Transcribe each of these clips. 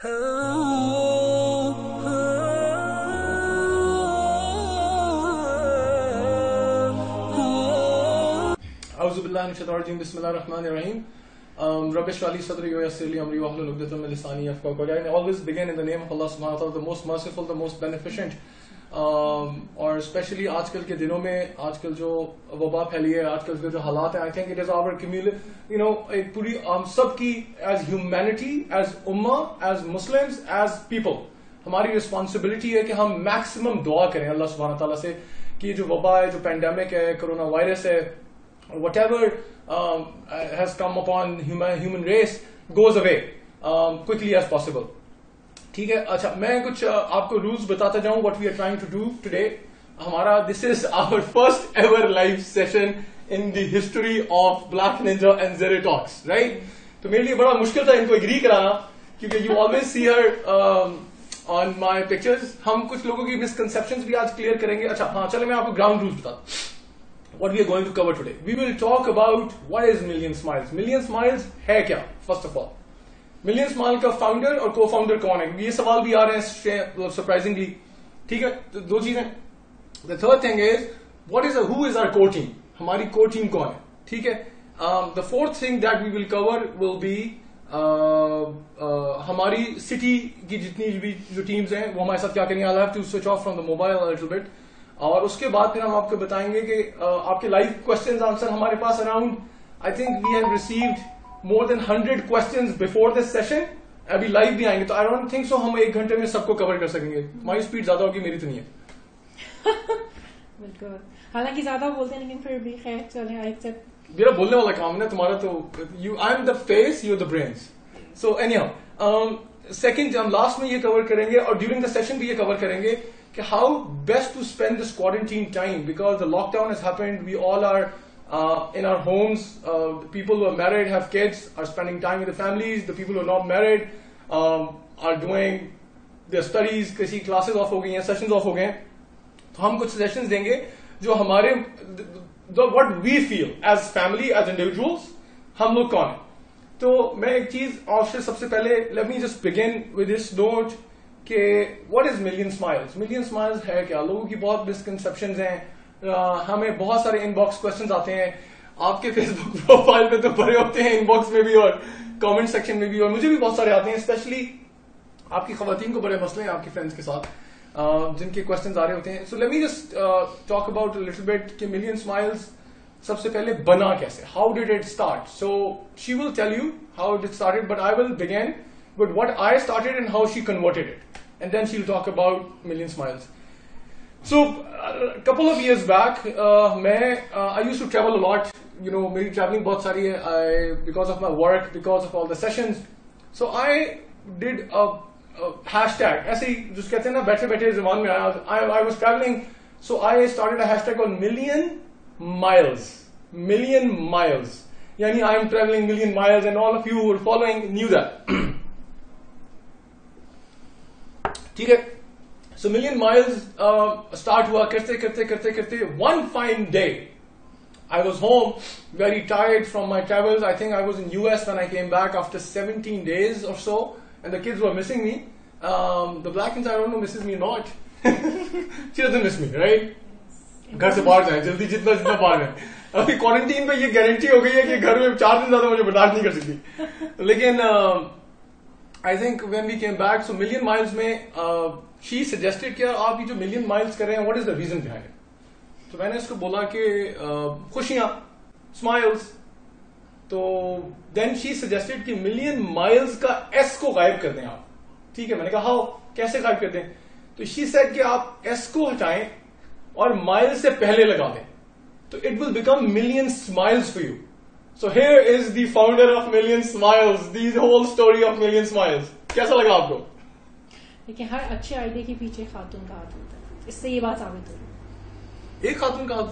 Auzubillahi Bismillahirrahmanirrahim. Rabbi shrah li sadri wa yassir li amri wahlul 'uqdatam min lisani yafqahu qawli. I always begin in the name of Allah subhanahu wa ta'ala, the most merciful, the most beneficent. और specially आजकल के दिनों में आजकल जो वबा फैली है, आजकल के जो हालात हैं, I think it is our community, एक पूरी हम सब की एज ह्यूमैनिटी, एज उम्मा, एज मुस्लिम्स, एज पीपल, हमारी रिस्पॉन्सिबिलिटी है कि हम मैक्सिमम दुआ करें अल्लाह सुब्हानहू तआला से कि जो वबा है, जो पेंडेमिक है, कोरोना वायरस है, whatever has come upon human race goes away quickly as possible. ठीक है. अच्छा, मैं कुछ आपको रूल्स बताता जाऊं what we are trying to do today. हमारा this is our first ever live session in the history of Black Ninja and Zere Talks, right? तो मेरे लिए बड़ा मुश्किल था इनको एग्री कराना, क्योंकि you always see her on my pictures. हम कुछ लोगों की मिसकंसेप्शंस भी आज क्लियर करेंगे. अच्छा हाँ, चलो मैं आपको ग्राउंड रूल्स बताता. What we are going to cover today. We will talk about what is Million Smiles. Million Smiles है क्या? First of all, Million Smile का फाउंडर और को फाउंडर कौन है? ये सवाल भी आ रहे हैं सरप्राइजिंगली. ठीक है, तो दो चीजें. The third thing is who is our core team? हमारी core team कौन है? ठीक है. The fourth thing that we will cover will be हमारी सिटी की जितनी भी जो टीम्स हैं वो हमारे साथ क्या करेंगे. I'll have to switch off from the mobile a little bit. और उसके बाद फिर हम आपको बताएंगे कि आपके लाइव क्वेश्चंस आंसर हमारे पास around I think we have received more than 100 questions before this session. अभी लाइव भी आएंगे, तो आई डोंट थिंक सो हम 1 घंटे में सबको कवर कर सकेंगे. हमारी स्पीड ज्यादा होगी, मेरी तो नहीं है. बिल्कुल, हालांकि ज्यादा बोलते हैं लेकिन फिर भी खैर चले. I accept. मेरा बोलने वाला काम है ना, तुम्हारा तो I am the face, you are the brains. So anyhow, second हम लास्ट में ये कवर करेंगे और ड्यूरिंग द सेशन भी ये कवर करेंगे कि how best to spend this quarantine time, because the lockdown has happened. We all are in our homes. The people who are married, have kids, are spending time with the families. The people who are not married are doing their studies. किसी classes off हो गई हैं, sessions off हो गए हैं. तो हम कुछ suggestions देंगे जो हमारे what we feel as family, as individuals, हम लोग कौन है. तो मैं एक चीज आपसे सबसे पहले, let me just begin with this note कि what is Million Smiles? Million Smiles है क्या? लोगों की बहुत मिसकंसेप्शंस हैं. हमें बहुत सारे इनबॉक्स क्वेश्चंस आते हैं. आपके फेसबुक प्रोफाइल पे तो भरे होते हैं, इनबॉक्स में भी और कमेंट सेक्शन में भी, और मुझे भी बहुत सारे आते हैं. स्पेशली आपकी खवातीन को बड़े मसले हैं आपके फ्रेंड्स के साथ जिनके क्वेश्चंस आ रहे होते हैं. So let me just talk about little bit कि Million Smiles सबसे पहले बना कैसे. How did it start? So she will tell you how it started, but I will begin with what I started and how she converted it, and then she'll talk about Million Smiles. So a couple of years back, I used to travel a lot. मेरी traveling बहुत सारी है, because of my work, because of all the sessions. So I did a hashtag, ऐसे ही जिस कहते हैं ना बैठे बैठे ज़बान में आया. I was traveling, so I started a hashtag called Million Miles. Million Miles. यानी I am traveling million miles, and all of you who are following knew that. ठीक है. सो Million Miles स्टार्ट हुआ करते करते करते करते. One fine day I was home very tired from my travels. I think I was in US when I came back after 17 days or so, and the kids were missing me. The Black Ninja, I don't know, misses me or not. She doesn't miss me, right? घर से बाहर जाए जल्दी, जितना जितना बाहर है. अभी क्वारंटीन पे ये गारंटी हो गई है कि घर में 4 दिन ज्यादा मुझे बर्दाश्त नहीं कर सकती. लेकिन I think when we came back, so Million Miles में she suggested कि आप ये जो Million Miles कर रहे हैं, what is the reason behind it? तो मैंने इसको बोला कि खुशियां, smiles. तो then she suggested कि Million Miles का S को गायब कर दें आप. ठीक है, मैंने कहा how, कैसे गायब कर दें? तो she said कि आप S को हटाएं और miles से पहले लगा दें, तो it will become Million Smiles for you. So here is the founder of Million Smiles, the whole story of Million Smiles. कैसा लगा आपको? देखिए, हर अच्छे आइडिया के पीछे खातून का हाथ होता है. इससे ये बात साबित हो रही है. एक खातून का हाथ?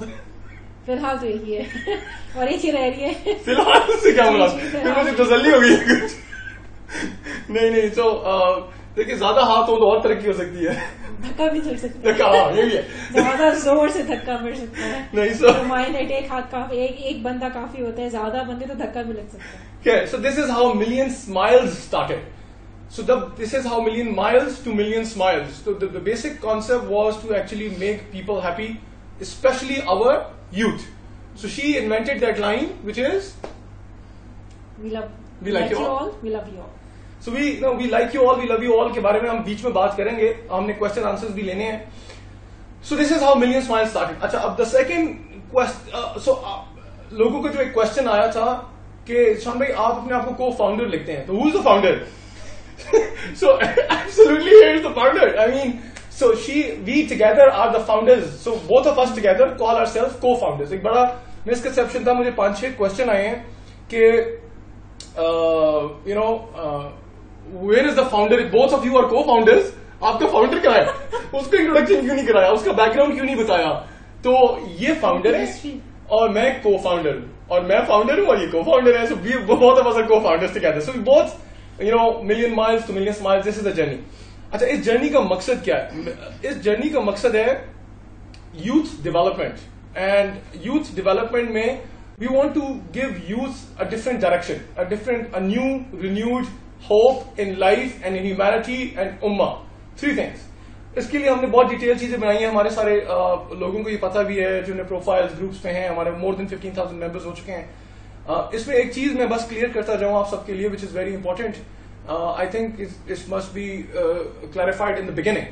फिलहाल तो एक ही है और एक ही रह रही है. फिलहाल से क्या बोला? फिर मुझे तसल्ली हो गई कुछ. नहीं. तो देखिए, ज्यादा हाथ हो तो और तरक्की हो सकती है. धक्का भी चल सकता है. धक्का, यही है. ज्यादा जोर से धक्का मिल सकता है. नहीं सर, तो माइंड एक हाथ काफी, एक बंदा काफी होता है. ज्यादा बंदे तो धक्का भी लग सकता है. Okay, so this is how Million Smiles started. So this is how million miles to million smiles. So the basic concept was to actually make people happy, especially our youth. So she invented that line, which is we like you all, we love you all. So we like you all, we love you all के बारे में हम बीच में बात करेंगे, हमने question answers भी लेने हैं. So this is how million smiles started. अच्छा, अब the second question, लोगों को जो एक क्वेश्चन आया था कि शान भाई आप अपने आप को co-founder लिखते हैं, तो who is the founder? So absolutely, here is the founder. I mean, so we together are the founders. So both of us together call ourselves co-founders. एक बड़ा misconception था, मुझे 5-6 क्वेश्चन आए हैं कि where is the founder? Both of you are co-founders. आपका founder क्या है? उसका इंट्रोडक्शन क्यों नहीं कराया? उसका बैकग्राउंड क्यों नहीं बताया? तो ये फाउंडर है और मैं co-founder, और मैं फाउंडर हूँ और ये co-founder है. So we both of us are co-founders together. So we both, million miles to million smiles. This is the journey. अच्छा, इस जर्नी का मकसद क्या है? इस जर्नी का मकसद है youth development. And youth development में we want to give youth a different direction, a new renewed hope in life and in humanity and ummah. 3 things. इसके लिए हमने बहुत डिटेल चीजें बनाई हैं. हमारे सारे लोगों को ये पता भी है जिन्हें प्रोफाइल्स ग्रुप्स में हैं. हमारे more than 15,000 मेंबर्स हो चुके हैं. इसमें एक चीज मैं बस क्लियर करता जाऊं आप सबके लिए, which is very important. I think it must be clarified in the beginning.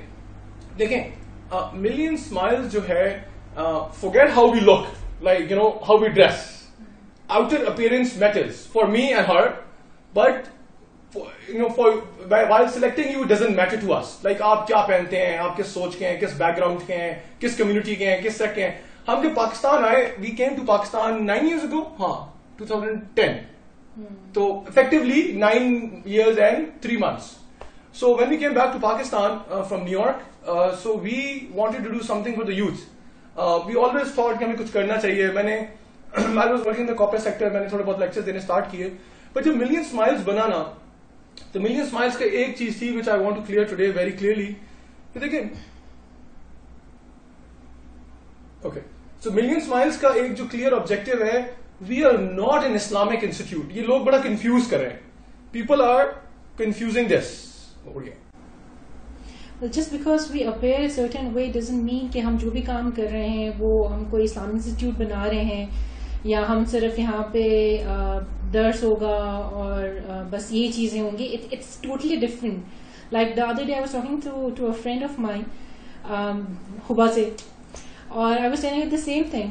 देखें, million smiles जो है, forget how we look, like how we dress. Outer appearance matters for me and her, but while selecting you, it doesn't matter to us. Like आप क्या पहनते हैं, आप किस सोच के हैं, किस बैकग्राउंड के हैं, किस कम्युनिटी के हैं, किस सेक्ट के हैं. हम जब पाकिस्तान आए, we came to Pakistan 9 years ago. हाँ, 2010. So effectively 9 years and 3 months. So when we came back to Pakistan from New York, so we wanted to do something for the youth. We always thought कि हमें कुछ करना चाहिए. I was working in the corporate sector. मैंने थोड़े बहुत lecture देने start किए. But जब million smiles बनाना, तो million smiles का एक चीज थी which I want to clear today very clearly. तो देखिए, okay. So million smiles का एक जो clear objective है, we are not an Islamic institute. ये लोग बड़ा confuse कर रहे हैं. People are confusing this. Okay. Well, just because we appear a certain way doesn't mean कि हम जो भी काम कर रहे हैं वो हम कोई इस्लामिक इंस्टीट्यूट बना रहे हैं, या हम सिर्फ यहाँ पे दर्स होगा और बस ये चीजें होंगी. It's totally different. Like the other day I was talking to a friend of mine, Huba से, और I was telling her the same thing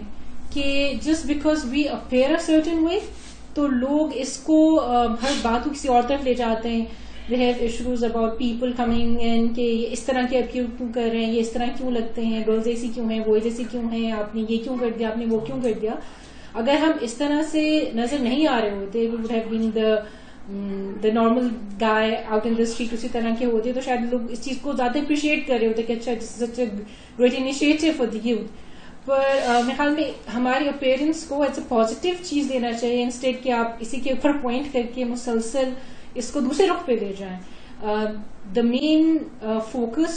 कि just because we appear a certain way, तो लोग इसको हर बात को किसी और तरफ ले जाते हैं. They have issues about people coming in कि ये इस तरह के क्यों कर रहे हैं, ये इस तरह क्यों लगते हैं, गर्ल्स ऐसी क्यों हैं, बॉयज ऐसी क्यों हैं, आपने ये क्यों कर दिया, आपने वो क्यों कर दिया. अगर हम इस तरह से नजर नहीं आ रहे होते, we would have been the normal guy out in the street, उसी तरह के होते, तो शायद लोग इस चीज को ज्यादा अप्रिशिएट कर रहे होते कि अच्छा, this is such a great initiative for the youth. पर मेरे ख्याल में हमारी अपीयरेंस को एज अ पॉजिटिव चीज देना चाहिए, इंस्टेड कि आप इसी के ऊपर पॉइंट करके मुसलसल इसको दूसरे रुख पे ले जाएं. The main focus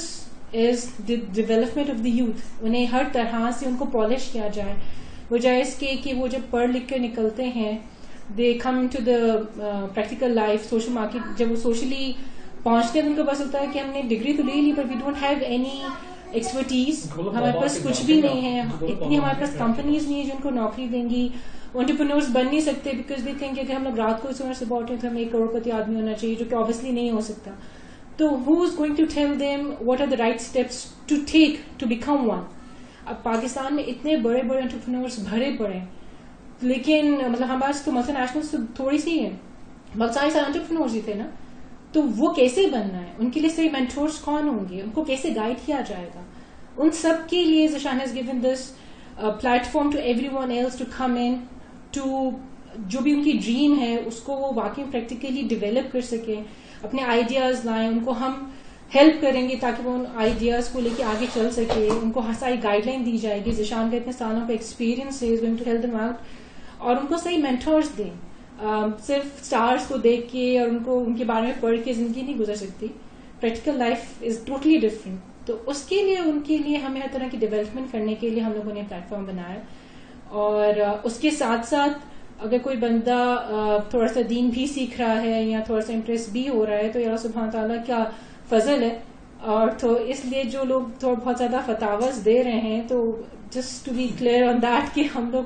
is the development of the youth. उन्हें हर तरह से उनको पॉलिश किया जाए, बजाय इसके कि वो जब पढ़ लिख कर निकलते हैं, they come to the practical life, social market, जब वो सोशली पहुंचते हैं तो उनको बस होता है कि हमने डिग्री तो ले ली पर we don't have any expertise. हमारे पास कुछ भी नहीं है, इतनी हमारे पास कंपनीज नहीं है जो उनको नौकरी देंगी. एंटरप्रेन्योर्स बन नहीं सकते बिकॉज दे थिंक अगर हम लोग रात को सुबह से उठे तो हमें 1 करोड़पति आदमी होना चाहिए, जो कि ऑब्वियसली नहीं हो सकता. तो who is going to tell them what are the right steps to take to become one. अब पाकिस्तान में इतने बड़े बड़े एंटरप्रेन्योर्स भरे पड़े हैं, लेकिन मतलब हमारे पास तो मल्टीनेशनल्स तो थोड़ी सी है, बहुत सारे एंटरप्रेन्योर्स ही थे ना. तो वो कैसे बनना है, उनके लिए सही मेंटोर्स कौन होंगे, उनको कैसे गाइड किया जाएगा. उन सब के लिए Zeeshan has given this platform to everyone else to come in to जो भी उनकी ड्रीम है उसको वो वाकई प्रैक्टिकली डेवलप कर सके, अपने आइडियाज लाएं, उनको हम हेल्प करेंगे ताकि वो उन आइडियाज को लेके आगे चल सके. उनको सारी गाइडलाइन दी जाएगी. ज़िशान का इतने सालों का experience is going to help them out, और उनको सही मेंटर्स दें. सिर्फ स्टार्स को देख के और उनको उनके बारे में पढ़ के जिंदगी नहीं गुजर सकती. Practical life is totally different. तो उसके लिए उनके लिए हमें हर तरह की डेवलपमेंट करने के लिए हम लोगों ने प्लेटफॉर्म बनाया, और उसके साथ साथ अगर कोई बंदा थोड़ा सा दीन भी सीख रहा है या थोड़ा सा इंटरेस्ट भी हो रहा है तो या सुभान ताला क्या फजल है। और तो इसलिए जो लोग तो बहुत ज्यादा फतावास दे रहे हैं, तो just to be clear on that कि हम लोग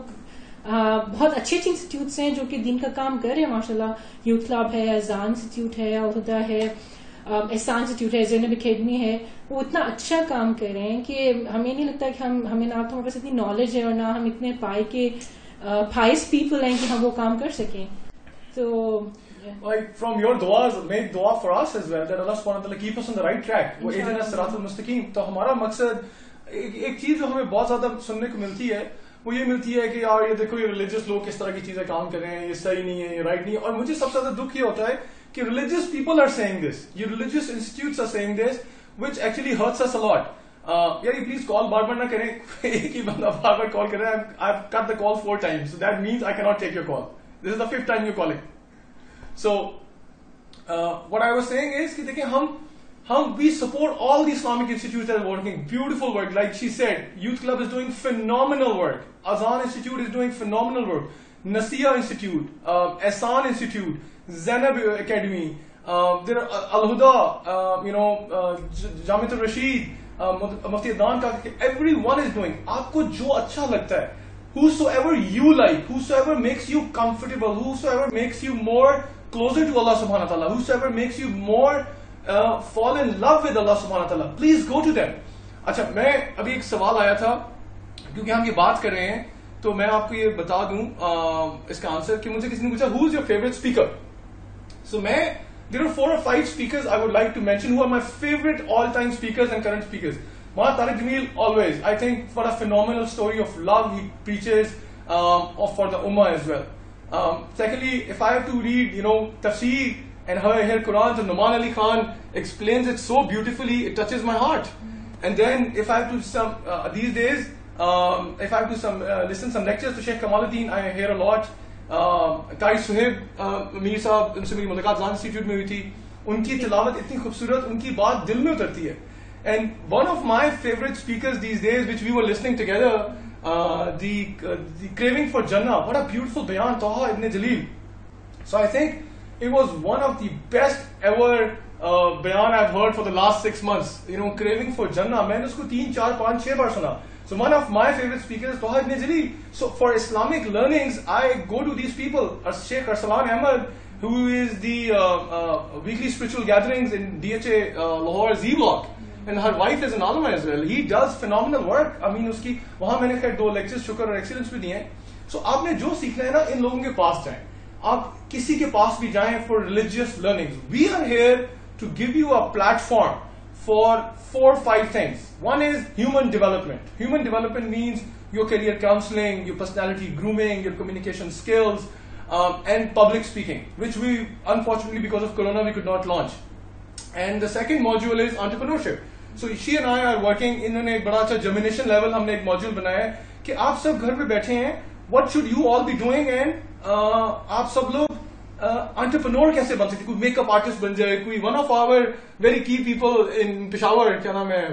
बहुत अच्छे अच्छे इंस्टीट्यूट्स हैं जो कि दिन का काम कर रहे हैं माशाल्लाह। यूथ क्लब है, अजान इंस्टीट्यूट है, अलहुदा है, एहसान इंस्टीट्यूट है, ज़ैनब एकेडमी है। वो इतना अच्छा काम कर रहे हैं कि हमें नहीं लगता कि हमें ना तो हमारे पास इतनी नॉलेज है और ना हम इतने pious people हैं कि हम वो काम कर सकें। So like from your duas, make dua for us as well that Allah subhanahu wa ta'ala keep us on the right track. वो इहदिना सिरातुल मुस्तकीम। तो हमारा मकसद एक चीज जो हमें बहुत ज्यादा सुनने को मिलती है वो ये मिलती है कि यार ये देखो ये रिलीजियस लोग किस तरह की चीजें काम कर रहे हैं, ये सही नहीं है, ये राइट नहीं है। और मुझे सबसे ज्यादा दुख ये होता है कि religious people are saying this, ये religious institutes are saying this which actually hurts us a lot. यार प्लीज कॉल बार बार ना करें, एक ही बंदा बार बार कॉल कर रहा है। I have cut the call 4 times, so that means I cannot take your call. This is the 5th time you're calling. So what I was saying is कि देखिए we support all the Islamic institutes that are working beautiful work. Like she said, Youth Club is doing phenomenal work. Azan Institute is doing phenomenal work. Nasiya Institute, Ehsan Institute, Zainab Academy, there are Al-Huda, Jamiatul Rashid, Mufti Adnan ka, everyone is doing. आपको जो अच्छा लगता है, whosoever you like, whosoever makes you comfortable, whosoever makes you more closer to Allah subhanahu wa ta'ala, whosoever makes you more fall in love with Allah subhanahu wa ta'ala, please go to them. अच्छा, मैं अभी एक सवाल आया था क्योंकि हम ये बात कर रहे हैं तो मैं आपको ये बता दूं इसका आंसर कि मुझे किसी ने पूछा who is your favorite speaker. So there are 4 or 5 speakers I would like to mention who are my favorite all-time speakers and current speakers. Maulana Tariq Jameel, always, I think, for a phenomenal story of love he preaches for the ummah as well. Secondly, if I have to read, tafsir and hear Quran, so Numan Ali Khan explains it so beautifully, it touches my heart. And then if I have to these days, if I have to listen some lectures to Sheikh Kamaluddin, I hear a lot. Qari Suhaib Mir साहब, उनसे मेरी मुलाकात ज़ान institute में हुई थी। उनकी तिलावत इतनी खूबसूरत, उनकी बात दिल में उतरती है। And one of my favorite speakers these days, which we were listening together, the craving for Jannah. What a beautiful bayan, Taha Ibn Jalil. So I think it was one of the best ever bayan I've heard for the last 6 months. Craving for Jannah. मैंने उसको 3, 4, 5, 6 बार सुना. So one of my favorite speakers is Taha Ibn Jalil. So for Islamic learnings, I go to these people. Sheikh Arsalan Ahmed, who is the weekly spiritual gatherings in DHA Lahore Z-Block. And her wife is an alumni as well. He does phenomenal work. I mean, उसकी वहाँ मैंने खैर 2 lectures शुक्र और excellence भी दिए हैं. So आपने जो सीखना है ना, इन लोगों के पास जाएं. आप किसी के पास भी जाएं for religious learnings. We are here to give you a platform for 4 or 5 things. One is human development. Human development means your career counseling, your personality grooming, your communication skills, and public speaking, which we, unfortunately, because of Corona, we could not launch. And the second module is entrepreneurship. So she and I are working. इन्होंने एक बड़ा अच्छा germination level हमने एक module बनाया है कि आप सब घर पे बैठे हैं. What should you all be doing? And आप सब लोग entrepreneur कैसे बन सकते? कोई makeup artist बन जाए, कोई one of our very key people in Peshawar, क्या नाम है?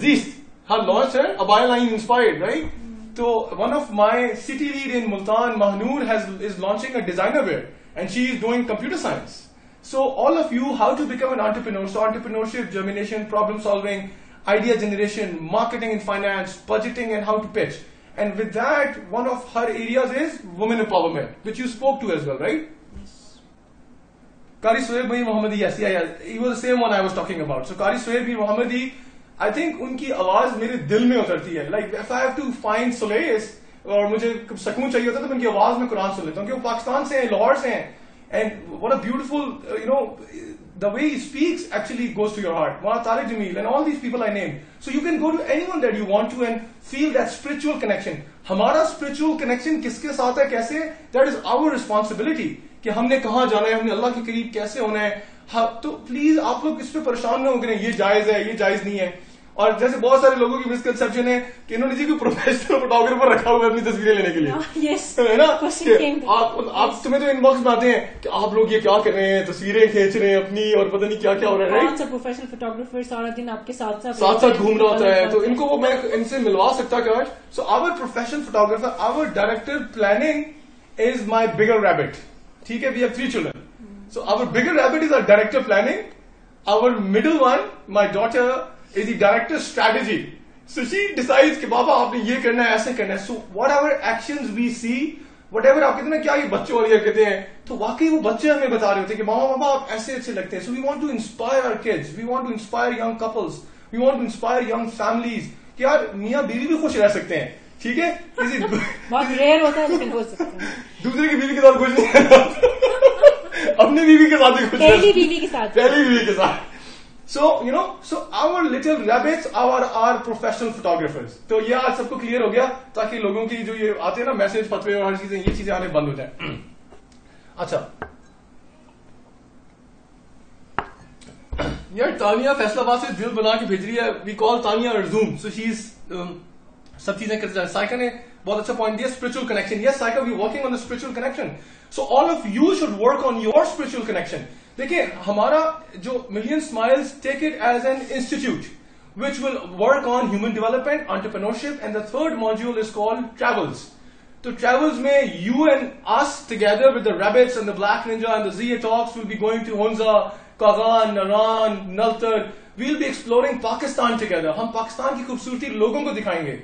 Zeest. Her launch है Abaya line inspired, right? So one of my city lead in Multan, Mahnoor, is launching a designer wear, and she is doing computer science. So all of you, how to become an entrepreneur. So entrepreneurship, germination, problem solving, idea generation, marketing and finance, budgeting, and how to pitch. And with that, one of her areas is women empowerment, which you spoke to as well, right? Yes. Qari Suhaib Mir Mohammadi, yes, yeah. He was the same one I was talking about. So Qari Suhaib Mir Mohammadi, I think उनकी आवाज मेरे दिल में उतरती है. Like if I have to find solace और मुझे सुकून चाहिए होता है तो मैं उनकी आवाज में कुरान सुन लेता हूँ, क्योंकि वो पाकिस्तान से हैं, लाहौर से हैं. And what a beautiful, the way he speaks actually goes to your heart. Maulana Tariq Jameel and all these people I named. So you can go to anyone that you want to and feel that spiritual connection. हमारा spiritual connection किसके साथ है, कैसे? That is our responsibility. कि हमने कहाँ जाना है, हमने अल्लाह के करीब कैसे होना है. तो प्लीज आप लोग इस पे परेशान ना हो कि ये जायज है, ये जायज नहीं है. और जैसे बहुत सारे लोगों की मिसकंसेप्शन है कि इन्होंने जी कोई प्रोफेशनल फोटोग्राफर रखा हुआ है अपनी तस्वीरें लेने के लिए, है ना? आप तुम्हें तो इनबॉक्स में आते हैं कि आप लोग ये क्या कर रहे हैं, तस्वीरें खींच रहे हैं अपनी और पता नहीं क्या क्या हो रहा है, राइट? प्रोफेशनल फोटोग्राफर सारा दिन आपके साथ घूम रहा होता है, तो इनको वो मैं इनसे मिलवा सकता क्या? So our professional photographer, our director planning is my bigger rabbit. ठीक है, we have 3 children. So our bigger rabbit is our director planning. Our middle one, my daughter, is the director strategy. So she decides कि बाबा आपने ये करना है, ऐसे करना है. So whatever actions we see, whatever आप कहते हैं ना क्या ये बच्चों वाली कहते हैं, तो वाकई वो बच्चे हमें बता रहे होते हैं कि मामा बाबा आप ऐसे अच्छे लगते हैं. So we want to inspire our kids. We want to inspire young couples. We want to inspire young families. कि यार मियाँ बीवी भी खुश रह सकते हैं. ठीक है, किसी बहुत रेयर होता है लेकिन हो सकता है. दूसरे की बीवी के साथ खुश नहीं, अपनी बीवी के साथ ही खुश, पहली बीवी के साथ. So you know, so our little rabbits are professional photographers. तो ये आज सबको क्लियर हो गया, ताकि लोगों की जो ये आते हैं ना मैसेज फतवे और हर चीजें, ये चीजें आने बंद हो जाए. अच्छा यार, तानिया फैसलाबाद से दिल बना के भेज रही है. वी कॉल तानिया रजूम. सो शी इज सब चीजें करते जाए. साइका ने बहुत अच्छा पॉइंट दिया, spiritual connection. Yes Saika, we working on the spiritual connection. So all of you should work on your spiritual connection. देखिए, हमारा जो million smiles, take it as an institute which will work on human development, entrepreneurship, and the third module is called travels. तो travels में you and us together with the rabbits and the black ninja and the Zia talks will be going to Hunza, Kaghan, Naran, Naltar. Will be exploring Pakistan together. हम पाकिस्तान की खूबसूरती लोगों को दिखाएंगे.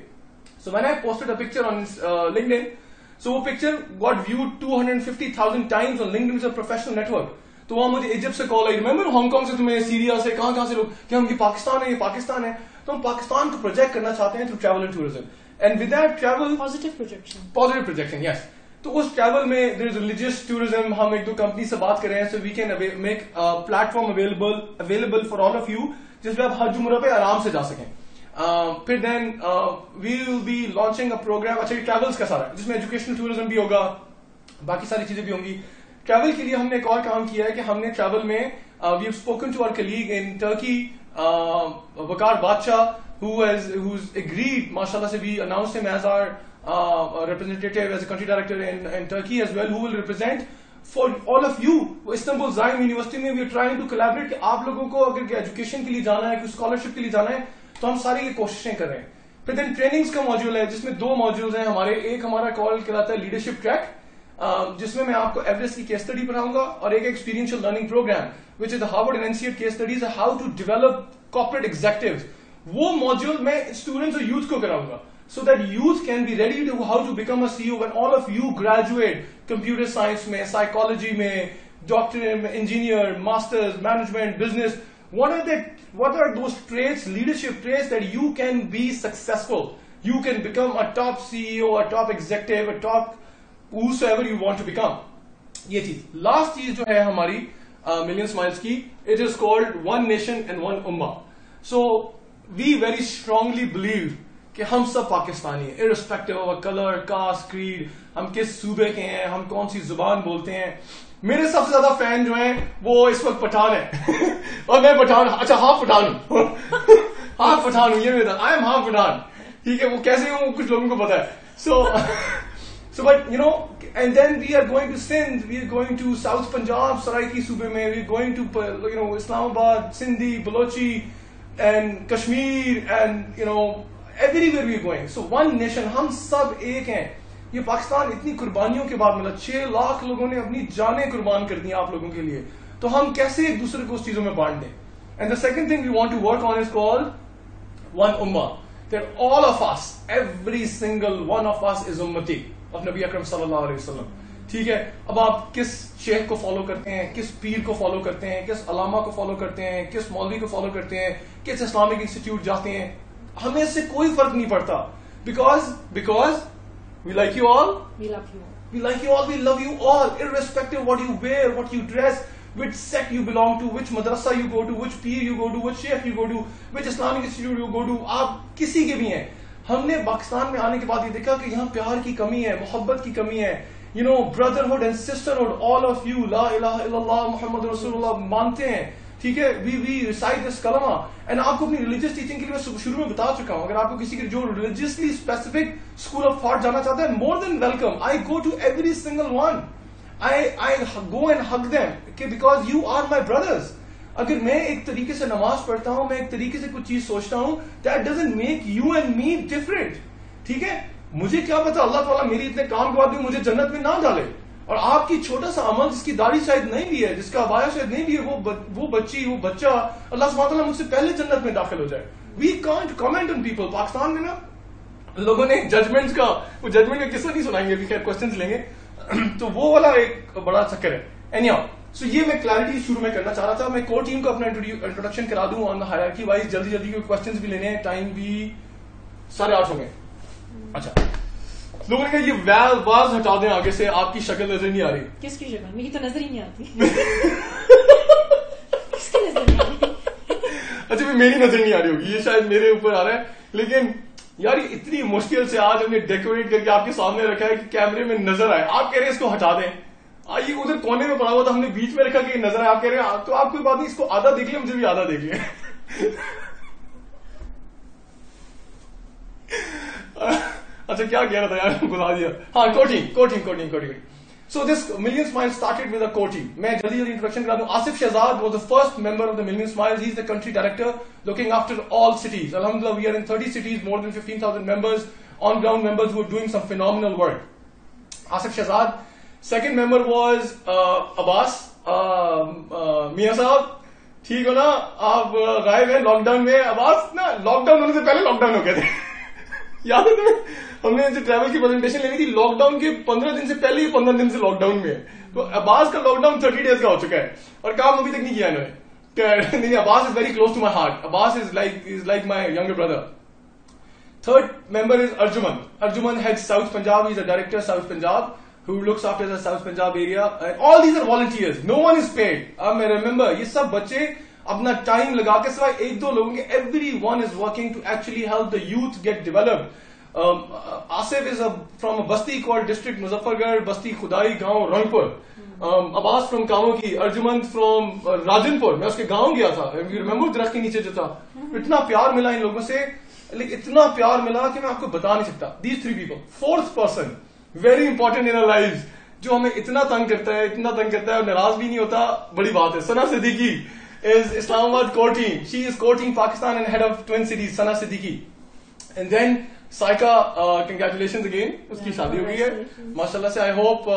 So when I posted a picture on LinkedIn, so वो picture got viewed 250,000 times on LinkedIn, is a professional network. तो वहां मुझे इजिप्ट से कॉल आई, रिमेंबर हांगकांग से, तुम्हें सीरिया से, कहां से लोग कि हम ये पाकिस्तान है, ये पाकिस्तान है. तो हम पाकिस्तान को प्रोजेक्ट करना चाहते हैं through travel and tourism. And with that travel positive projection. Yes, तो उस ट्रैवल में देयर इज रिलीजियस टूरिज्म. हम 1-2 कंपनी से बात कर रहे हैं. So we can make platform available for all of you, जिसमें आप हज उम्रा पे आराम से जा सकें. फिर then we will be launching a program. अच्छा, ये ट्रैवल्स का सारा, जिसमें एजुकेशनल टूरिज्म भी होगा, बाकी सारी चीजें भी होंगी. ट्रैवल के लिए हमने एक और काम किया है कि हमने ट्रैवल में we have spoken to our colleague in Turkey, Waqar Badshah, who's agreed, mashallah se, we announced him as our representative, as a country director in Turkey as well, who will represent for all of you. Istanbul Zion University में we are trying to collaborate कि आप लोगों को अगर education के लिए जाना है, कोई स्कॉलरशिप के लिए जाना है, तो हम सारी ये कोशिशें कर रहे हैं. फिर देन ट्रेनिंग्स का मॉड्यूल है, जिसमें 2 मॉड्यूल्स हैं हमारे. एक हमारा कॉल कहलाता है लीडरशिप ट्रैक, जिसमें मैं आपको एवरेस्ट की केस स्टडी पढ़ाऊंगा, और एक experiential learning program which is the Harvard and NCERT case studies, how to develop corporate executives. वो मॉड्यूल मैं स्टूडेंट्स और यूथ को कराऊंगा, so that youth can be ready to how to become a CEO when all of you graduate computer science में, psychology में, doctorate, engineer, masters, management, business. What are those traits, leadership traits, that you can be successful? You can become a top CEO, a top executive, a top whosoever you want to become. ये चीज. Last चीज जो है हमारी million smiles की, it is called one nation and one ummah. So we very strongly believe कि हम सब पाकिस्तानी हैं, irrespective of colour, caste, creed, हम किस सूबे के हैं, हम कौन सी जुबान बोलते हैं. मेरे सबसे ज्यादा फैन जो हैं वो इस वक्त पठान है और मैं पठान, अच्छा हाफ पठान हूं हाफ पठान हूं, ये मेरा, आई एम हाफ पठान. ठीक है, वो कैसे हूं कुछ लोगों को पता है. So but you know, and then we are going to Sindh, we are going to South Punjab, Saraiki सूबे में, we are going to Islamabad, Sindhi, Balochi and Kashmir, and everywhere we are going. So one nation, हम सब एक हैं. ये पाकिस्तान इतनी कुर्बानियों के बाद मिला, 6 लाख लोगों ने अपनी जानें कुर्बान कर दी आप लोगों के लिए. तो हम कैसे एक दूसरे को उस चीजों में बांट दें. And the second thing we want to work on is called one ummah. That all of us, every single one of us is ummati of Nabi Akram sallallahu alaihi wasallam. ठीक है, अब आप किस शेख को फॉलो करते हैं, किस पीर को फॉलो करते हैं, किस अलामा को फॉलो करते हैं, किस मौलवी को फॉलो करते हैं, किस इस्लामिक इंस्टीट्यूट जाते हैं, हमें इससे कोई फर्क नहीं पड़ता. Because we like you all, we like you all, we love you all, irrespective of what you wear, what you dress, which sect you belong to, which madrasa you go to, which peer you go to, which sheikh you go to, which Islamic institute you go to. आप किसी के भी हैं. हमने पाकिस्तान में आने के बाद ये देखा कि यहाँ प्यार की कमी है, मोहब्बत की कमी है. brotherhood and sisterhood, all of you, la ilaha illallah Muhammad Rasulullah मानते हैं, ठीक है, वी रिसाइट दिस कलमा। एंड आपको अपनी रिलीजियस टीचिंग के लिए मैं शुरू में बता चुका हूं, अगर आपको किसी के जो religiously specific school of thought जाना चाहता है, more than welcome. I go to every single one, I go and hug them because you are my brothers. अगर मैं एक तरीके से नमाज पढ़ता हूं, मैं एक तरीके से कुछ चीज सोचता हूं, that doesn't make you and me different. ठीक है, मुझे क्या पता अल्लाह ताला मेरी इतने काम के बाद भी मुझे जन्नत में ना डाले, और आपकी छोटा सा अमल, जिसकी दाढ़ी शायद नहीं भी है, जिसका अबाया शायद नहीं भी है, वो बच्चा अल्लाह सुब्हानहू तआला मुझसे पहले जन्नत में दाखिल हो जाए। We can't comment on people. Pakistan में ना लोगों ने जजमेंट का किस्सा नहीं सुनाएंगे, अभी खैर क्वेश्चन लेंगे तो वो वाला एक बड़ा चक्कर है। एनीहाउ, सो ये मैं क्लैरिटी शुरू में करना चाह रहा था। मैं कोर टीम को अपना इंट्रोडक्शन करा दूं ऑन द हायरार्की वाइज, जल्दी जल्दी क्वेश्चंस भी लेने हैं, टाइम भी 8:30 हो गए। अच्छा, लोगों ने कहा ये वाज हटा दें आगे से, आपकी शक्ल नजर नहीं आ रही। किसकी शक्ल? मेरी तो नजर ही नहीं आती। किसकी नजर नहीं आ रही? अच्छा, मेरी नजर नहीं आ रही होगी, ये शायद मेरे ऊपर आ रहा है। लेकिन यार, ये इतनी मुश्किल से आज हमने डेकोरेट करके आपके सामने रखा है कि कैमरे में नजर आए। आप कह रहे हैं इसको हटा दें, ये उधर कोने में पड़ा हुआ था, हमने बीच में रखा कि नजर आए। आप कह रहे हैं तो आप कोई बात नहीं, इसको आधा देख लिया, मुझे भी आधा देख लिया। अच्छा, क्या कह रहा था यार, बुला दिया। हाँ, coating. So this Million Smiles started with a core team. मैं जल्दी इंट्रोडक्शन करा दूं। Asif Shahzad was the first member of the Million Smiles. He's the country director looking after all cities. Alhamdulillah, we are in 30 cities, more than 15,000 members, on ground members who are doing some phenomenal work. Asif Shahzad. Second member was Abbas मियां साहब, ठीक हो ना? आप गायब हैं lockdown में। अब्बास ना lockdown होने से पहले लॉकडाउन हो गए थे। याद है तुम्हें? हमने जो ट्रैवल की प्रेजेंटेशन लेनी थी, लॉकडाउन के 15 दिन से पहले ही 15 दिन से लॉकडाउन में है। तो अब्बास का लॉकडाउन 30 डेज का हो चुका है और काम अभी तक नहीं किया इन्होंने। नहीं, Abbas is very close to my heart. Abbas is like my younger brother. Third member is Arjuman. Arjuman heads South Punjab. He's a director South Punjab who looks after the South Punjab area. And all these are volunteers. No one is paid. I remember, ये सब बच्चे अपना time लगा के, सिवाय एक दो लोगों के, everyone is working to actually help the youth get developed. Asif is from a basti called district Muzaffargarh, Basti Khudai गांव Rangpur. Abbas from Kamoki, Arjuman from Rajanpur. मैं उसके गांव गया था. You remember दरख्त के नीचे जो था, इतना प्यार मिला इन लोगों से, लेकिन इतना प्यार मिला कि मैं आपको बता नहीं सकता. These three people. Fourth person, very important in our lives, जो हमें इतना तंग करता है और नाराज भी नहीं होता, बड़ी बात है. सना Siddiqui is Islamabad core team. She is core team Pakistan and head of Twin Cities, Sana Siddiqui. And then Saika, congratulations again. उसकी शादी हो गई है माशाल्लाह से. I hope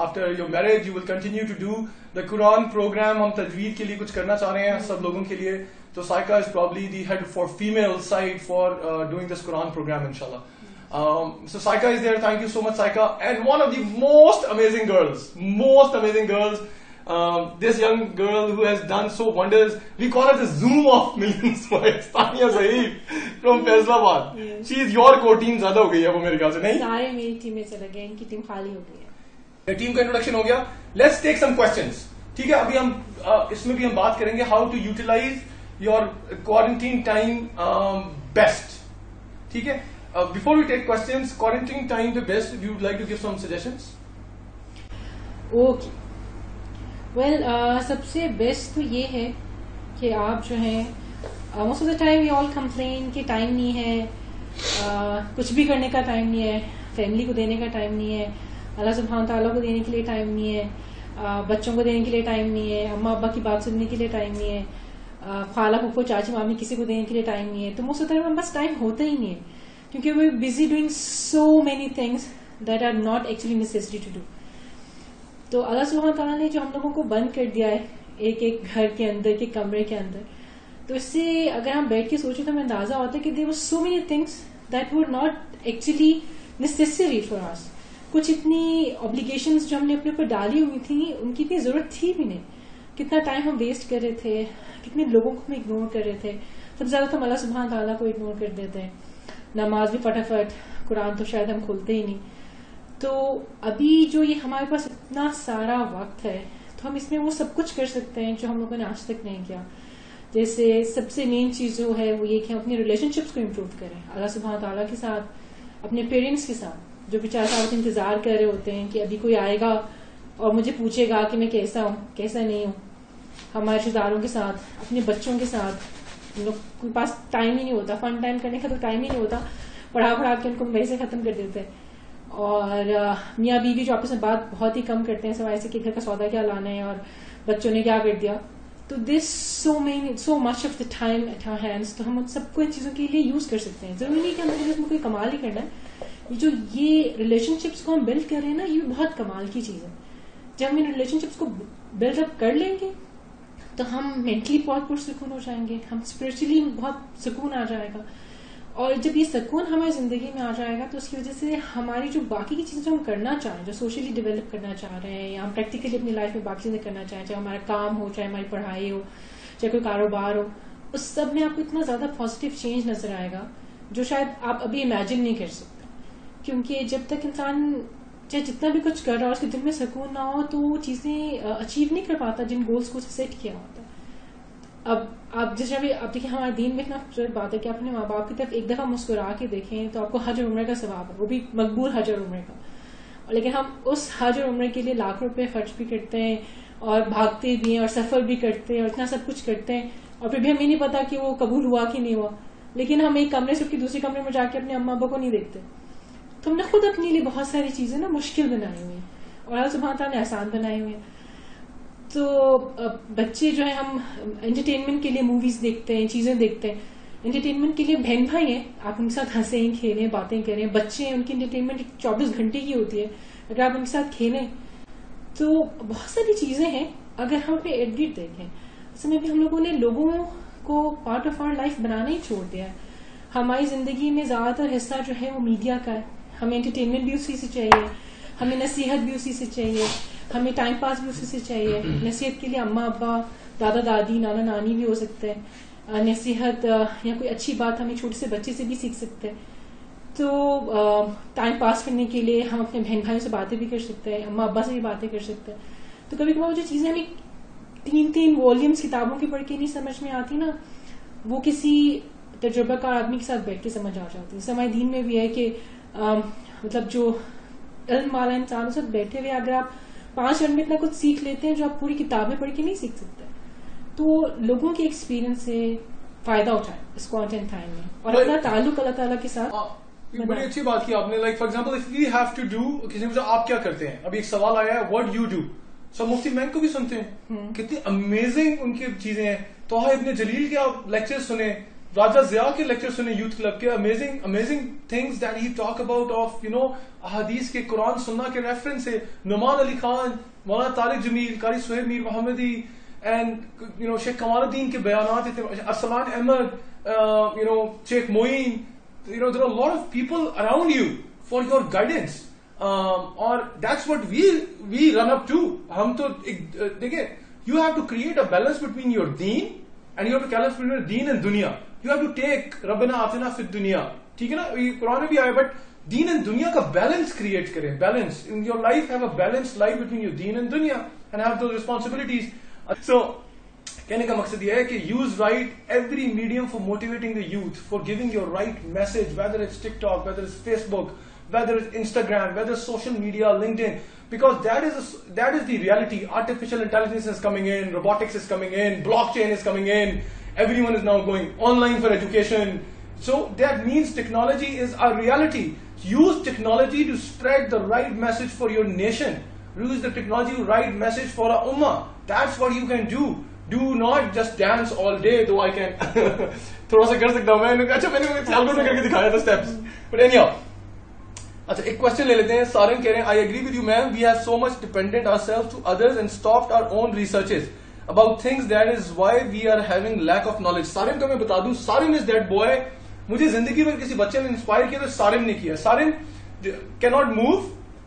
after your marriage you will continue to do the Quran program. हम तजवीद के लिए कुछ करना चाह रहे हैं सब लोगों के लिए. So Saika is probably the head for female side for doing this Quran program inshallah. So Saika is there. Thank you so much, Saika. And one of the most amazing girls. This young girl who has done so wonders. We call her the Zoom of Million Smiles. Tania Zaid from Faisalabad. Yes. She is your core team. ज्यादा हो गई है वो मेरे ख्याल से, नहीं? सारे मेरी टीम में चले गए, इनकी टीम खाली हो गई है. टीम का इंट्रोडक्शन हो गया. Let's take some questions. ठीक है, अभी हम इसमें भी हम बात करेंगे how to utilize your quarantine time best. ठीक है. Before we take questions, quarantine time the best. If you would like to give some suggestions. Okay. Well सबसे बेस्ट तो ये है कि आप जो है most of the time we all complain कि टाइम नहीं है, कुछ भी करने का टाइम नहीं है, फैमिली को देने का टाइम नहीं है, अल्लाह सुब्हान ताला को देने के लिए टाइम नहीं है, बच्चों को देने के लिए टाइम नहीं है, अम्मा अब्बा की बात सुनने के लिए टाइम नहीं है, खाला फूफो चाची मामी किसी को देने के लिए टाइम नहीं है. तो मोस्ट ऑफ द टाइम हमारे पास टाइम होता ही नहीं है क्योंकि we busy doing so many things that are not actually necessary to do. तो अल्लाह सुब्हान ताला ने जो हम लोगों को बंद कर दिया है एक एक घर के अंदर के कमरे के अंदर, तो इससे अगर हम बैठ के सोचें तो हमें अंदाजा होता है कि there were so many things that were not actually necessary for us. कुछ इतनी ऑब्लिगेशंस जो हमने अपने ऊपर डाली हुई थी उनकी इतनी जरूरत थी भी नहीं. कितना टाइम हम वेस्ट कर रहे थे, कितने लोगों को हम इग्नोर कर रहे थे. सबसे ज्यादा तो अल्लाह सुब्हान ताला को इग्नोर कर देते हैं. नमाज भी फटाफट, कुरान तो शायद हम खोलते ही नहीं. तो अभी जो ये हमारे पास इतना सारा वक्त है तो हम इसमें वो सब कुछ कर सकते हैं जो हम लोगों ने आज तक नहीं किया. जैसे सबसे मेन चीज जो है वो ये कि हम अपने रिलेशनशिप्स को इम्प्रूव करें अल्लाह सुब्हान ताला के साथ, अपने पेरेंट्स के साथ जो बेचारे साथ इंतजार कर रहे होते हैं कि अभी कोई आएगा और मुझे पूछेगा कि मैं कैसा हूँ कैसा नहीं हूँ. हमारे रिश्तेदारों के साथ, अपने बच्चों के साथ, हम लोग के पास टाइम ही नहीं होता, फन टाइम करने का तो टाइम ही नहीं होता, पढ़ा के उनको वहीं से खत्म कर देते हैं। और मियाँ बीवी जो आपस में बात बहुत ही कम करते हैं, सवाए से कि घर का सौदा क्या लाना है और बच्चों ने क्या कर दिया। तो this so much of the time at our hands, तो हम उन सबको इन चीजों के लिए यूज कर सकते हैं। जरूरी नहीं कि हमें इसमें कोई कमाल ही करना है। जो ये रिलेशनशिप्स को हम बिल्ड कर रहे हैं ना, ये बहुत कमाल की चीज है। जब हम इन रिलेशनशिप्स को बिल्डअप कर लेंगे तो हम मेंटली बहुत पुरसुकून हो जाएंगे, हम स्पिरिचुअली बहुत सुकून आ जाएगा। और जब ये सुकून हमारी जिंदगी में आ जाएगा तो उसकी वजह से हमारी जो बाकी की चीजें जो हम करना चाहें, जो सोशली डेवलप करना चाह रहे हैं या हम प्रैक्टिकली अपनी लाइफ में बाकी चीजें करना चाहें, चाहे हमारा काम हो, चाहे हमारी पढ़ाई हो, चाहे कोई कारोबार हो, उस सब में आपको इतना ज्यादा पॉजिटिव चेंज नजर आएगा जो शायद आप अभी इमेजिन नहीं कर सकते। क्योंकि जब तक इंसान चाहे जितना भी कुछ कर रहा हो, उसके दिल में सुकून ना हो तो वो चीजें अचीव नहीं कर पाता जिन गोल्स को सेट किया होता है। अब आप जैसे अभी आप देखिए, हमारे दीन में इतना खूबसूरत बात है कि अपने माँ बाप की तरफ एक दफा मुस्कुरा के देखें तो आपको हज और उम्र का सवाब है, वो भी मकबूल हज और उम्र का। लेकिन हम उस हज और उम्र के लिए लाख रुपए खर्च भी करते हैं और भागते भी हैं और सफर भी करते हैं और इतना सब कुछ करते हैं, और फिर भी हमें नहीं पता कि वो कबूल हुआ कि नहीं हुआ। लेकिन हम एक कमरे से उसके दूसरे कमरे में जाके अपने अम्मा अब्बा को नहीं देखते। तो हमने खुद अपने लिए बहुत सारी चीजें ना मुश्किल बनाई हुई हैं और अल्लाह सुब्हान तआला ने आसान बनाए हुए हैं। तो बच्चे जो है, हम एंटरटेनमेंट के लिए मूवीज देखते हैं, चीजें देखते हैं। एंटरटेनमेंट के लिए बहन भाई हैं, आप उनके साथ हंसें, खेलें, बातें करें। बच्चे हैं, उनकी एंटरटेनमेंट 24 घंटे की होती है, अगर आप उनके साथ खेलें तो बहुत सारी चीजें हैं। अगर हम अपने इर्द गिर्द देखें, उसमें भी हम लोगों ने लोगों को पार्ट ऑफ आवर लाइफ बनाना ही छोड़ दिया है। हमारी जिंदगी में ज्यादातर हिस्सा जो है वो मीडिया का है। हमें एंटरटेनमेंट भी उसी से चाहिए, हमें नसीहत भी उसी से चाहिए, हमें टाइम पास भी उसी से चाहिए। नसीहत के लिए अम्मा अब्बा, दादा दादी, नाना नानी भी हो सकते हैं। नसीहत या कोई अच्छी बात हमें छोटे से बच्चे से भी सीख सकते हैं। तो टाइम पास करने के लिए हम अपने बहन भाइयों से बातें भी कर सकते हैं, अम्मा अब्बा से भी बातें कर सकते हैं। तो कभी कभार जो चीजें हमें 3 वॉल्यूम्स किताबों की पढ़ के नहीं समझ में आती ना, वो किसी तजुर्बाकार आदमी के साथ बैठ के समझ आ जाती है। जैसे हमारे दीन में भी है कि मतलब जो इल्म वाला इंसान साथ बैठे हुए अगर आप 5 मिनट में इतना कुछ सीख लेते हैं जो आप पूरी किताबें पढ़ के नहीं सीख सकते। तो लोगों के एक्सपीरियंस से फायदा उठाएं इस क्वारंटाइन टाइम में और अपना ताल्लुक अल्लाह ताला के साथ। बड़ी अच्छी बात की आपने। Like for example, if we have to do, किसी ने पूछा आप क्या करते हैं, अभी एक सवाल आया है व्हाट यू डू। सब मुफ्ती मैन को भी सुनते हैं, कितनी अमेजिंग उनकी चीजें हैं। तोहा इब्न जलील के आप लेक्चर सुने, राजा ज़िया के लेक्चर सुने यूथ क्लब के, amazing things that he talk about of अहादीस के, कुरान सुन्ना के रेफरेंस से। नुमान अली खान, मौलाना तारिक जमील, कारी सुहेब मीर मोहम्मदी एंड शेख कमालुद्दीन के बयानात, Arsalan Ahmad, Sheikh Moin, there are a lot of people around you for your guidance, और that's what we run up to. हम तो देखिए, you have to create a balance between your deen and you have to balance between your deen and दुनिया. You have to take रब्बना आतिना फिद दुनिया, ठीक है ना, ये कुरान में भी आया, बट दीन एंड दुनिया का बैलेंस क्रिएट करें। Balance in your life, have a balance life between your Deen and दुनिया एंड हैव दोज रिस्पॉन्सिबिलिटीज। सो कहने का मकसद यह है कि use right every medium for motivating the youth, for giving your right message, whether it's TikTok, whether it's Facebook, whether it's Instagram, whether it's social media, LinkedIn, because that is the reality. Artificial intelligence is coming in, robotics is coming in, blockchain is coming in, everyone is now going online for education. So that means technology is a reality. Use technology to spread the right message for your nation. Use the technology to right message for a ummah. That's what you can do. Do not just dance all day, though I can थोड़ा सा कर सकता हूँ मैं। अच्छा, मैंने calculate करके दिखाया था steps, but anyhow. अच्छा, एक क्वेश्चन ले लेते हैं। सारिन कह रहे हैं, I agree with you ma'am, we have so much dependent ourselves to others and stopped our own researches about things, that is why we are having lack of knowledge. Sarin को मैं बता दूं, सारिन इज दैट बॉय। मुझे जिंदगी में किसी बच्चे ने इंस्पायर किया तो सारिन ने किया। Sarin can not move,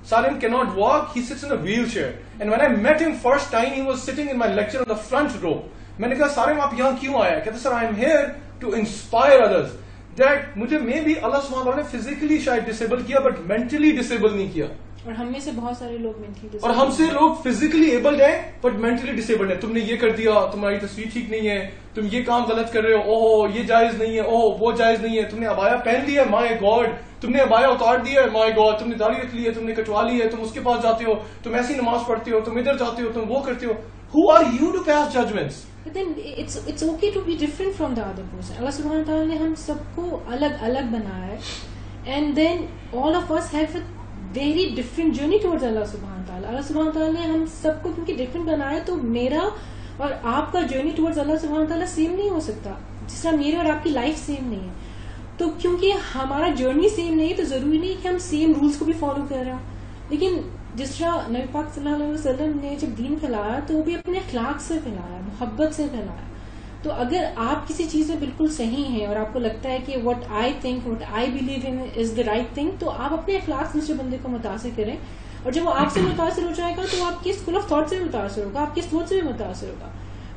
Sarin can not walk, he sits in a wheel chair, and when I met him first time he was sitting in my lecture on the front row. मैंने कहा, सारिन आप यहां क्यों आए? कहते sir, I am here to inspire others. That मुझे मे भी अल्लाह सुब्हानहू व तआला ने फिजिकली शायद डिसेबल किया, बट मेंटली डिसेबल नहीं किया। और हम में से बहुत सारे लोग मेंटली डिसेबल, और हमसे लोग फिजिकली एबल्ड हैं बट मेंटली डिसेबल्ड है। तुमने ये कर दिया, तुम्हारी तस्वीर ठीक नहीं है, तुम ये काम गलत कर रहे हो, ओहो ये जायज नहीं है, ओहो वो जायज नहीं है, तुमने अबाया पहन लिया है, माय गॉड, तुमने अबाया उतार दिया है, माय गॉड, तुमने दाढ़ी रख ली है, तुमने कटवा ली है, तुम उसके पास जाते हो, तुम ऐसी नमाज पढ़ते हो, तुम इधर जाते हो, तुम वो करते हो। Who are you to pass judgments? But then it's okay to be different from the other person. Allah subhanahu wa ta'ala ने हम सबको अलग अलग बनाया है, and then all of us have a very different journey towards Allah subhanahu wa ta'ala. Allah subhanahu wa ta'ala ने हम सबको क्योंकि different बनाया, तो मेरा और आपका journey towards Allah subhanahu wa ta'ala same नहीं हो सकता, जिस तरह मेरे और आपकी life same नहीं है. तो क्योंकि हमारा journey same नहीं है, तो जरूरी नहीं कि हम same rules को भी follow कर रहे हो. लेकिन जिस तरह नबी पाक सल्लल्लाहु अलैहि वसल्लम ने जब दीन फैलाया, तो वो भी अपने अखलाक से फैलाया, मोहब्बत से फैलाया. तो अगर आप किसी चीज में बिल्कुल सही हैं और आपको लगता है कि what I think, what I believe in is the right thing, तो आप अपने अखलाक से दूसरे बंदे को मुतासिर करें. और जब वो आपसे मुतासिर हो जाएगा, तो आपकी स्कूल ऑफ थॉट से भी मुतासिर होगा, आपकी सोच से भी मुतासिर होगा.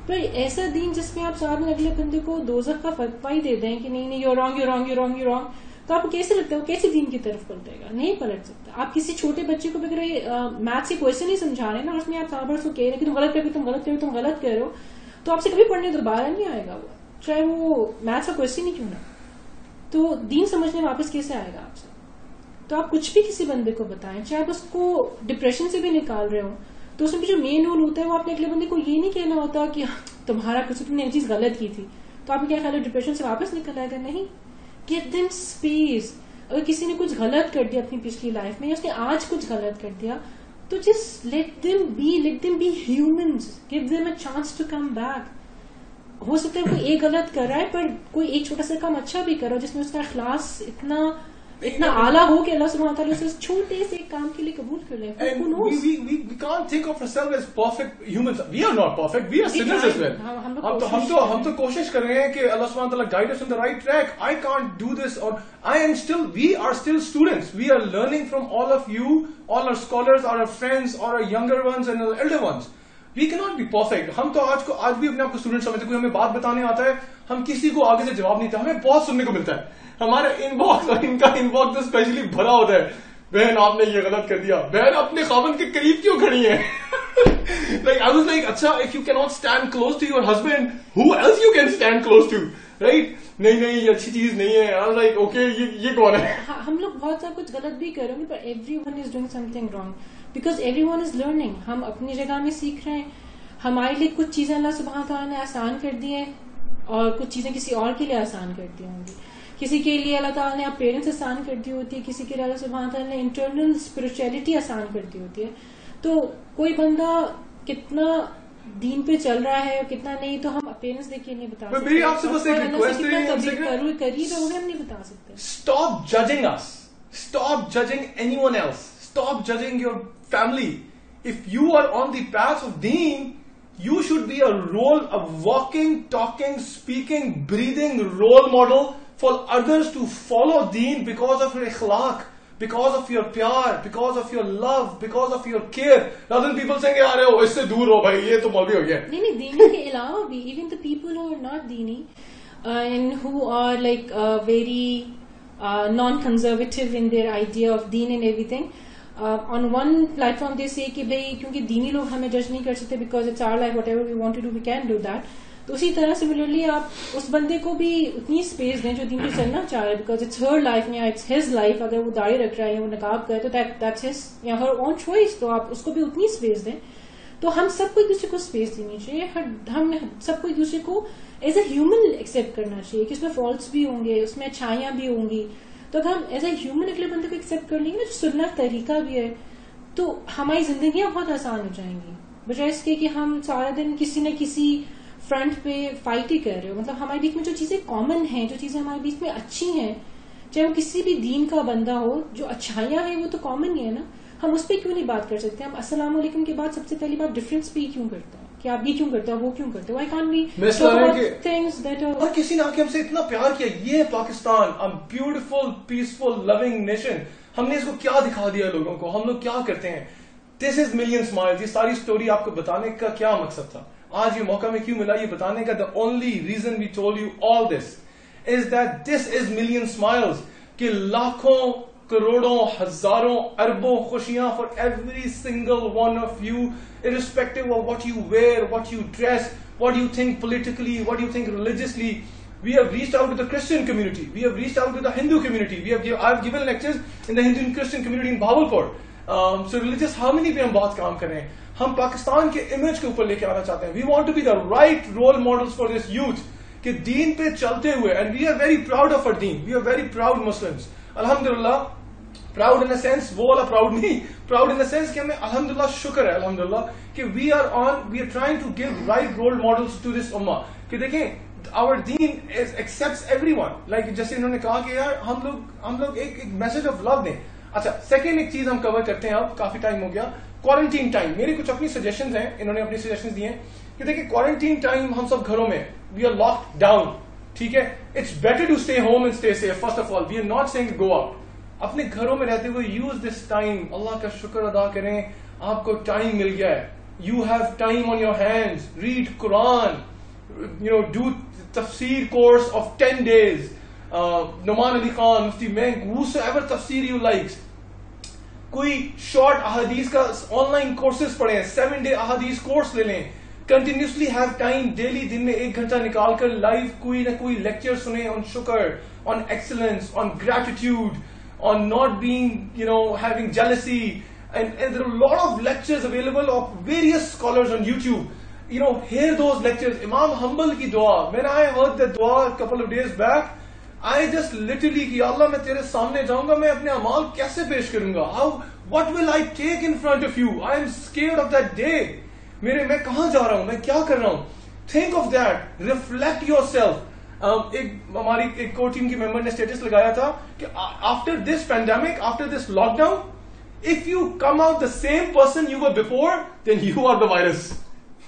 पर ऐसा दीन जिसमें आप साथ में अगले बंदे को दोज़ख का फतवा ही दे दें कि नहीं नहीं you wrong, you wrong, you wrong, you wrong, तो आपको कैसे लगता है वो कैसे दीन की तरफ पलटेगा? नहीं पलट सकता. आप किसी छोटे बच्चे को भी अगर मैथ्स की क्वेश्चन ही समझा रहे हैं ना, उसमें आप साबर से कह रहे हैं कि तुम गलत कर, तुम गलत कर, तुम गलत करो, तो आपसे कभी पढ़ने दोबारा नहीं आएगा वो, चाहे वो मैथ्स का क्वेश्चन ही क्यों ना. तो दीन समझने वापस कैसे आएगा आपसे? तो आप कुछ भी किसी बंदे को बताएं, चाहे आप उसको डिप्रेशन से भी निकाल रहे हो, तो उसमें भी जो मेन रूल होता है वो आपने अगले बंदे को ये नहीं कहना होता कि तुम्हारा कुछ, तुमने एक चीज गलत की थी तो आपने क्या ख्याल है डिप्रेशन से वापस निकल आएगा? नहीं. Give them space. अगर किसी ने कुछ गलत कर दिया अपनी पिछली लाइफ में, या उसने आज कुछ गलत कर दिया, तो just let them be humans, give them a chance to come back. हो सकता है कोई एक गलत कर रहा है, पर कोई एक छोटा सा काम अच्छा भी कर रहा हो जिसमें उसका इखलास इतना आला हो कि अल्लाह सुब्हानहू व तआला उसे छोटे से एक काम के लिए कबूल कर ले. And we can't think of ourselves as perfect humans. We are not perfect. We are sinners as well. हम तो कोशिश कर रहे हैं कि अल्लाह सुब्हानहू व तआला guide us on the right track. I can't do this, or we are still students. We are learning from all of you, all our scholars, our friends, or our younger ones and our elder ones. We cannot be perfect. हम तो आज भी अपने आप को student समझते. कोई हमें बात बताने आता है, हम किसी को आगे से जवाब नहीं देते. हमें बहुत सुनने को मिलता है. हमारे इनबॉक्स और इनका इनबॉक्स तो स्पेशली भरा होता है, बहन आपने ये गलत कर दिया, बहन अपने खावंद के करीब क्यों खड़ी है. Like I was like, अच्छा, if you cannot stand close to your husband, who else you can stand close to, right? नहीं ये अच्छी चीज नहीं है. I was like, okay, ये कौन है? हम लोग बहुत सारा कुछ गलत भी करेंगे, पर everyone is doing something wrong because everyone is learning. हम अपनी जगह में सीख रहे हैं. हमारे लिए कुछ चीजें अल्लाह सुब्हानहू व तआला ने आसान कर दी है, और कुछ चीजें किसी और के लिए आसान कर दी होंगी. किसी के लिए अल्लाह ताला ने पेरेंट्स आसान कर दी होती है, किसी के लिए अल्लाह सुब्हानहू व तआला ने इंटरनल स्पिरिचुअलिटी आसान कर दी होती है. तो कोई बंदा कितना दीन पे चल रहा है और कितना नहीं, तो हम पेरेंट्स देख के नहीं बता सकते. मेरी आपसे बस एक रिक्वेस्ट है, करीब होगा हम नहीं बता सकते. Stop judging us, stop judging anyone else, stop judging your family. If you are on the path of deen, you should be a walking, talking, speaking, breathing role model for others to follow deen because of your ikhlaq, because of your pyar, because of your love, because of your care, rather than people saying yaar ho isse dur ho bhai, ye to maulvi ho gaya. नहीं दीनी के अलावा भी even the people who are not dini and who are like very non-conservative in their idea of deen and everything, on one platform they say कि भाई क्योंकि दीनी लोग हमें जज नहीं कर सकते because it's our life, whatever we want to do we can do that. तो उसी तरह सिमिलरली आप उस बंदे को भी उतनी स्पेस दें जो दीन पे चलना चाह रहा है, बिकॉज इट्स हर लाइफ या इट्स हिज लाइफ. अगर वो दाढ़ी रख रहा है या वो नकाब करे तो दैट्स हिज या हर ओन चॉइस, तो आप उसको भी उतनी स्पेस दें. तो हम सबको एक दूसरे को स्पेस देनी चाहिए. हम सबको एक दूसरे को एज ए ह्यूमन एक्सेप्ट करना चाहिए कि उसमें फॉल्ट्स भी होंगे, उसमें अच्छाइयां भी होंगी. तो अगर हम एज ए ह्यूमन अगले बंदे को एक्सेप्ट कर लेंगे ना, जो सुनना तरीका भी है, तो हमारी जिंदगियां बहुत आसान हो जाएंगी, बजाय इसके कि हम सारा दिन किसी न किसी फ्रंट पे फाइट ही कर रहे हो. मतलब हमारे बीच में जो चीजें कॉमन हैं, जो चीजें हमारे बीच में अच्छी हैं, चाहे वो किसी भी दीन का बंदा हो, जो अच्छाइयां हैं वो तो कॉमन ही है ना. हम उस पर क्यों नहीं बात कर सकते? हम अस्सलाम वालेकुम के बाद सबसे पहली बात डिफरेंस पे क्यों करते हैं कि आप ये क्यों करते हो, वो क्यों करते हो? Why can't we things that are. और किसी ने आके हमसे इतना प्यार किया, ये है Pakistan, a beautiful peaceful loving nation. हमने इसको क्या दिखा दिया लोगों को? हम लोग क्या करते हैं? This is million smiles. ये सारी स्टोरी आपको बताने का क्या मकसद था? आज ये मौका में क्यों मिला ये बताने का? The only reason we told you all this is that this is million smiles, कि लाखों करोड़ों हजारों अरबों खुशियां for every single one of you, irrespective of what you wear, what you dress, what you think politically, what you think religiously. We have reached out to the Christian community. We have reached out to the Hindu community. I've given lectures in the Hindu and Christian community in Bahawalpur. So religious harmony पे हम बहुत काम कर रहे हैं. हम पाकिस्तान के image के ऊपर लेके आना चाहते हैं. We want to be the right role models for this youth कि दीन पे चलते हुए, and we are very proud of our दीन, we are very proud Muslims. अल्हम्दुलिल्लाह, प्राउड इन द सेंस वो वाला प्राउड नहीं, प्राउड इन द सेंस कि हमें अल्हम्दुलिल्लाह शुक्र है अल्हम्दुलिल्लाह कि we are trying to give right role models to this उम्मा. कि देखें our Deen accepts everyone. Like जैसे इन्होंने कहा कि यार हम लोग एक मैसेज ऑफ लव दें. अच्छा, सेकेंड एक चीज हम कवर करते हैं. अब काफी टाइम हो गया, क्वारंटीन टाइम. मेरी कुछ अपनी सजेशंस हैं, इन्होंने अपनी सजेशंस दिए हैं कि देखिए क्वारंटीन टाइम हम सब घरों में, वी आर लॉक्ड डाउन. ठीक है, it's better to stay home and stay safe. First of all we are not saying go out. अपने घरों में रहते हुए यूज दिस टाइम. अल्लाह का शुक्र अदा करें, आपको टाइम मिल गया है. You have time on your hands. Read Quran, do तफसीर course of 10 days. Numan Ali Khan, मुफ्ती मेंग, whosoever तफसीर यू लाइक्स. कोई शॉर्ट अहादीस का ऑनलाइन कोर्सेज पढ़े, 7-day अहादीस कोर्स ले लें. कंटिन्यूसली हैव टाइम, डेली दिन में 1 घंटा निकालकर लाइव कोई ना कोई लेक्चर सुने ऑन शुक्र, on excellence, on gratitude, on not being, having jealousy, and there are a lot of lectures available of various scholars on YouTube. Hear those lectures. Imam Hanbal ki dua. When I heard that dua a couple of days back, I just literally ki Allah, मैं तेरे सामने जाऊंगा, मैं अपने अमाल कैसे पेश करूंगा? What will I take in front of you? I am scared of that day. मैं कहां जा रहा हूं, मैं क्या कर रहा हूं? Think of that. Reflect yourself. हमारी एक कोर टीम की मेंबर ने स्टेटस लगाया था कि after this pandemic, after this lockdown, if you come out the same person you were before, then you are the virus.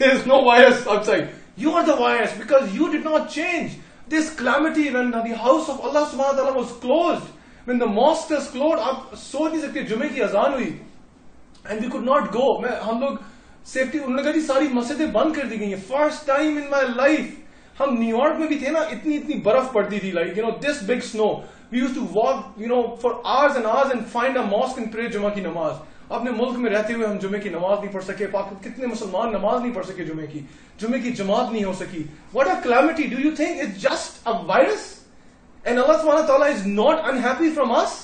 There is no virus outside. You are the virus because you did not change. This calamity when the house of अल्लाह सुब्हानहू व तआला was closed, when the mosque was closed, आप सोच नहीं सकते. जुमे की अजान हुई and we could not go. हम लोग सेफ्टी, उन्होंने कहा जी सारी मस्जिदें बंद कर दी गई हैं. First time in my life. हम न्यूयॉर्क में भी थे ना, इतनी बर्फ पड़ती थी, like this big snow. We used to walk for hours and hours and find a mosque and pray जुमा की नमाज. अपने मुल्क में रहते हुए हम जुमे की नमाज नहीं पढ़ सके. कितने मुसलमान नमाज नहीं पढ़ सके जुमे की जमात नहीं हो सकी. What a calamity. Do you think it's just a virus and अल्लाह सुब्हानहू व तआला is not unhappy from us?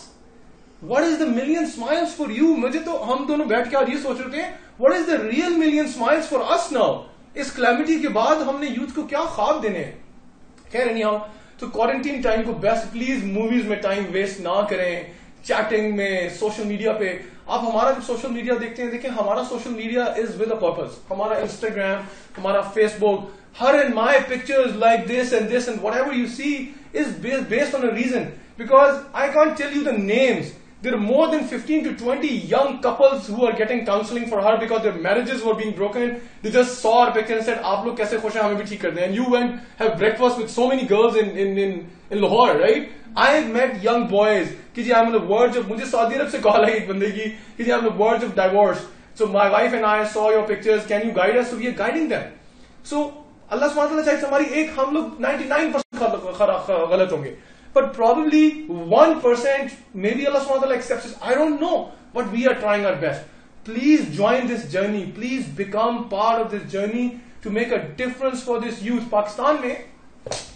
What is the million smiles for you? मुझे तो, हम दोनों बैठ के आज ये सोच रहे थे, what is the real million smiles for us now? इस कैलेमिटी के बाद हमने यूथ को क्या ख्वाब देने हैं? खैर नहीं आओ. तो क्वारंटीन टाइम को बेस्ट, प्लीज मूवीज में टाइम वेस्ट ना करें, चैटिंग में, सोशल मीडिया पे. आप हमारा जब सोशल मीडिया देखते हैं, देखें हमारा social media is with a purpose. हमारा इंस्टाग्राम, हमारा Facebook, her and my pictures like this and whatever you see is based on a reason. Because I can't tell you the names. There are more than 15 to 20 young couples who are getting counseling for her because their marriages were being broken. They just saw her picture and said, "आप लोग कैसे खुश हैं, हमें भी ठीक कर दें." And you went have breakfast with so many girls in Lahore, right? I have met young boys कि जी I'm on the verge of, मुझे सऊदी अरब से कॉल आई एक बंदे की कि जी I'm on the verge of divorce. So my wife and I saw your pictures. Can you guide us? So we are guiding them. So Allah subhanahu wa ta'ala चाहे हमारी एक, हम लोग 99% गलत होंगे. But probably 1%, maybe Allah subhanahu wa ta'ala accepts it. I don't know. But we are trying our best. Please join this journey. Please become part of this journey to make a difference for this youth. Pakistan में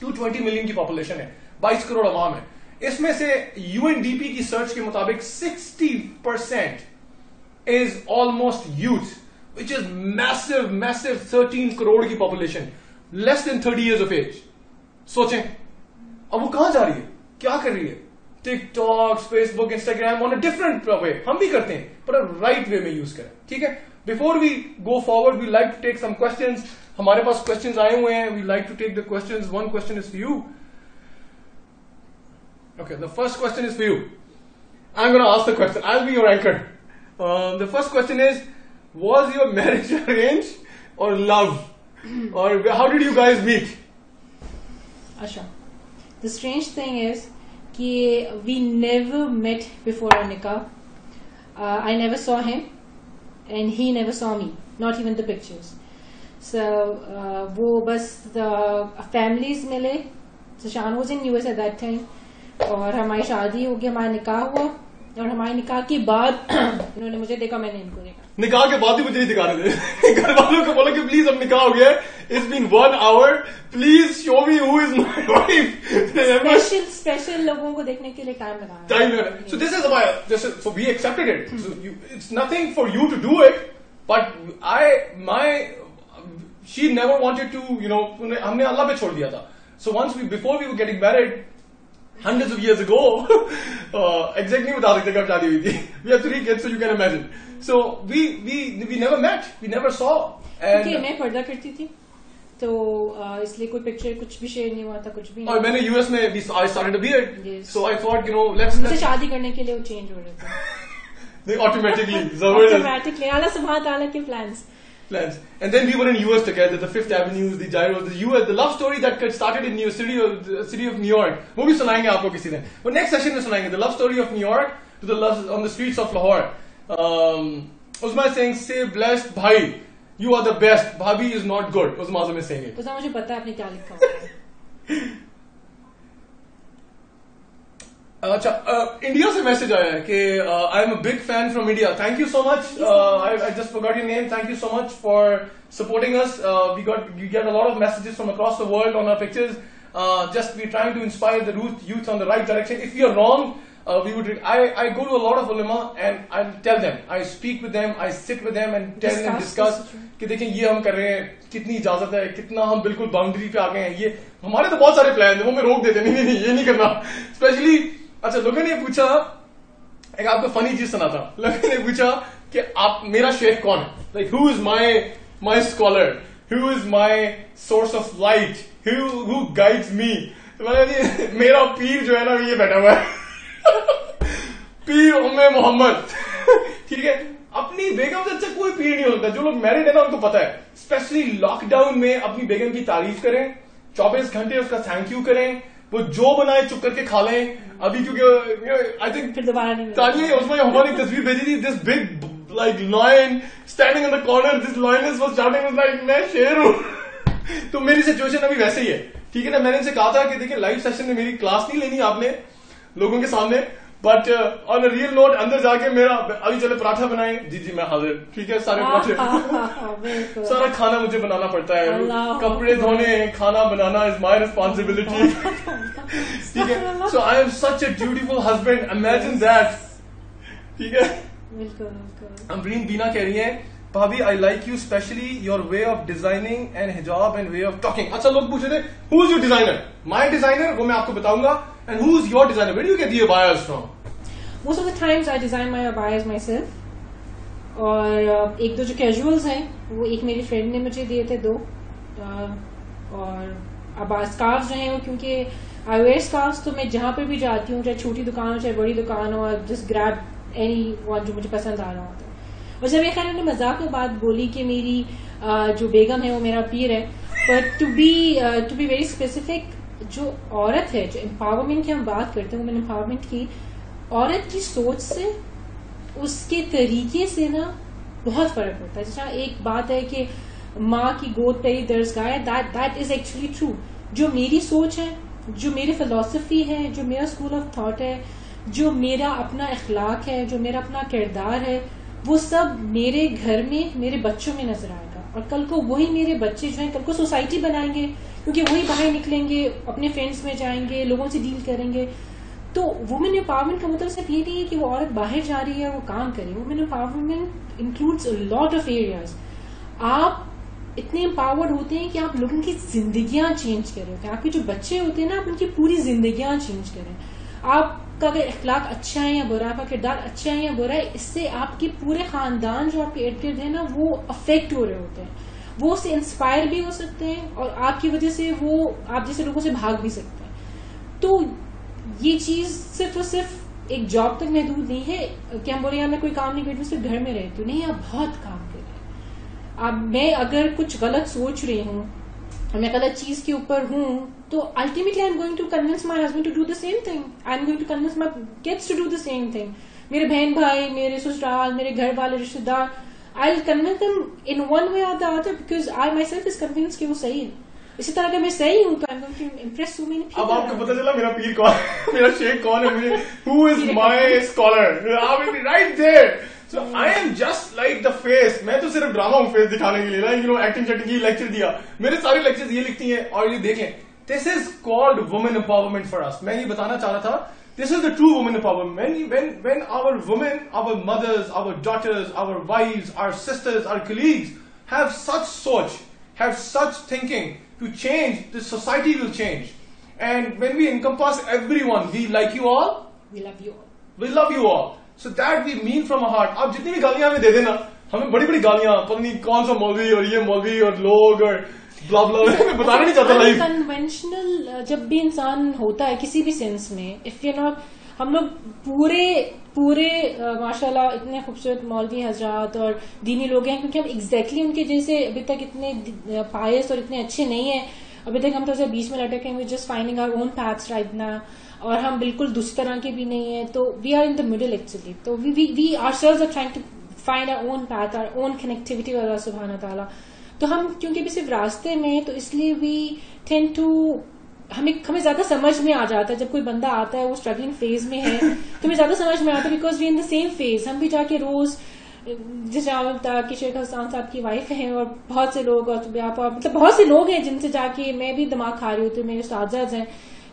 220 million की population है. 22 करोड़ अवाम है. इसमें से UNDP की search के मुताबिक 60% is almost youth, which is massive 13 crore की population. Less than 30 years of age. सोचें. अब वो कहां जा रही है, क्या कर रही है? TikTok, Facebook, Instagram on a different way. हम भी करते हैं, पर राइट वे में यूज करें. ठीक है. Before we go forward, we like to take some questions. हमारे पास क्वेश्चंस आए हुए हैं. We like to take the questions. One question is for you. Okay, the first question is for you. I am gonna ask the question. I will be your anchor. The first question is, was your marriage arrange or love, और how did you guys meet? अच्छा, the strange thing is कि we never met before our nikah. I never saw him and he never saw me, not even the pictures. So वो बस the families मिले. So Shan was in US at that time. और हमारी शादी हो गई, हमारा निकाह हुआ, और हमारे निकाह के बाद इन्होंने मुझे देखा, मैंने इनको देखा. निकाह के बाद भी मुझे नहीं दिखा रहे थे। घर वालों को बोला कि प्लीज अब निकाह हो गया है, it's been 1 hour, please show me who is my wife. Special लोगों को देखने के लिए टाइम लगा। So this is why, so we accepted it. So it's nothing for you to do it, but she never wanted to, हमने अल्लाह पे छोड़ दिया था. So before we were getting married, hundreds of years ago, exact नहीं बता सकते कब शादी हुई थी. We have 3 kids, so you can imagine. So we never met, we never saw. Okay, मैं पर्दा करती थी, तो इसलिए कोई पिक्चर कुछ भी शेयर नहीं हुआ था, कुछ भी नहीं। और मैंने यूएस में I started a beard, so I thought let's मुझसे शादी करने के लिए वो चेंज हो रहे थे automatically अल्लाह सुब्हान ताला के plans. And then we were in US together, the Fifth Avenue, the gyros, the US, the love story that started in the city of New York. वो भी सुनाएंगे आपको किसी दिन, वो next session में सुनाएंगे, the love story of New York to the love on the streets of Lahore. Uzma is saying, say blessed bhai, you are the best, bhabhi is not good. Uzma is saying it. Uzma मुझे पता है आपने क्या लिखा हुआ है। अच्छा, India से मैसेज आया है कि I am a big fan from India, thank you so much, I just forgot your name, thank you so much for supporting us, we get a lot of messages from across the world on our pictures, just we trying to inspire the youth on the right direction. If you are wrong, I go to a lot of ulama and I tell them, I speak with them, I sit with them and tell them, discuss कि देखें ये हम कर रहे हैं, कितनी इजाजत है, कितना हम बिल्कुल बाउंड्री पे आ गए हैं, ये हमारे तो बहुत सारे प्लान है, वो मैं रोक देते, नहीं ये नहीं करना. स्पेशली अच्छा, लोगों ने पूछा, एक आपको फनी चीज सुना था, लोगों ने पूछा कि आप मेरा शेख कौन है, like who is my scholar, who is my source of light, who guides me. मेरा पीर जो है ना, ये बैठा हुआ है, पीर उम्मे मोहम्मद. ठीक है, अपनी बेगम से अच्छा कोई पीर नहीं होता. जो लोग मैरिड है ना, उनको पता है. स्पेशली लॉकडाउन में अपनी बेगम की तारीफ करें, 24 घंटे उसका थैंक यू करें, वो जो बनाए चुप करके खा लें. अभी क्योंकि आई थिंक तानिया उसमें हमारी तस्वीर भेजी थी, this big like lion standing in the corner, this lioness was shouting like मैं शेर हूं. तो मेरी सिचुएशन अभी वैसे ही है. ठीक है ना, मैंने इनसे कहा था कि देखिए लाइव सेशन में मेरी क्लास नहीं लेनी आपने लोगों के सामने, but on a real note अंदर जाके मेरा अभी चले पराठा बनाए, जी मैं हाजिर. ठीक है, सारे पराठे सारा खाना मुझे बनाना पड़ता है, कपड़े धोने, खाना बनाना इज माई रिस्पॉन्सिबिलिटी. ठीक है, so I am such a beautiful husband, imagine that. ठीक है, अमरीन बीना कह रही है, भाभी I like you specially your way of designing and हिजाब एंड वे ऑफ टॉकिंग. अच्छा, लोग पूछ रहे थे who is your designer. My designer, वो मैं आपको बताऊंगा. And who is your designer? Where do you get your bias from? Most of the times I design my bias myself. और एक दो जो कैजुअल्स हैं, वो एक मेरी फ्रेंड ने मुझे दिए थे 2. और अब स्कार्फ जो हैं वो, क्योंकि आई वेयर स्कार्फ, तो मैं जहां पर भी जाती हूँ, चाहे छोटी दुकान हो चाहे बड़ी दुकान हो, जस्ट ग्रैब एनी वन जो मुझे पसंद आ रहा होता है. और जब ये खैर ने मजाक में बात बोली कि मेरी जो बेगम है वो मेरा पीर है, but to be very specific, जो औरत है, जो एम्पावरमेंट की हम बात करते हैं, वुमेन एम्पावरमेंट की, औरत की सोच से, उसके तरीके से ना बहुत फर्क होता है. जैसा एक बात है कि माँ की गोद पे ही दर्ज गाय, दैट इज एक्चुअली ट्रू. जो मेरी सोच है, जो मेरी फिलॉसफी है, जो मेरा स्कूल ऑफ थॉट है, जो मेरा अपना अखलाक है, जो मेरा अपना किरदार है, वो सब मेरे घर में मेरे बच्चों में नजर आएगा. और कल को वही मेरे बच्चे जो हैं, कल को सोसाइटी बनाएंगे, क्योंकि वही बाहर निकलेंगे, अपने फ्रेंड्स में जाएंगे, लोगों से डील करेंगे. तो वुमेन एम्पावरमेंट का मतलब सिर्फ ये नहीं है कि वो औरत बाहर जा रही है, वो काम करे. Women empowerment includes a lot of areas. आप इतने एम्पावर्ड होते हैं कि आप लोगों की जिंदगियां चेंज कर रहे होते हैं. आपके जो बच्चे होते हैं ना, आप उनकी पूरी जिंदगियां चेंज करें. आपका अगर अखलाक अच्छा है या बुरा, आपका किरदार अच्छा है या बुरा है, इससे आपके पूरे खानदान जो आपके इर्द गिर्द है ना, वो अफेक्ट हो रहे होते हैं. वो उससे इंस्पायर भी हो सकते हैं और आपकी वजह से वो आप जैसे लोगों से भाग भी सकते हैं. तो ये चीज सिर्फ और सिर्फ एक जॉब तक महदूद नहीं है कि हम बोले यार मैं कोई काम नहीं करती, सिर्फ घर में रहती हूँ. नहीं, आप बहुत काम कर रहे हैं. अब मैं अगर कुछ गलत सोच रही हूँ, मैं गलत चीज के ऊपर हूँ, तो ultimately I am going to convince my husband to do the same thing. I am going to convince my kids to do the same thing. मेरे बहन भाई, मेरे ससुराल, मेरे घर वाले रिश्तेदार, I'll convince them in one way or the other because I myself is convinced कि वो सही है. इसी तरह अगर मैं सही हूँ तो I'm going to impress so many people. अब आपको पता चला मेरा पीर कौन, मेरा शेख कौन है, मुझे who is my scholar? I will be right there. So I am just like the face. मैं तो सिर्फ ड्रामा हूँ फेस दिखाने के लिए ना, you know, एक्टिंग चटिंग की लेक्चर दिया, मेरे सारे लेक्चर्स ये लिखती हैं और ये देख लें. This is called women empowerment for us. मैं ये बताना चाह रहा था, this is the true women empowerment. When our women, our mothers, our daughters, our wives, our sisters, our colleagues have such soch, have such thinking to change, the society will change. And when we encompass everyone, we like you all, We love you all. we love you all. So that we mean from our heart. आप जितनी भी गालियां हमें दे देना, हमें बड़ी बड़ी गालियां, पता नहीं कौन सा मौलवी और ये मौलवी और लोग और ब्ला ब्ला, हमें बताना नहीं चाहता लाइफ. कन्वेंशनल जब भी इंसान होता है किसी भी सेंस में, इफ यू नॉट, हम लोग पूरे माशाल्लाह इतने खूबसूरत मौलवी हजरात और दीनी लोग हैं, क्योंकि हम एग्जैक्टली उनके जैसे अभी तक इतने पायस और इतने अच्छे नहीं है. अभी तक हम तो बीच में लटके हैं, we just finding our own paths right now, और हम बिल्कुल दूसरी तरह के भी नहीं है. तो we are in the middle actually. तो we ourselves are trying to find our own path, our own connectivity with अल्लाह सुब्हानहू व तआला. तो हम क्योंकि भी सिर्फ रास्ते में, तो इसलिए वी टेंड टू, हमें ज्यादा समझ में आ जाता है जब कोई बंदा आता है वो स्ट्रगलिंग फेज में है, तो हमें ज्यादा समझ में आता है because we in the same phase. हम भी जाके रोज, जिस बता कि शेख हसन साहब की वाइफ हैं और बहुत से लोग, और मतलब बहुत से लोग हैं जिनसे जाके मैं भी दिमाग खा रही हूँ. तो मेरे उस्ताद हैं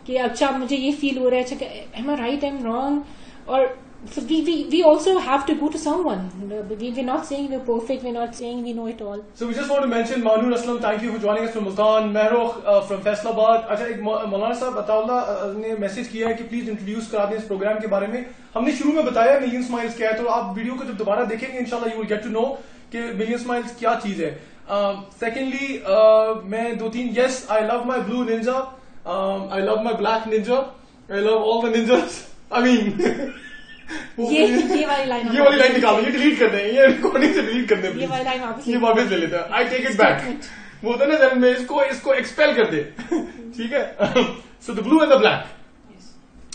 कि अच्छा मुझे ये फील हो रहा है, अच्छा am I right, I am wrong, और we also have to go to someone. We're not saying we're perfect, we're not saying we know it all. So we just want to mention Manur Aslam, thank you for joining us from Multan. Mehrokh from Faisalabad. अच्छा, एक मौलाना साहब अताउल्लाह ने message किया है कि please introduce करा दें इस प्रोग्राम के बारे में. हमने शुरू में बताया मिलियन स्माइल्स क्या है, तो आप वीडियो को जब दोबारा देखेंगे इंशाल्लाह you will get to know कि मिलियन स्माइल्स क्या चीज है. सेकेंडली मैं 2-3 yes, I love my blue ninja, I love my black ninja, I love all the ninjas. I mean ये वाली लाइन निकालो, ये डिलीट कर दें, ये रिकॉर्डिंग से डिलीट कर दें, ये वाली लाइन ये वापस ले लेते हैं. I take it back. वो होता है ना जब मैं इसको एक्सपेल कर दे. ठीक है. So the blue and the black.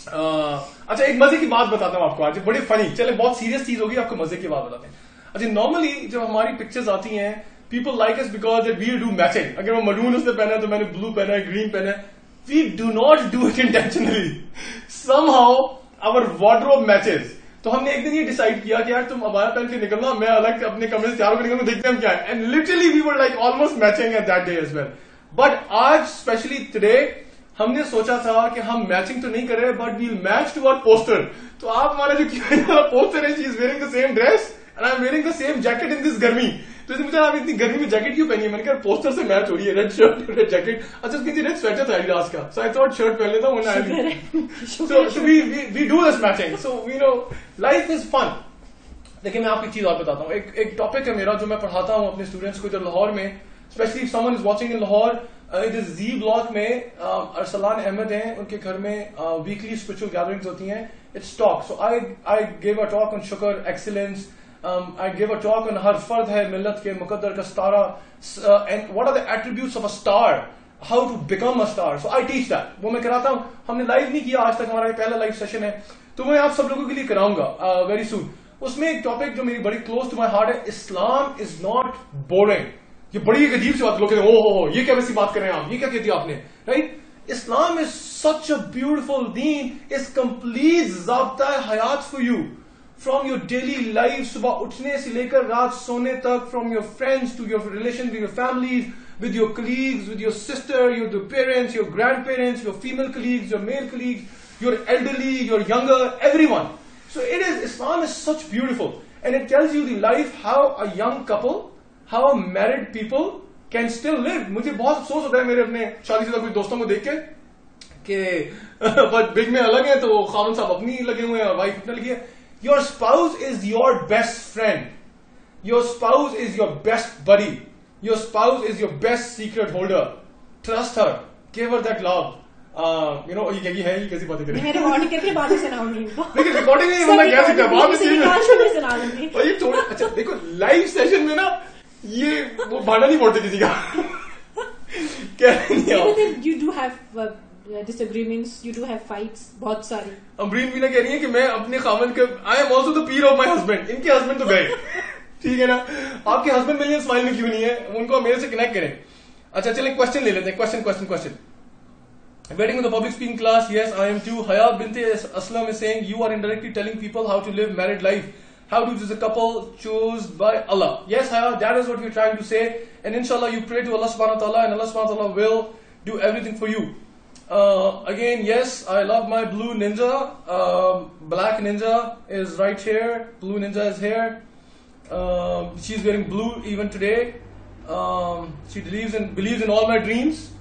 अच्छा, एक मजे की बात बताता हूँ आपको आज, बड़ी फनी. चले, बहुत सीरियस चीज होगी, आपको मजे की बात बताते हैं. अच्छा, नॉर्मली जब हमारी पिक्चर्स आती हैं, people like us because we do matching. अगर वो मरून उसने पहना है तो मैंने ब्लू पहना है, ग्रीन पहना है. We do not do it intentionally. Somehow our wardrobe matches. तो हमने एक दिन ये डिसाइड किया कि यार तुम अबाया पहन के निकलना, मैं अलग अपने कमरे से तैयार होकर निकलूंगा, देखते हैं क्या है. And literally we were like almost matching at that day as well. But आज स्पेशली टुडे हमने सोचा था कि हम मैचिंग तो नहीं कर रहे, but we match to our poster. तो आप हमारा जो पोस्टर है, she is wearing the same dress and I am wearing the same jacket in this गर्मी. तो मुझे आप इतनी गर्मी में जैकेट क्यों पहनी है? मैंने कहा पोस्टर से मैच हो रही है, रेड शर्ट रेड जैकेट. अच्छा, उसकी रेड स्वेटर था एडिडास का, सो आई थॉट शर्ट पहन लेता हूँ. So we do this matching. So we know life is fun. देखिए, मैं आपको एक चीज और बताता हूँ. एक टॉपिक है मेरा जो मैं पढ़ाता हूँ अपने स्टूडेंट्स को इधर लाहौर में, specially if someone is watching in Lahore. इधर जी ब्लॉक में अरसलान अहमद हैं, उनके घर में वीकली स्पिरिचुअल गैदरिंग्स होती हैं. It's talk. So I give a talk on शुक्र, excellence. I give a talk on हर फर्द है मिल्लत के मुकद्दर का सितारा, and what are the attributes of a star, how to become a star. So I teach that. वो मैं कराता हूँ. हमने लाइव नहीं किया आज तक, हमारा पहला लाइव सेशन है, तो मैं आप सब लोगों के लिए कराऊंगा वेरी सून. उसमें एक टॉपिक जो मेरी बड़ी क्लोज टू माई हार्ट है, इस्लाम इज नॉट बोरिंग. ये बड़ी एक अजीब सी बात, लोग कहते हैं ओ ये क्या वैसी बात कर रहे हैं आप, ये क्या कहती आपने, right? Islam is such a beautiful दीन, इज कंप्लीट ज़ाब्ता हयात for you. From your daily life, सुबह उठने से लेकर रात सोने तक, from your friends to your relation with your families, with your colleagues, with your sister, your parents, your grandparents, your female colleagues, your male colleagues, your elderly, your younger, everyone. So Islam is such beautiful, and it tells you the life how a young couple, how married people can still live. मुझे बहुत अफसोस होता है मेरे अपने शादीशुदा कुछ दोस्तों को देख के कि बट बिग में अलग है, तो खामन साहब अपनी लगे हुए हैं और वाइफ अपने लगी है. Your spouse is your best friend. Your spouse is your best buddy. Your spouse is your best secret holder. Trust her. Give her that love. You know, ये क्या है, ये कैसी बातें करें? मैं रिकॉर्डिंग करके बातें सुनाऊंगी इनको. लेकिन रिकॉर्डिंग नहीं होना क्या सीखा? बाद में सुना दूंगी. और ये थोड़ा अच्छा देखो, लाइव सेशन में ना ये वो भाड़ा नहीं पड़ते किसी का. क्या नहीं? You do have disagreements, you do have fights, बहुत सारी. अमरीन भी ना कह रही है कि मैं अपने खामन के, I am also the Pir of my husband. इनके हस्बैंड तो गए, ठीक है ना. आपके हस्बैंड मिलियन स्माइल में क्यों नहीं है? उनको मेरे से कनेक्ट करें. अच्छा, चलें क्वेश्चन ले लेते हैं. Question. Waiting with the public speaking class. Yes, I am too. Haya Binte Aslam is saying you are indirectly telling people how to live married life. How does a couple choose by Allah? Yes, Haya, that is what we're trying to say. And inshallah, you pray to Allah subhanahu wa ta'ala, and Allah subhanahu wa ta'ala will do everything for you. Again, yes, I love my blue ninja. Black ninja is right here. Blue ninja is here. She's wearing blue even today. She believes in all my dreams.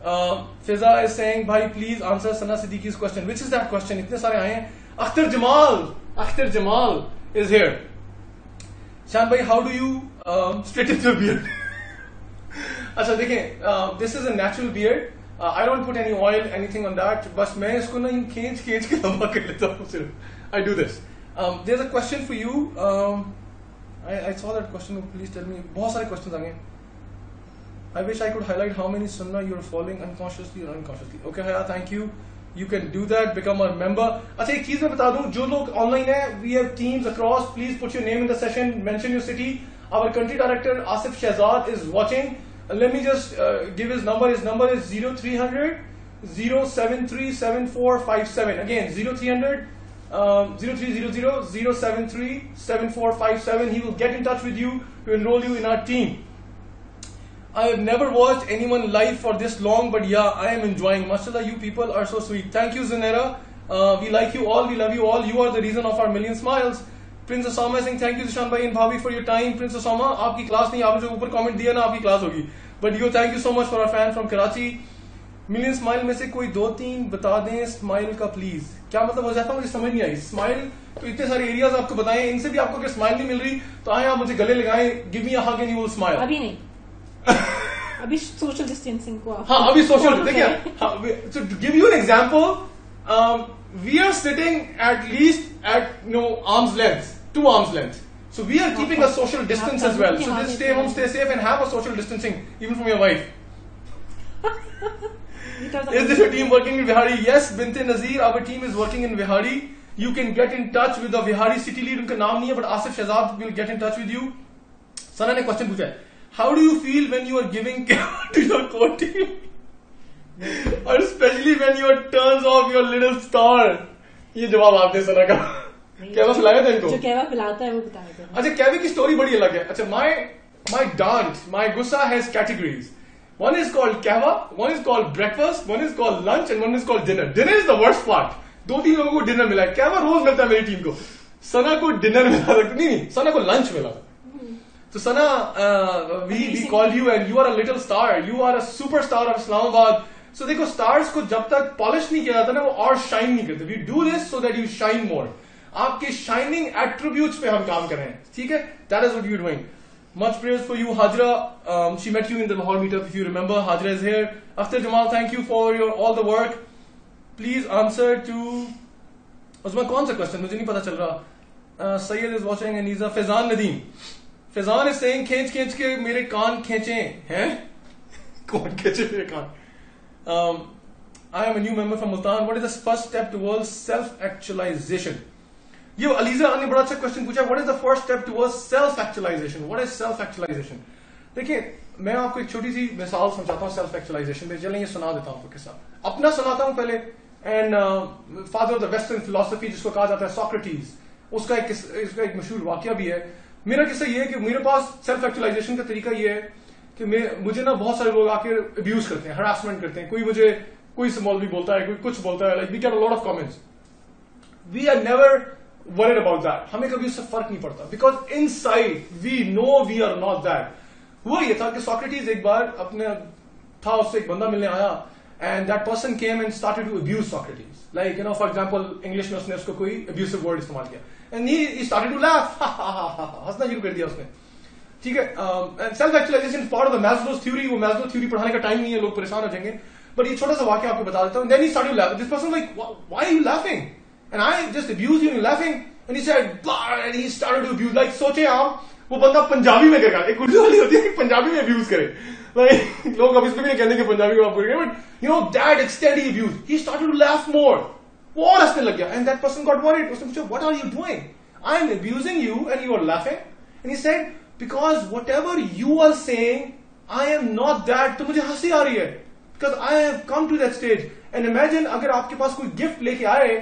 Fiza is saying, Bhai, please answer Sana Siddiqui's question. Which is that question? Itne sare aaye hain. Akhtar Jamal is here. Shan bhai, how do you straighten your beard? अच्छा देखें, this is a natural beard. I don't put any oil, anything on that. बस मैं इसको ना खींच के लंबा कर लेता हूँ सिर्फ. I do this. There's a question for you. I saw that question. Please tell me. बहुत सारे questions आ गए. I wish I could highlight how many sunnah you're following unconsciously or unconsciously. Okay, Haya, thank you. You can do that. Become a member. अच्छा एक चीज मैं बता दूं, जो लोग online है, we have teams across. Please put your name in the session. Mention your city. Our country director Asif Shehzad is watching. Let me just give his number. His number is 0300 073 7457. Again, 0300 0300 073 7457. He will get in touch with you to enroll you in our team. I have never watched anyone live for this long, but yeah, I am enjoying. Mashallah, you people are so sweet. Thank you, Zanera. We like you all. We love you all. You are the reason of our million smiles. Prince Osama is saying thank you Zishan bhai and Bhavi for your time. Prince Osama, आपकी class नहीं, आपने जो ऊपर comment दिया ना, आपकी class होगी. But you, thank you so much for our fan from Karachi. Million smile में से कोई 2-3 बता दें स्माइल का प्लीज. क्या मतलब हो जाता है, मुझे समझ नहीं आई. स्माइल तो इतने सारे एरियाज आपको बताएं, इनसे भी आपको अगर स्माइल नहीं मिल रही तो आए आप मुझे गले लगाएं. Give me a hug and you will smile. अभी नहीं. अभी सोशल डिस्टेंसिंग को आप. हाँ, अभी सोशल. देखिए, to give you an example, we are sitting at least at arm's length. 2 arms length. So we are keeping a social distance as well. So just stay home, stay safe, and have a social distancing even from your wife. Is this your team working in Vihari? Yes, Binte Nazir, our team is working in Vihari. You can get in touch with the Vihari city lead. उनका नाम नहीं है, but Asif Shehzad will get in touch with you. Sana ने question पूछा है. How do you feel when you are giving care to your core team? Or especially when you turns off your little star? ये जवाब आप दे सना का. कहवा खिलाया था इनको. जो कहवा खिलाता है वो बताया. अच्छा, कहवे की स्टोरी बड़ी अलग है. अच्छा, my dance, my gussa has categories. One is called कहवा, one is called breakfast, one is called lunch, and one is called dinner. Dinner is the worst part. 2-3 लोगों को डिनर मिला है. कहवा रोज मिलता है मेरी टीम को. सना को डिनर मिला था. नहीं, सना को लंच मिला था. So Sana, we call you and you are a little star. You are a superstar of Islamabad. So देखो, stars को जब तक polish नहीं किया जाता ना, वो और shine नहीं करते. We do this so that you shine more. आपके shining attributes पे हम काम कर रहे हैं. ठीक है? That is what you're doing. Much prayers for you, Hajra. She met you in the Lahore meetup, if you remember. Hajra is here. Akhtar Jamal, thank you for all the work. Please answer to. उसमें कौन सा question? मुझे नहीं पता चल रहा. Sayyid is watching and he's a Faizan Nadeem. Faizan is saying खींच के मेरे कान खींचे हैं. कौन खींचे मेरे कान? I am a new member from Multan. What is the first step towards self-actualization? ये अलीजा ने बड़ा अच्छा क्वेश्चन पूछा. What is the first step towards self-actualization? What is self-actualization? देखिए, मैं आपको एक छोटी सी मिसाल समझाता हूँ self-actualization में. चलिए ये सुना देता हूँ आपको किस्सा. अपना सुनाता हूँ पहले. And father of the Western philosophy जिसको कहा जाता है Socrates, उसका एक मशहूर वाकया भी है. मेरा किस्सा ये है कि मेरे पास self-actualization का तरीका ये है कि मुझे ना बहुत सारे लोग आके अब्यूज करते हैं, हरासमेंट करते हैं. कोई से मौलवी बोलता है, कोई कुछ बोलता है. Like we get a lot of comments. We are never worried about that. हमें कभी उससे फर्क नहीं पड़ता. Because inside we know we are not that. हुआ ये था कि Socrates एक बार अपने था, उससे एक बंदा मिलने आया. And that person came and started to abuse Socrates. Like, for example, English में उसने उसको कोई abusive word इस्तेमाल किया. And he started to laugh. हंसना शुरू कर दिया उसने. ठीक है. And self-actualization part of the Maslow's theory. वो Maslow theory पढ़ाने का टाइम नहीं है, लोग परेशान हो जाएंगे. But ये छोटा सा वाक्य आपको बता देता हूँ. Then he started to laugh. This person was like, why are you laughing? And I just abused you and you're laughing. And he said, blah, and he started to abuse. Like, सोचे आप वो बंदा पंजाबी में करेगा. एक उर्दू वाली होती है कि पंजाबी में अब्यूज करे. Like, लोग अब इसमें भी नहीं कहते कि पंजाबी में आप पूरे करें. But that extent he abused. He started to laugh more. वो और हंसने लग गया. And that person got worried. उसने पूछा, what are you doing? I'm abusing you and you are laughing. And he said, because whatever you are saying, I am not that. तो मुझे हंसी आ रही है. Because I have come to that stage. And imagine अगर आपके पास कोई gift लेके आए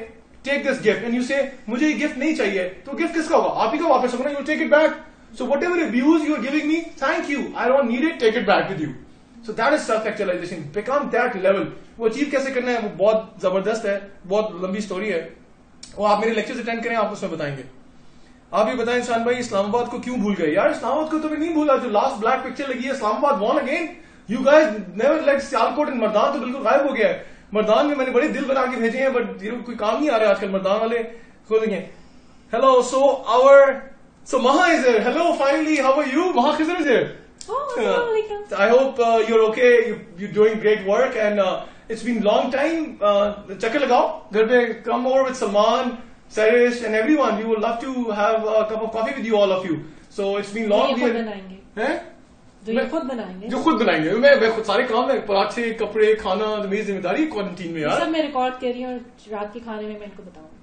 take this gift and you say मुझे ये गिफ्ट नहीं चाहिए, तो गिफ्ट किसका होगा? आप ही का वापस होगा, you take it back. So whatever abuse you are giving me, thank you. I don't need it. Take it back with you. So that is self-actualization. Become that level. वो अचीव कैसे करना है वो बहुत जबरदस्त है, बहुत लंबी स्टोरी है. वो आप मेरे लेक्चर्स अटेंड करें, आप उसमें बताएंगे. आप ये बताएं इंसान भाई, इस्लामाबाद को क्यों भूल गए? यार इस्लामाबाद को तो मैं नहीं भूला. जो लास्ट ब्लैक पिक्चर लगी है, Islamabad won again. You guys never let Sialkot and Mardan तो बिल्कुल गायब हो गया है. मर्दान में मैंने बड़े दिल बना के भेजे हैं, बट कोई काम नहीं आ रहा आजकल. मर्दान वाले खोलेंगे. Hello, So Maha is here. Hello, finally. How are you? Maha Khizr is here. Oh, assalamualaikum. I hope you're okay. You're doing great work, and it's been long time. Chakkar lagao. Ghar pe come over with Salman, Sarish, and everyone. We would love to have a cup of coffee with you, all of you. So it's been long. जो ये खुद बनाएंगे. हैं? जो ये खुद बनाएंगे. जो खुद बनाएंगे. मैं खुद सारे काम में पराठे, कपड़े, खाना, मेरी जिम्मेदारी क्वारंटीन में यार. सब मैं रिकॉर्ड कर रही हूँ और रात के खाने में मैं इनको बताऊंगी.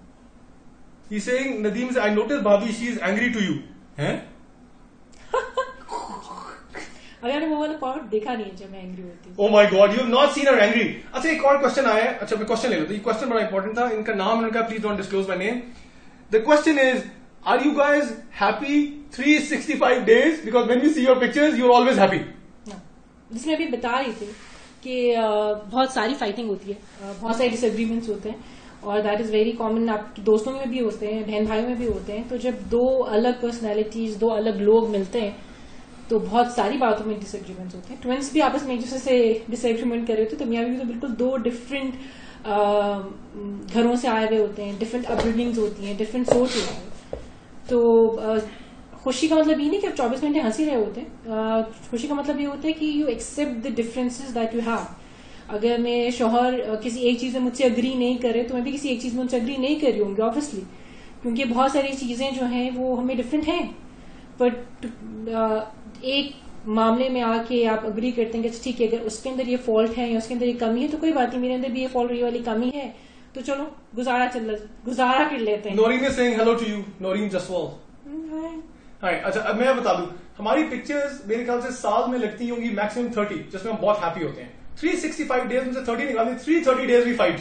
He's saying, Nadeem said, I noticed Bhabhi, she is angry to you. हैं? अगर वो वाला पार्ट देखा नहीं है जब मैं एंग्री होती हूँ. Oh my God, you have not seen her angry. अच्छा एक और क्वेश्चन आया है. अच्छा मैं क्वेश्चन ले लेता हूँ. ये क्वेश्चन बड़ा इंपॉर्टेंट था. इनका नाम इनका please don't disclose my name. The question is, are you guys happy 365 days? Because when we see your pictures, you're always happy. जिसमें अभी बता रही थी कि बहुत सारी फाइटिंग होती है, बहुत सारे डिसएग्रीमेंट्स होते हैं, और दैट इज वेरी कॉमन. आपके दोस्तों में भी होते हैं, बहन भाइयों में भी होते हैं. तो जब दो अलग पर्सनैलिटीज, दो अलग लोग मिलते हैं तो बहुत सारी बातों में डिसएग्रीमेंट्स होते हैं. ट्विंस भी आपस में एक दूसरे से डिसएग्रीमेंट कर रहे होते हैं, तो मियाँ बीवी तो बिल्कुल दो डिफरेंट घरों से आए हुए होते हैं, डिफरेंट अपब्रिंगिंग्स होती हैं, डिफरेंट सोच होती है. तो खुशी का मतलब ये नहीं कि आप 24 घंटे हंसी रहे होते हैं. खुशी का मतलब ये होता है कि you accept the differences that you have. अगर मेरे शौहर किसी एक चीज में मुझसे अग्री नहीं करे तो मैं भी किसी एक चीज में उनसे अग्री नहीं कर रही होंगी ऑब्वियसली, क्योंकि बहुत सारी चीजें जो हैं वो हमें डिफरेंट हैं. बट एक मामले में आके आप अग्री करते हैं कि ठीक है, अगर उसके अंदर ये फॉल्ट है या उसके अंदर ये कमी है तो कोई बात नहीं, मेरे अंदर भी ये फॉल्ट, ये वाली कमी है, तो चलो गुजारा कर लेते हैं. Naureen is saying hello to you. Naureen Jaswal. Hi. अच्छा अब मैं बता दूं, हमारी पिक्चर्स मेरे ख्याल से साल में लगती होंगी मैक्सिमम 30, जिसमें हम बहुत हैप्पी होते हैं. 365 डेज में से 30 निकालने, 330 डेज वी फाइट.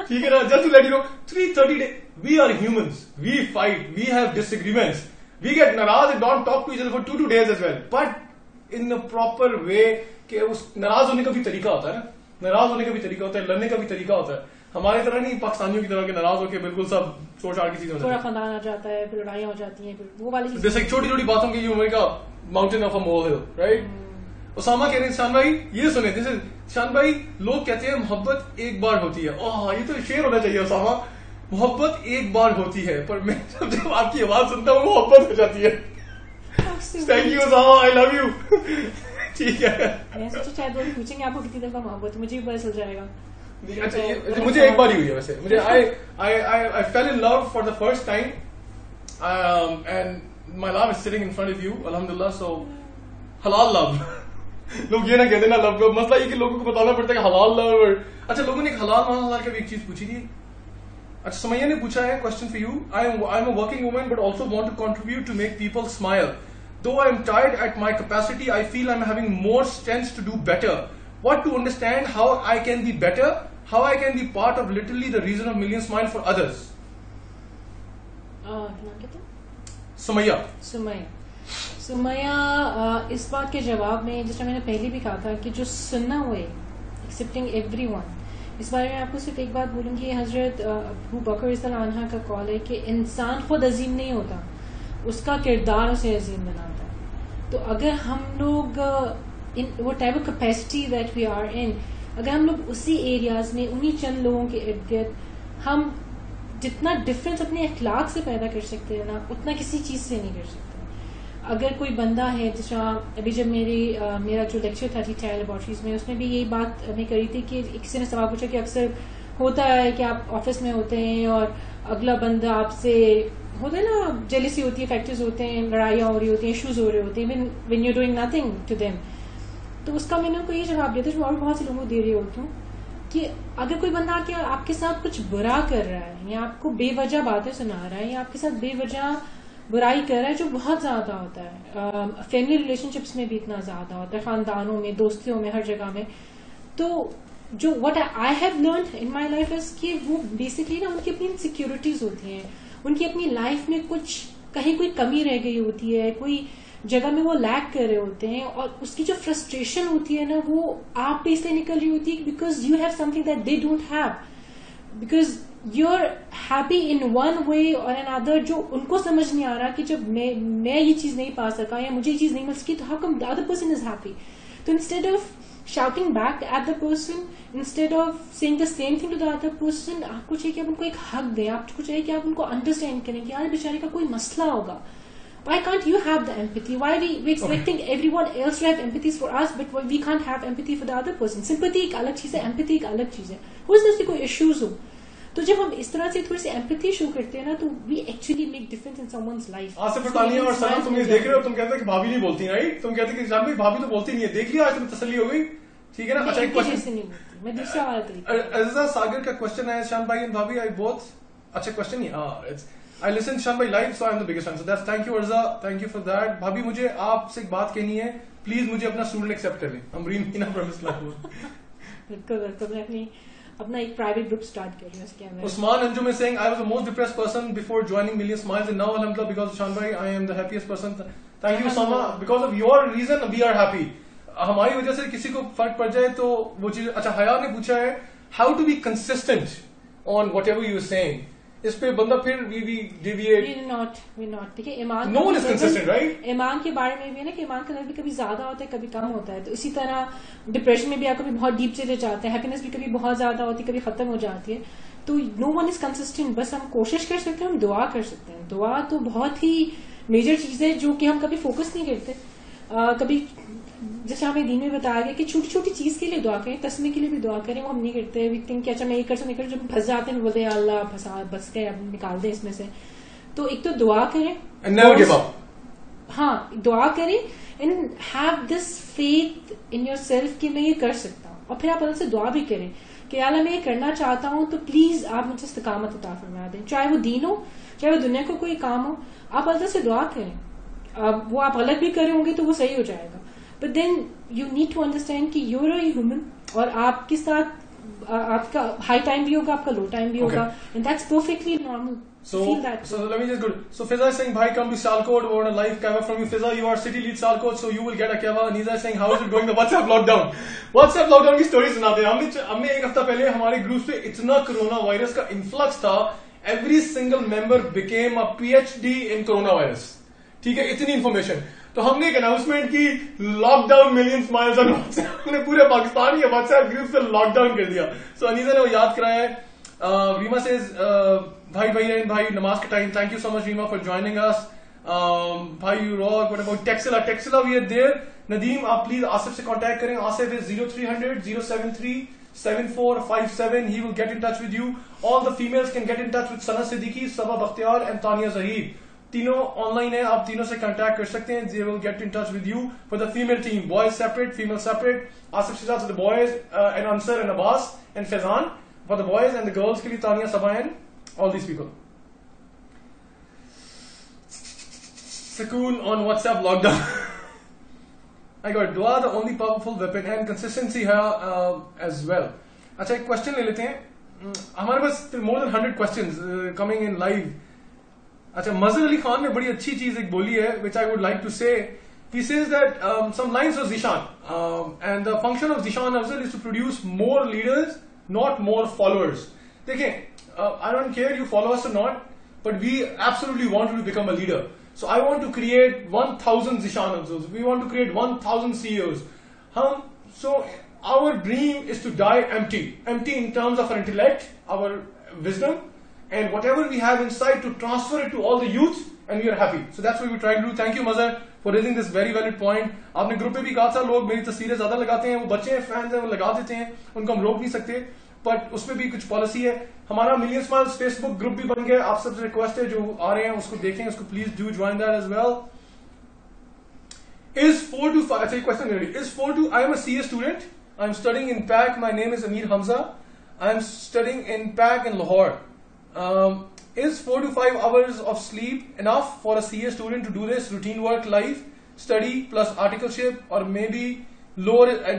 ठीक है ना? Just to let you know, 330 days we are humans, we fight, we have disagreements, we get नाराज and don't talk to each other for 2 days as well, but in the proper way. कि उस नाराज होने का भी तरीका होता है ना, नाराज होने का भी तरीका होता है, लड़ने का भी तरीका होता है. हमारी तरह नहीं, पाकिस्तानियों की तरह के नाराज होकर बिल्कुल सब छोड़ छाड़ की चीजें, थोड़ा खानदान आ जाता है, फिर लड़ाइयां हो जाती हैं, फिर वो वाली जैसे छोटी छोटी बातों की उम्र का mountain of a mole hill. Right. Usama कह रहे हैं शान भाई, ये सुने, जैसे शान भाई लोग कहते हैं मोहब्बत एक बार होती है. ओह ये तो शेर होना चाहिए उसामा. मोहब्बत एक बार होती है, पर मैं जब आपकी आवाज सुनता हूँ मोहब्बत हो जाती है. Thank you Usama, I love you. ठीक है. मैं सोचा शायद वो पूछेंगे आपको कितनी दफा मोहब्बत, मुझे भी पता चल जाएगा. अच्छा मुझे एक बार ही हुई है वैसे. मुझे I fell in love for the first time and my love is sitting in front of you अल्हम्दुलिल्लाह. सो हलाल लव. लोग ये ना कहते ना लव का मसला ये कि लोगों को बताना पड़ता है कि हलाल लव. अच्छा लोगों ने हलाल हलाल का भी एक चीज पूछी थी. अच्छा समैया ने पूछा है question for you. I am a working woman but also want to contribute to make people smile. Though I am tired at my capacity, I feel I am having more strength to do better. What to understand how I can be better, how I can be part of literally the reason of million smile for others. Sumaiya. इस बात के जवाब में जिस मैंने पहले भी कहा था कि जो सुनना हुए एक्सेप्टिंग एवरीवन, इस बारे में आपको सिर्फ एक बात बोलूंगी. हजरत अबू बकर रज़ियल्लाहु अन्हु का कॉल है कि इंसान खुद अजीम नहीं होता, उसका किरदार उसे अजीम बनाता है. तो अगर हम लोग इन वो type of capacity that we are in, अगर हम लोग उसी एरियाज में उन्हीं चंद लोगों के इर्द गिर्द हम जितना डिफरेंस अपने अखलाक से पैदा कर सकते हैं ना, उतना किसी चीज से नहीं कर सकते. अगर कोई बंदा है, जिस अभी जब मेरा जो लेक्चर था टीचर लेबोरेटरीज में, उसमें भी यही बात हमें करी थी कि किसी ने सवाल पूछा कि अक्सर होता है कि आप ऑफिस में होते हैं और अगला बंदा आपसे होता है ना, जेलिसी होती है, फैक्टर्स होते हैं, लड़ाइयाँ हो रही होती हैं, इश्यूज हो रहे होते हैं, when you doing nothing to them. तो उसका मैंने उनको ये जवाब दिया था जो और बहुत से लोगों को दे रही होती हूँ कि अगर कोई बंदा आके आपके साथ कुछ बुरा कर रहा है या आपको बेवजह बातें सुना रहा है या आपके साथ बेवजह बुराई कर रहा है, जो बहुत ज्यादा होता है, फैमिली रिलेशनशिप्स में भी इतना ज्यादा होता है, खानदानों में, दोस्तियों में, हर जगह में, तो जो what I have learned in my life is कि वो बेसिकली ना उनकी अपनी इनसिक्योरिटीज होती हैं, उनकी अपनी लाइफ में कुछ कहीं कोई कमी रह गई होती है, कोई जगह में वो लैक कर रहे होते हैं, और उसकी जो फ्रस्ट्रेशन होती है ना वो आप पे इसलिए निकल रही होती है because you have something that they don't have, because you are happy in one way or N other, जो उनको समझ नहीं आ रहा कि जब मैं ये चीज नहीं पा सका या मुझे ये चीज नहीं मिल सकी तो how come the other person is happy. तो instead of shouting back at the person, instead of saying the same thing to the other person, आपको चाहिए कि आप उनको एक हक दें, आपको चाहिए कि आप उनको अंडरस्टैंड करें कि यार बेचारे का कोई मसला होगा. Why can't you have the empathy? Why we expecting everyone else to have empathy for us, but we can't have empathy for the other person? Sympathy एक अलग चीज है, empathy एक अलग चीज है. हो सकता है कोई issues हो, तो जब हम इस तरह से थोड़ी सी एम्पैथी शो करते हैं ना तो we actually make difference in someone's life. Asif Fartania और सना तुम ये देख रहे हो, तुम कहते हो कि भाभी नहीं बोलती, राइट? तुम कहते हो कि जान भाई भाभी तो बोलती नहीं है, देख लिया आज तुम्हें तसल्ली हो गई, ठीक है ना? अच्छा एक क्वेश्चन नहीं बोलती, मैं दूसरा वाला तरीका. अज़ीज़ा सागर का क्वेश्चन है, शान भाई एंड भाभी आई बोथ, अच्छा क्वेश्चन ही इट्स आई लिसन शान भाई live so I am the biggest fan, so that's thank you Aziza, thank you for that. भाभी मुझे आपसे एक बात कहनी है, प्लीज मुझे अपना स्टूडेंट एक्सेप्ट कर लें. अमरीन मीना फ्रॉम इस्लामाबाद. बिल्कुल बिल्कुल, मैं अपना एक प्राइवेट ग्रुप स्टार्ट कर रही हूं उसके अंदर. Usman Anjum is saying I was the most depressed person before joining Million Smiles and now alhamdulillah because of Shan bhai I am the happiest person. Thank you Sama, because of your reason we are happy. हमारी वजह से किसी को फर्क पड़ जाए तो वो चीज. अच्छा हया ने पूछा है how to be consistent on whatever you are saying. इस पे बंदा फिर we deviate. We're not. देखिए ईमान no one is consistent, right? ईमान के बारे में भी है ना कि ईमान का लेवल भी कभी ज्यादा होता है कभी कम होता है. तो इसी तरह डिप्रेशन में भी आप कभी बहुत डीप चले जाते हैं, हैप्पीनेस भी कभी बहुत ज्यादा होती है कभी खत्म हो जाती है. तो नो वन इज कंसिस्टेंट. बस हम कोशिश कर सकते हैं, हम दुआ कर सकते हैं. दुआ तो बहुत ही मेजर चीज है जो कि हम कभी फोकस नहीं करते. कभी जैसे हमें दीन में बताया गया कि छोटी छोटी चीज के लिए दुआ करें, तस्मे के लिए भी दुआ करें, वो हम नहीं करते. वी थिंक कि अच्छा मैं ये कर सकूं, जब फंस जाते हैं बोलते हैं अल्लाह फंसा बस गए अब निकाल दे इसमें से. तो एक तो दुआ करें, never give up. हाँ दुआ करें and have this faith in your self कि मैं ये कर सकता हूँ. और फिर आप अल्लाह से दुआ भी करें कि अल्लाह मैं ये करना चाहता हूँ तो प्लीज आप मुझे इस्तिकामत अता फरमा दें. चाहे वो दीन हो चाहे वो दुनिया को कोई काम हो, आप अल्लाह से दुआ करें. वो आप गलत भी करे होंगे तो वो सही हो जाएगा. But then you need to understand कि यूर अ ह्यूमन और आपके साथ आपका हाई टाइम भी होगा, आपका लो टाइम भी होगा, and that's perfectly normal. So let me just go. So Fiza is saying, "Bhai, come to Sialkot. We want a live kava from you, Fiza. You are city lead Sialkot, so you will get a kava." Niza is saying, "How is it going? The WhatsApp lockdown. WhatsApp lockdown की story सुनाते हैं. हमने एक हफ्ता पहले हमारे group पे इतना कोरोना वायरस का इन्फ्लक्स था. Every single member became a PhD in corona virus. ठीक है, इतनी इन्फॉर्मेशन. तो हमने एक अनाउंसमेंट की, lockdown million smiles on WhatsApp. हमने पूरे पाकिस्तान के व्हाट्सएप ग्रुप से लॉकडाउन कर दिया. सो अनीजा ने वो याद कराया है. रीमा सेज भाई नमाज का time. Thank you so much Reema for joining us. भाई you rock. What about Taxila we are there. Nadeem आप प्लीज आसिफ से कांटेक्ट करें. Asif is 0300 073 7457. He will get in touch with you. All the females can get in touch with Sana Siddiqui, Sabah Bakhtiar and Tania Zahir. तीनों online है, आप तीनों से contact कर सकते हैं. They will get in touch with you for the female team. Boys separate, female separate. Asif Shizad for the boys, and Ansar and Abbas and Faizan for the boys, and the girls के लिए Tania, Sabah and all these people. Sukoon on WhatsApp lockdown. I got dua the only powerful weapon and consistency है as well. अच्छा एक question ले लेते हैं. हमारे पास more than 100 questions coming in live. अच्छा मजहर अली खान ने बड़ी अच्छी चीज एक बोली है which I would like to say. He says that some lines of Zishan and the function of Zishan Afzal is to produce more leaders, not more followers. देखें, I don't care you follow us or not, but we absolutely want you to become a leader. So I want to create 1,000 Zishan Afzals. We want to create 1,000 CEOs. So our dream is to die empty in terms of our intellect, our wisdom, and whatever we have inside to transfer it to all the youth, and we are happy. So that's what we try to do. Thank you Mazhar for raising this very valid point. आपने group पे भी कहा था लोग मेरी तस्वीरें ज्यादा लगाते हैं, वो बच्चे हैं, फैंस हैं, वो लगा देते हैं, उनको हम रोक नहीं सकते, बट उसमें भी कुछ पॉलिसी है. हमारा मिलियन स्माइल्स फेसबुक ग्रुप भी बन गया. आप सबसे रिक्वेस्ट है जो आ रहे हैं उसको देखें, उसको please do join that as well. Is 4 to 5? अच्छा ये question ready. Is 4 to I am a CA student. I am studying in PAC. My name is Amir Hamza. I am studying in PAC in Lahore. Is 4 to 5 hours of sleep enough for a CA student to do this routine work, life, study plus articleship, or maybe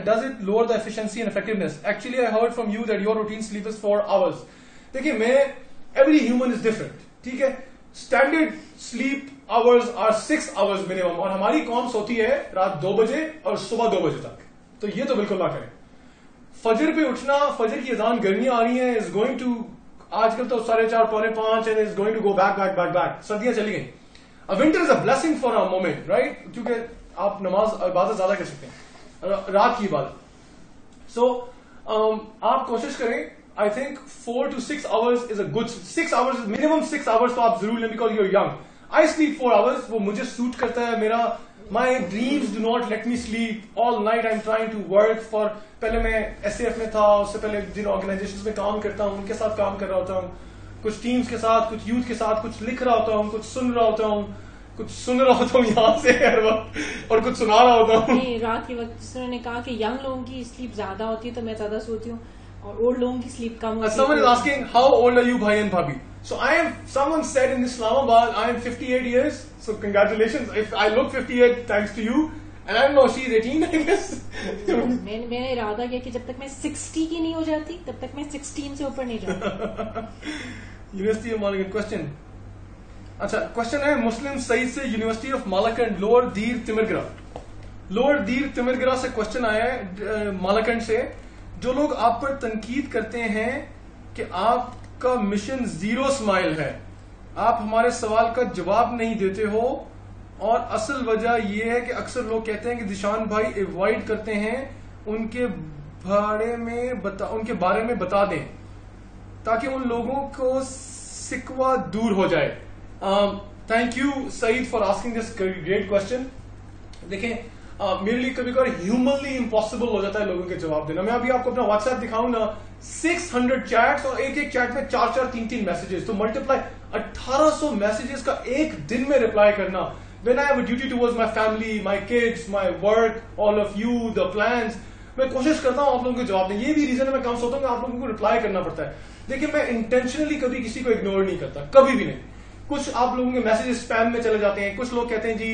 does it lower the efficiency and effectiveness? Actually, I heard from you that your routine sleep is 4 hours. देखिए every human is different. ठीक है, standard sleep hours are 6 hours minimum, और हमारी कौन सोती है रात 2 बजे और सुबह 2 बजे तक. तो ये तो बिल्कुल ना करें. फजर पे उठना, फजर की अजान गर्मियां आ रही हैं, इज गोइंग टू, आजकल तो 4:30 5:45 and is going to go back. सर्दियां चली गई. A winter is a blessing for a moment, right, क्योंकि आप नमाज इबादत ज्यादा कर सकते हैं रात की इबादत. सो आप कोशिश करें, I think 4 to 6 hours is a good, 6 hours minimum, 6 hours तो आप जरूर लें, because you are young. I sleep 4 hours, वो मुझे सूट करता है. मेरा My dreams do not let me sleep all night. I'm trying to work for. पहले मैं SAF में था, उससे पहले जिन ऑर्गेनाइजेशंस में काम करता हूँ उनके साथ काम कर रहा होता हूँ, कुछ टीम्स के साथ, कुछ यूथ के साथ, कुछ लिख रहा होता हूँ, कुछ सुन रहा होता हूँ, यहाँ से हर वक्त, और कुछ सुना रहा होता हूँ. रात के वक्त जिस ने कहा कि यंग लोगों की स्लीप ज्यादा होती है, तो मैं ज्यादा सोती हूँ, और ओल्ड लोगों की स्लीप कम होती है. Someone is asking, how old are you, bhai and bhabhi? So someone said in Islamabad, I am 58 years. So congratulations. If I look 58, thanks to you. And I don't know, she's 18, I guess. मैंने इरादा किया कि जब तक मैं 60 की नहीं हो जाती, तब तक मैं 16 से ऊपर नहीं जाती. University of Malakand question. अच्छा, क्वेश्चन है मुस्लिम सईद से, यूनिवर्सिटी ऑफ मालाकंड, लोअर दीर तिमिरगरा. लोअर दीर तिमिरगरा से क्वेश्चन आया है, मालाकंड से. जो लोग आप पर तनकीद करते हैं कि आपका मिशन जीरो स्माइल है, आप हमारे सवाल का जवाब नहीं देते हो, और असल वजह यह है कि अक्सर लोग कहते हैं कि दिशान भाई अवॉइड करते हैं, उनके बारे में बता दें ताकि उन लोगों को सिकवा दूर हो जाए. Thank you Saeed for asking this great question. देखें, मेरे लिए कभी कभी ह्यूमनली इम्पॉसिबल हो जाता है लोगों के जवाब देना. मैं अभी आपको अपना व्हाट्सएप दिखाऊं ना, 600 चैट्स और एक एक चैट में 4-4, 3-3 मैसेजेस, तो मल्टीप्लाई 1800 मैसेजेस का एक दिन में रिप्लाई करना. When I have a duty towards my family, my kids, my work, all of you, the plans, मैं कोशिश करता हूं आप लोगों के जवाब दें. ये भी रीजन है मैं कम सोता हूं कि आप लोगों को रिप्लाई करना पड़ता है. देखिए, मैं इंटेंशनली कभी किसी को इग्नोर नहीं करता, कभी भी नहीं. कुछ आप लोगों के मैसेजेस स्पैम में चले जाते हैं. कुछ लोग कहते हैं जी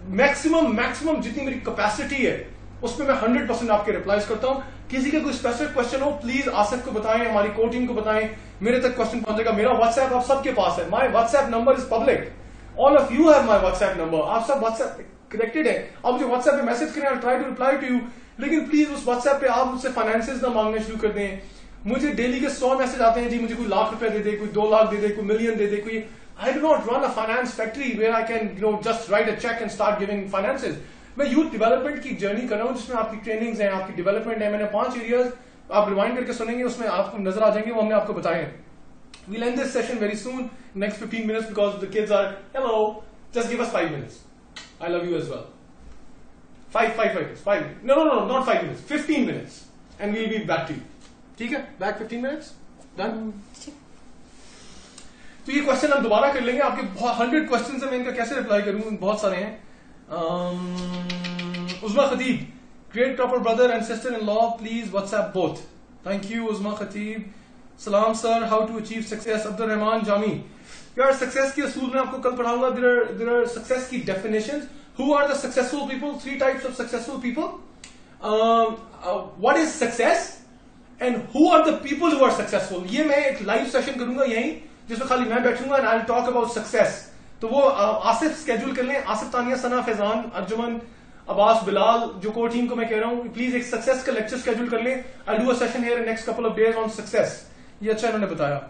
मैक्सिमम जितनी मेरी कैपेसिटी है उसमें मैं 100% आपके रिप्लाईज करता हूं. किसी का कोई स्पेसिफिक क्वेश्चन हो, प्लीज आसिफ को बताएं, हमारी कोर टीम को बताएं, मेरे तक क्वेश्चन पहुंचेगा. मेरा व्हाट्सएप आप सबके पास है. My WhatsApp number is public. All of you have my WhatsApp number. आप सब व्हाट्सएप कनेक्टेड है. आप मुझे व्हाट्सएप पे मैसेज करें, I try to reply to you. लेकिन प्लीज उस व्हाट्सएप पे आप मुझसे फाइनेंसेस ना मांगना शुरू कर दें. मुझे डेली के 100 मैसेज आते हैं, जी मुझे कोई लाख रुपए दे दे, कोई 2 लाख दे दे, कोई मिलियन दे दे, कोई. I do not run a finance factory where I can, just write a check and start giving finances. मैं यूथ डेवलपमेंट की जर्नी कर रहा हूं, जिसमें आपकी ट्रेनिंग्स हैं, आपकी डेवलपमेंट है. मैंने 5 एरियाज आप रिवाइंड करके सुनेंगे, उसमें आपको नजर आ जाएंगे, वो हमने आपको बताए. We'll end this session very soon, next 15 minutes, because the kids are, hello, just give us 5 minutes. I love you as well. 5 minutes. No, not 5 minutes. 15 minutes, and we'll be back to you. ठीक है, back 15 minutes. Done. तो ये question हम दोबारा कर लेंगे. आपके 100 question है, मैं इनका कैसे रिप्लाई करूं, बहुत सारे हैं. Usma Khateeb, great proper brother and sister in law, please WhatsApp both. Thank you Usma Khateeb. सलाम sir, how to achieve success. Abdul Rahman Jami, यार सक्सेस के असूल में आपको कल पढ़ाऊंगा. देयर आर सक्सेस की definitions. Who are the successful people? 3 types of successful people. What is success and who are the people who are successful. ये मैं एक लाइव सेशन करूंगा यहीं, जिसमें खाली मैं बैठूंगा and I will talk about success. तो वो आसिफ स्केड्यूल कर लें. आसिफ, तानिया, सना, फैजान, अर्जुमन, अब्बास, बिलाल, जो कोर टीम को मैं कह रहा हूं, प्लीज एक सक्सेस का लेक्चर स्केड्यूल कर लें. I do a session here in next couple of days on success. ये अच्छा इन्होंने बताया.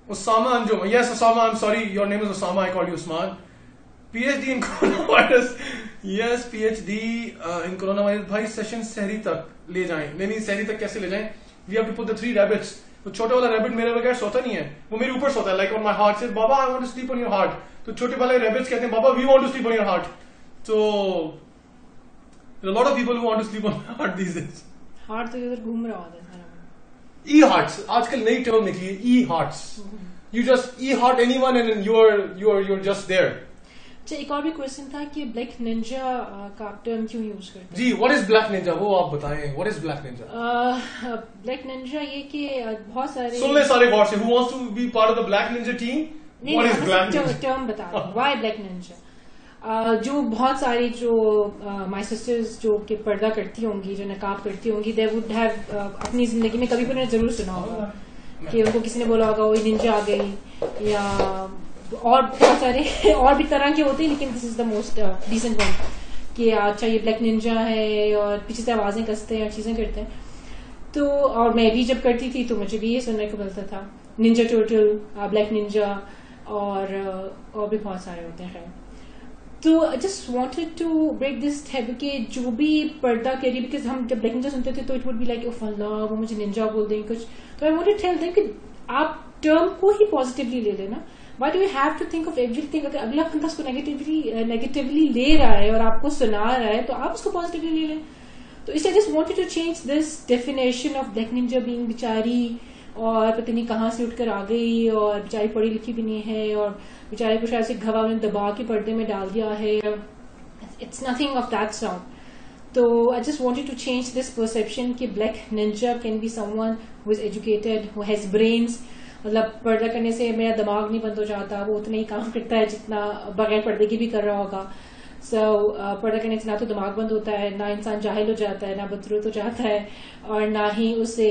Usama Anjum, yes Usama, I am sorry, your name is Usama, I call you Usman. PhD in corona virus. Yes, PhD in corona virus. भाई session सहरी तक ले जाएं. नहीं, सहरी तक कैसे ले जाएं? We have to put the 3 rabbits. तो छोटे वाला रैबिट मेरे बगैर सोता नहीं है, वो मेरे ऊपर सोता है, like on my heart. Say बाबा I want to sleep on your heart. तो छोटे वाले रैबिट्स कहते हैं बाबा we want to sleep on your heart. तो lot of people who want to sleep on heart these days. Heart तो इधर घूम रहा होता है सारा. ई हार्ट्स आजकल नई टर्म निकली है, e hearts. You just e heart anyone and you're just there. अच्छा, एक और भी क्वेश्चन था कि ब्लैक निंजा का आप टर्म क्यों यूज करते हैं? जी, व्हाट इज ब्लैक निंजा, वो आप बताएं. What is black ninja? Black ninja ये कि बहुत सारे सुन ले सारे गौर से. Who wants to be part of the black ninja team? What is black ninja? Term बता. Why black ninja? जो बहुत सारी जो माय सिस्टर्स जो कि पर्दा करती होंगी, जो नकाब करती होंगी, दे वुड हैव अपनी जिंदगी में कभी उन्होंने जरूर सुना होगा कि उनको किसी ने बोला होगा वो निंजा आ गई, या और बहुत सारे और भी तरह के होते हैं, लेकिन this is the most decent one कि अच्छा ये ब्लैक निंजा है और पीछे से आवाजें कसते हैं और चीजें करते हैं। तो और मैं भी जब करती थी तो मुझे भी ये सुनने को मिलता था, निंजा टर्टल, ब्लैक निंजा और भी बहुत सारे होते हैं। तो I just wanted to break this taboo कि जो भी पर्दा करी, बिकॉज हम जब ब्लैक निंजा सुनते थे तो it would be like oh Allah वो मुझे निंजा बोल देंगे कुछ। तो I wanted to tell them कि आप टर्म को ही पॉजिटिवली ले लेना। Why do you have to think of everything? अगर अगला बंदा उसको नेगेटिवली ले रहा है और आपको सुना रहा है तो आप उसको पॉजिटिवली ले लें। तो इसलिए just wanted to change this definition of black ninja being बेचारी और पता नहीं कहाँ से उठकर आ गई और बेचारी पढ़ी लिखी भी नहीं है और बेचारे को शायद से घवा में दबा के पर्दे में डाल दिया है। It's nothing of that sort. तो I just wanted to change this perception कि black ninja can be someone who is educated, who has brains. मतलब पर्दा करने से मेरा दिमाग नहीं बंद हो जाता, वो उतना ही काम करता है जितना बगैर पर्दे के भी कर रहा होगा। पर्दा करने से ना तो दिमाग बंद होता है, ना इंसान जाहिल हो जाता है, ना बदरूत हो जाता है, और ना ही उसे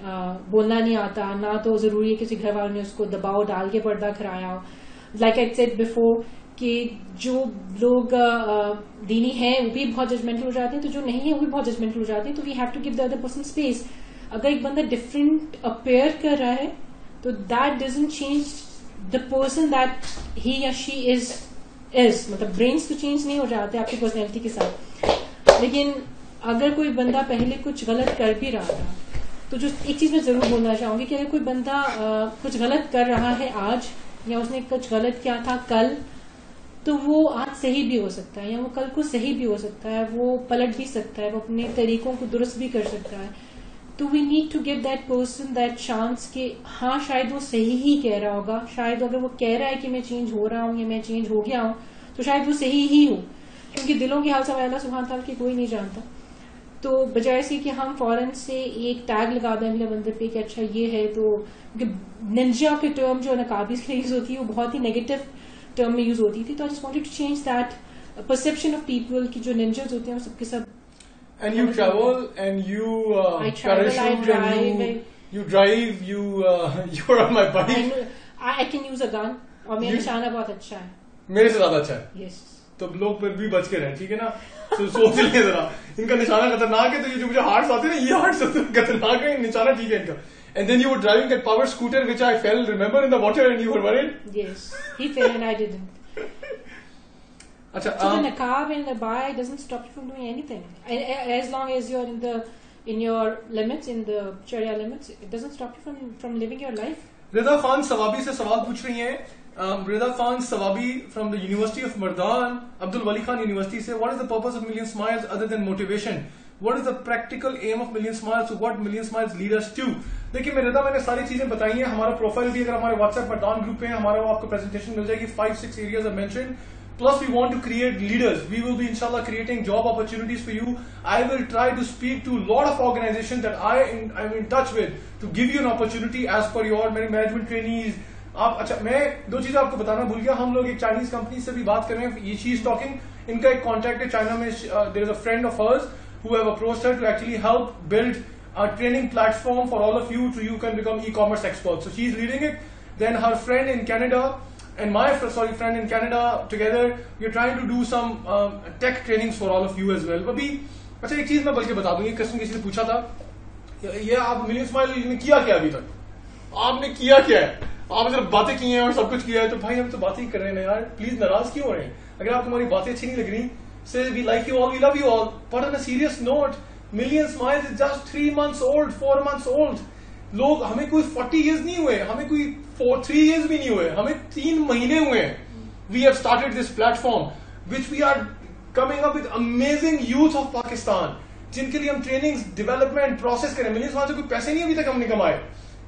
बोलना नहीं आता, ना तो जरूरी है किसी घर वालों ने उसको दबाव डाल के पर्दा कराया हो। लाइक आई सेड बिफोर कि जो लोग दीनी हैं वो भी बहुत जजमेंटल हो जाते हैं, तो जो नहीं है वो भी बहुत जजमेंटल हो जाते हैं। तो we have to give the other person space. अगर एक बंदा डिफरेंट अपेयर कर रहा है तो that doesn't change the person that he या शी इज। मतलब ब्रेन्स तो चेंज नहीं हो जाते आपकी पर्सनैलिटी के साथ, लेकिन अगर कोई बंदा पहले कुछ गलत कर भी रहा था, तो जो एक चीज मैं जरूर बोलना चाहूंगी कि अगर कोई बंदा कुछ गलत कर रहा है आज, या उसने कुछ गलत किया था कल, तो वो आज सही भी हो सकता है या वो कल को सही भी हो सकता है, वो पलट भी सकता है, वो अपने तरीकों को दुरुस्त भी कर सकता है। तो we need to give that person that chance कि हाँ शायद वो सही ही कह रहा होगा, शायद अगर वो कह रहा है कि मैं चेंज हो रहा हूँ या मैं चेंज हो गया हूँ तो शायद वो सही ही हो, क्योंकि दिलों की हाल सवाल अल्लाह सुब्हान तआला की कोई नहीं जानता। तो बजाय से कि हम फौरन से एक टैग लगा दें अगले बंदे पे कि अच्छा ये है, तो निंजा के टर्म जो नकाबी के लिए यूज होती है वो बहुत ही नेगेटिव टर्म में यूज होती थी। तो I just wanted to change that perception of people कि जो निंजास होते हैं वो सबके सब। And you travel and you parachute and you drive, you're on my bike. I can use a gun और मेरा निशाना बहुत अच्छा है, मेरे से ज्यादा अच्छा है। yes. तो लोग फिर भी बच के रहें, ठीक है ना? तो सोच लिए जरा, इनका निशाना खतरनाक है, तो ये जो मुझे हार्ट्स आते हैं ना, ये हार्ट्स खतरनाक है, निशाना ठीक है इनका। And then you were driving that power scooter which I fell, remember, in the water and you were worried? Yes, he fell and I didn't. अच्छा, so the niqab and the abaya doesn't stop you from doing anything, as long as you're in your limits, in the Sharia limits, it doesn't stop you from living your life. रिदा खान सवाबी से सवाल पूछ रही हैं, रिदा Khan Swabi from the University of Mardan, Abdul Wali Khan University से, what is the purpose of Million Smiles other than motivation? What is the practical aim of Million Smiles? So what Million Smiles lead us to? देखिए मेरे मैंने सारी चीजें बताई हैं। हमारा profile भी अगर हमारे व्हाट्सएप मर्दान ग्रुप पे है हमारा, वो आपको प्रेजेंटेशन मिल जाएगी। 5-6 areas are mentioned. Plus we want to create leaders. We will be inshallah creating job opportunities for you. I will try to speak to a lot of organizations that I'm in touch with to give you an opportunity as per your मेरे management trainees. आप अच्छा, मैं 2 चीजें आपको बताना भूल गया। हम लोग एक चाइनीज कंपनी से भी बात कर रहे हैं, शी इज टॉकिंग, इनका एक कॉन्टैक्ट है चाइना में। There is a friend of hers who have approached her to actually help build a training platform for all of you so you can become e-commerce experts. So she's leading it. Then her friend in Canada and my friend in Canada, together we are trying to do some tech trainings for all of you as well. अभी अच्छा एक चीज मैं बल्कि बता दूं, ये question किसी ने पूछा था, ये आप मिलियन स्माइल ने किया क्या अभी तक? आपने किया क्या है? आपने सिर्फ बातें की हैं और सब कुछ किया है, तो भाई हम तो बातें ही कर रहे हैं यार, प्लीज नाराज क्यों हो रहे हैं? अगर आपको हमारी बातें अच्छी नहीं लग रही, say we like you all, we love you all, but on a serious note, Million Smiles is just 3 months old, 4 months old. लोग, हमें कोई 40 years नहीं हुए, हमें कोई 3 years भी नहीं हुए, हमें 3 महीने हुए हैं. We have started this platform, which we are coming up with amazing youth of Pakistan, जिनके लिए हम ट्रेनिंग्स डेवलपमेंट प्रोसेस करें. मिलियन स्माइल्स से कोई पैसे नहीं अभी तक हमने कमाए.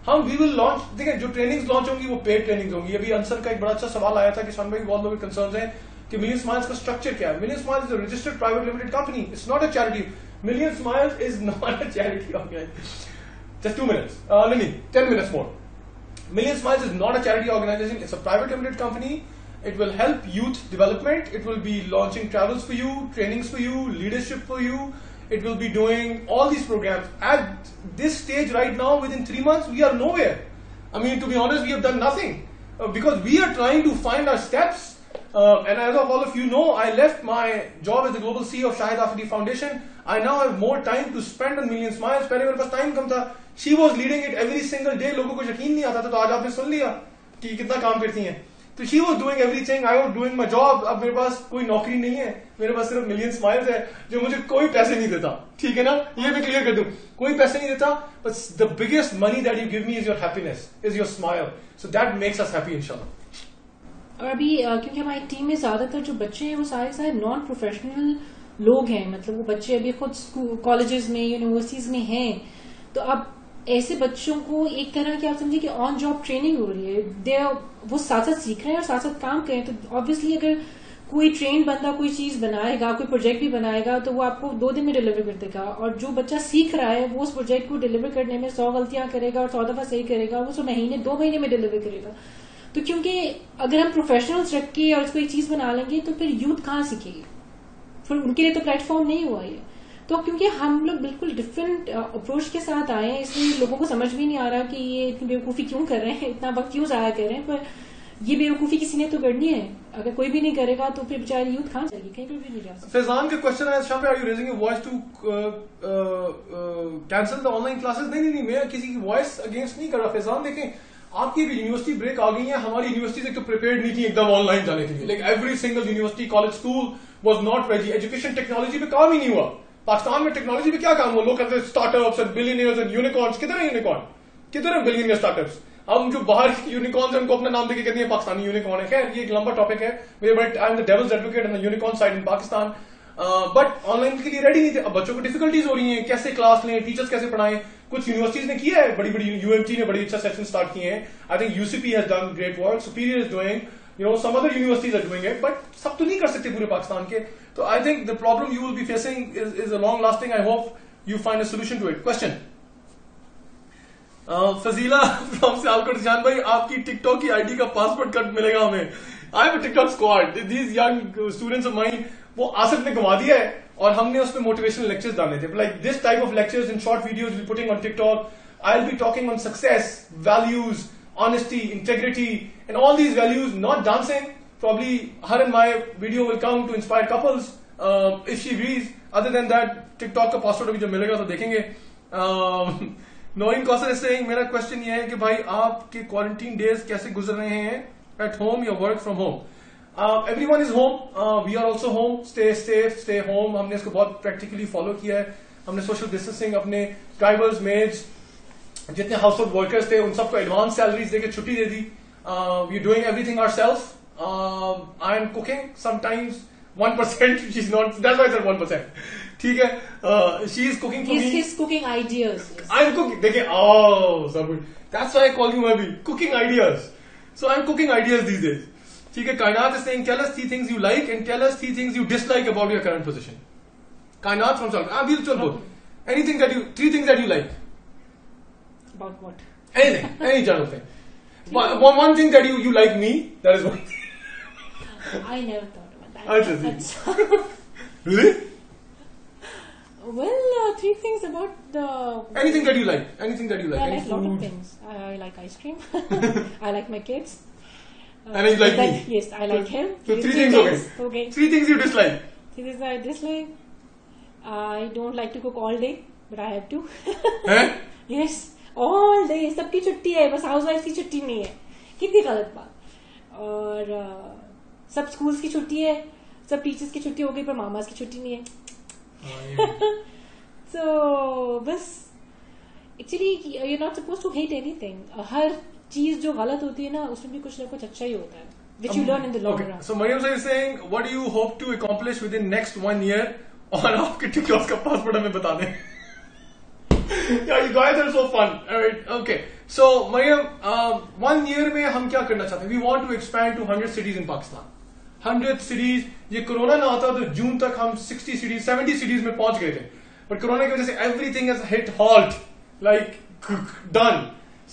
हम वी विल लॉन्च, देखिए जो ट्रेनिंग्स लॉन्च होंगी वो पेड ट्रेनिंग्स होंगी. अभी अंसर का एक बड़ा अच्छा सवाल आया था कि शान भाई बहुत लोग कंसर्न है कि मिलियन स्माइल्स का स्ट्रक्चर क्या है. Million smiles is a registered private limited company, it's not a charity. Million smiles is not a charity. Okay, just 2 minutes. Let me 10 minutes more. Million Smiles is not a charity organization. It's a private limited company, It will help youth development. It will be launching travels for you, trainings for you, leadership for you. It will be doing all these programs. At this stage right now, within 3 months, we are nowhere. I mean, to be honest, we have done nothing. Because we are trying to find our steps. And as of all of you know, I left my job as the global CEO of Shahid Afidi Foundation. I now have more time to spend on Million Smiles. पहले मेरे पास time कम था. She was leading it every single day. लोगों को यकीन नहीं आता था, तो आज आपने सुन लिया कि कितना काम करती हैं. तो she was doing everything. I was doing my job. अब मेरे पास कोई नौकरी नहीं है. मेरे पास सिर्फ Million Smiles है, जो मुझे कोई पैसे नहीं देता. ठीक है ना? ये मैं क्लियर कर दूं. कोई पैसे नहीं देता. But the biggest money that you give me is your happiness, is your smile. So that makes us happy, inshallah. और अभी क्योंकि हमारी टीम में ज्यादातर जो बच्चे हैं वो सारे नॉन प्रोफेशनल लोग हैं, मतलब वो बच्चे अभी खुद कॉलेजेस में यूनिवर्सिटीज में हैं, तो अब ऐसे बच्चों को एक तरह की आप समझिए कि ऑन जॉब ट्रेनिंग हो रही है. वो साथ साथ सीख रहे हैं और साथ साथ काम करें. तो ऑब्वियसली अगर कोई ट्रेन बंदा कोई चीज बनाएगा, कोई प्रोजेक्ट भी बनाएगा, तो वो आपको 2 दिन में डिलीवर कर देगा. और जो बच्चा सीख रहा है वो उस प्रोजेक्ट को डिलीवर करने में 100 गलतियां करेगा और 100 दफा सही करेगा, वो 2 महीने में डिलीवर करेगा. तो क्योंकि अगर हम प्रोफेशनल्स रख के और इसको एक चीज बना लेंगे तो फिर यूथ कहाँ सीखेगी, फिर उनके लिए तो प्लेटफॉर्म नहीं हुआ ये. तो क्योंकि हम लोग बिल्कुल डिफरेंट अप्रोच के साथ आए हैं, इसलिए लोगों को समझ भी नहीं आ रहा कि ये इतनी बेवकूफी क्यों कर रहे हैं, इतना वक्त क्यों जाया कर रहे हैं. पर ये बेवकूफी किसी ने तो करनी है. अगर कोई भी नहीं करेगा तो फिर बेचारी यूथ कहाँ जाएगी, कहीं पर भी नहीं जा सकती. फैजान का क्वेश्चन है, शाम पे are you raising your voice to cancel the online classes? नहीं, मैं किसी की वॉइस अगेंस्ट नहीं कर रहा. फैजान देखें, आपकी यूनिवर्सिटी ब्रेक आ गई है. हमारी यूनिवर्सिटी तो प्रिपेयर्ड नहीं थी एकदम ऑनलाइन जाने के लिए. Like every single university, college, school was not ready. Education technology पे काम ही नहीं हुआ. पाकिस्तान में टेक्नोलॉजी पे क्या काम हुआ? लोग कहते हैं startups and billionaires and unicorns. किधर है यूनिकॉर्न, किधर है बिलियनियर स्टार्टअप्स? हम जो बाहर यूनिकॉर्न्स है उनको अपना नाम देके कहते हैं पाकिस्तानी यूनिकॉर्न है. खैर ये एक लंबा टॉपिक है. आई am the devil's advocate on the unicorn side in Pakistan. But online के लिए रेडी नहीं थे. अब बच्चों को डिफिकल्टीज हो रही हैं, कैसे क्लास लें, टीचर्स कैसे पढ़ाएं. कुछ यूनिवर्सिटीज ने किया है, बड़ी बड़ी यूएमटी ने बड़ी अच्छा सेशन स्टार्ट किए हैं. I think UCP has done great work, Superior is doing, some other universities are doing it, but सब तो नहीं कर सकते पूरे पाकिस्तान के. तो I think the problem you will be facing is a long lasting. I hope you find a solution to it. Question Fazila from Sialkot. जान भाई, आपकी टिकटॉक की आईडी का पासवर्ड कट मिलेगा हमें. I have a TikTok squad. These young students of mine, वो आसिफ ने गंवा दिया है और हमने उस पर मोटिवेशनल लेक्चर्स डाले थे. Like this type of lectures in short videos we putting on TikTok. I will be talking on success, values, honesty, integrity, and all these values, not dancing. Probably her and my video will come to inspire couples if she agrees. Other than that, TikTok का password अभी जब मिलेगा तो देखेंगे. नोइन Kausar is saying, मेरा question ये है कि भाई आपके क्वारंटीन डेज कैसे गुजर रहे हैं, एट होम या work from home? Everyone is home. We are also home. Stay safe, stay home. हमने इसको बहुत प्रैक्टिकली फॉलो किया है. हमने सोशल डिस्टेंसिंग, अपने ड्राइवर्स, मेड्स, जितने हाउस होल्ड वर्कर्स थे उन सबको एडवांस सैलरीज देके छुट्टी दे दी. We doing everything ourselves. I am cooking sometimes 1%. She is not, that's why I said 1%. ठीक है, she is cooking for me. He's cooking ideas. I am cooking. देखिए, ओह सब, that's why I call you अभी cooking ideas. So I am cooking ideas these days. ठीक है, Kainat is saying tell us 3 things you like and tell us 3 things you dislike about your current position. कायनात from south. We'll tell both. Anything that you, 3 things that you like. About what? Anything, any general thing. One thing that you like me, that is one. I never thought about that. Really? Well, 3 things about the. Anything that you like. Anything that you like. I Any like a lot of food. things. I like ice cream. I like my kids. And you like me. Yes, I like him. So 3 things, okay. Okay. 3 things you dislike. 3 things I dislike. I don't like to cook all day, but I have to. हैं? Yes, all day. सबकी छुट्टी है, बस house wife की छुट्टी नहीं है. कितनी गलत बात. और सब स्कूल्स की छुट्टी है, सब टीचर्स की छुट्टी हो गई, पर मामास की छुट्टी नहीं है. So बस actually you're not supposed to hate anything. हर चीज जो गलत होती है ना, उसमें भी कुछ ना कुछ अच्छा ही होता है, which you learn in the long run. So Mariam sir is saying, what do you hope to accomplish within next 1 year? और आपके टिकटॉक का पासवर्ड हमें बता दें. Yeah, you guys are so fun. Alright, okay. So Mariam, 1 year में हम क्या करना चाहते हैं? We want to expand to 100 cities in Pakistan. 100 cities. ये कोरोना ना आता तो जून तक हम 60 cities, 70 cities में पहुंच गए थे. But कोरोना की वजह से everything has hit halt. Like done.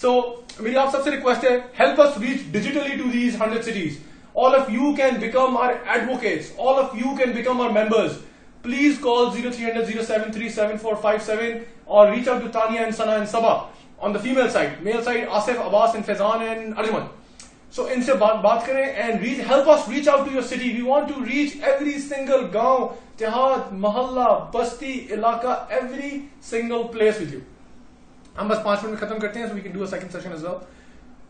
So मेरी आप सबसे रिक्वेस्ट है, help us reach digitally to these 100 cities. All of you can become our advocates. All of you can become our members. Please call 0300 073 7457 or reach out to Tanya and Sana and Sabah on the female side. Male side, Asif, Abbas and Faizan and Arjuman. So इनसे बात करें and help us reach out to your city. We want to reach every single गांव, देहात, मोहल्ला, बस्ती, इलाका, every single place with you. हम बस 5 minute में खत्म करते हैं, so we can do a second session as well.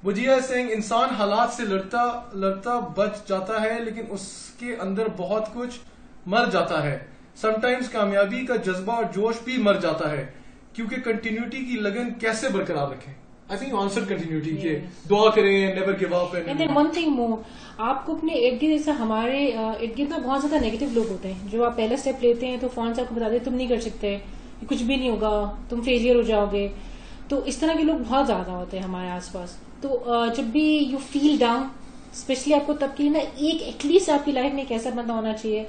बुजिया सिंह, इंसान हालात से लड़ता बच जाता है, लेकिन उसके अंदर बहुत कुछ मर जाता है. समटाइम्स कामयाबी का जज्बा और जोश भी मर जाता है, क्योंकि कंटिन्यूटी की लगन कैसे बरकरार रखें. I think you answered continuity. के दुआ करें, never give up. And then one thing more, आपको अपने इर्द गिर्द, जैसे हमारे इर्द गिर्द में बहुत ज्यादा नेगेटिव लोग होते हैं, जो आप पहला स्टेप लेते हैं तो फौरन से आपको बता देते तुम नहीं कर सकते, कुछ भी नहीं होगा, तुम फेलियर हो जाओगे. तो इस तरह के लोग बहुत ज्यादा होते हैं हमारे आसपास. तो जब भी यू फील डाउन, स्पेशली आपको तब के लिए ना एक एटलीस्ट आपकी लाइफ में एक ऐसा बंदा होना चाहिए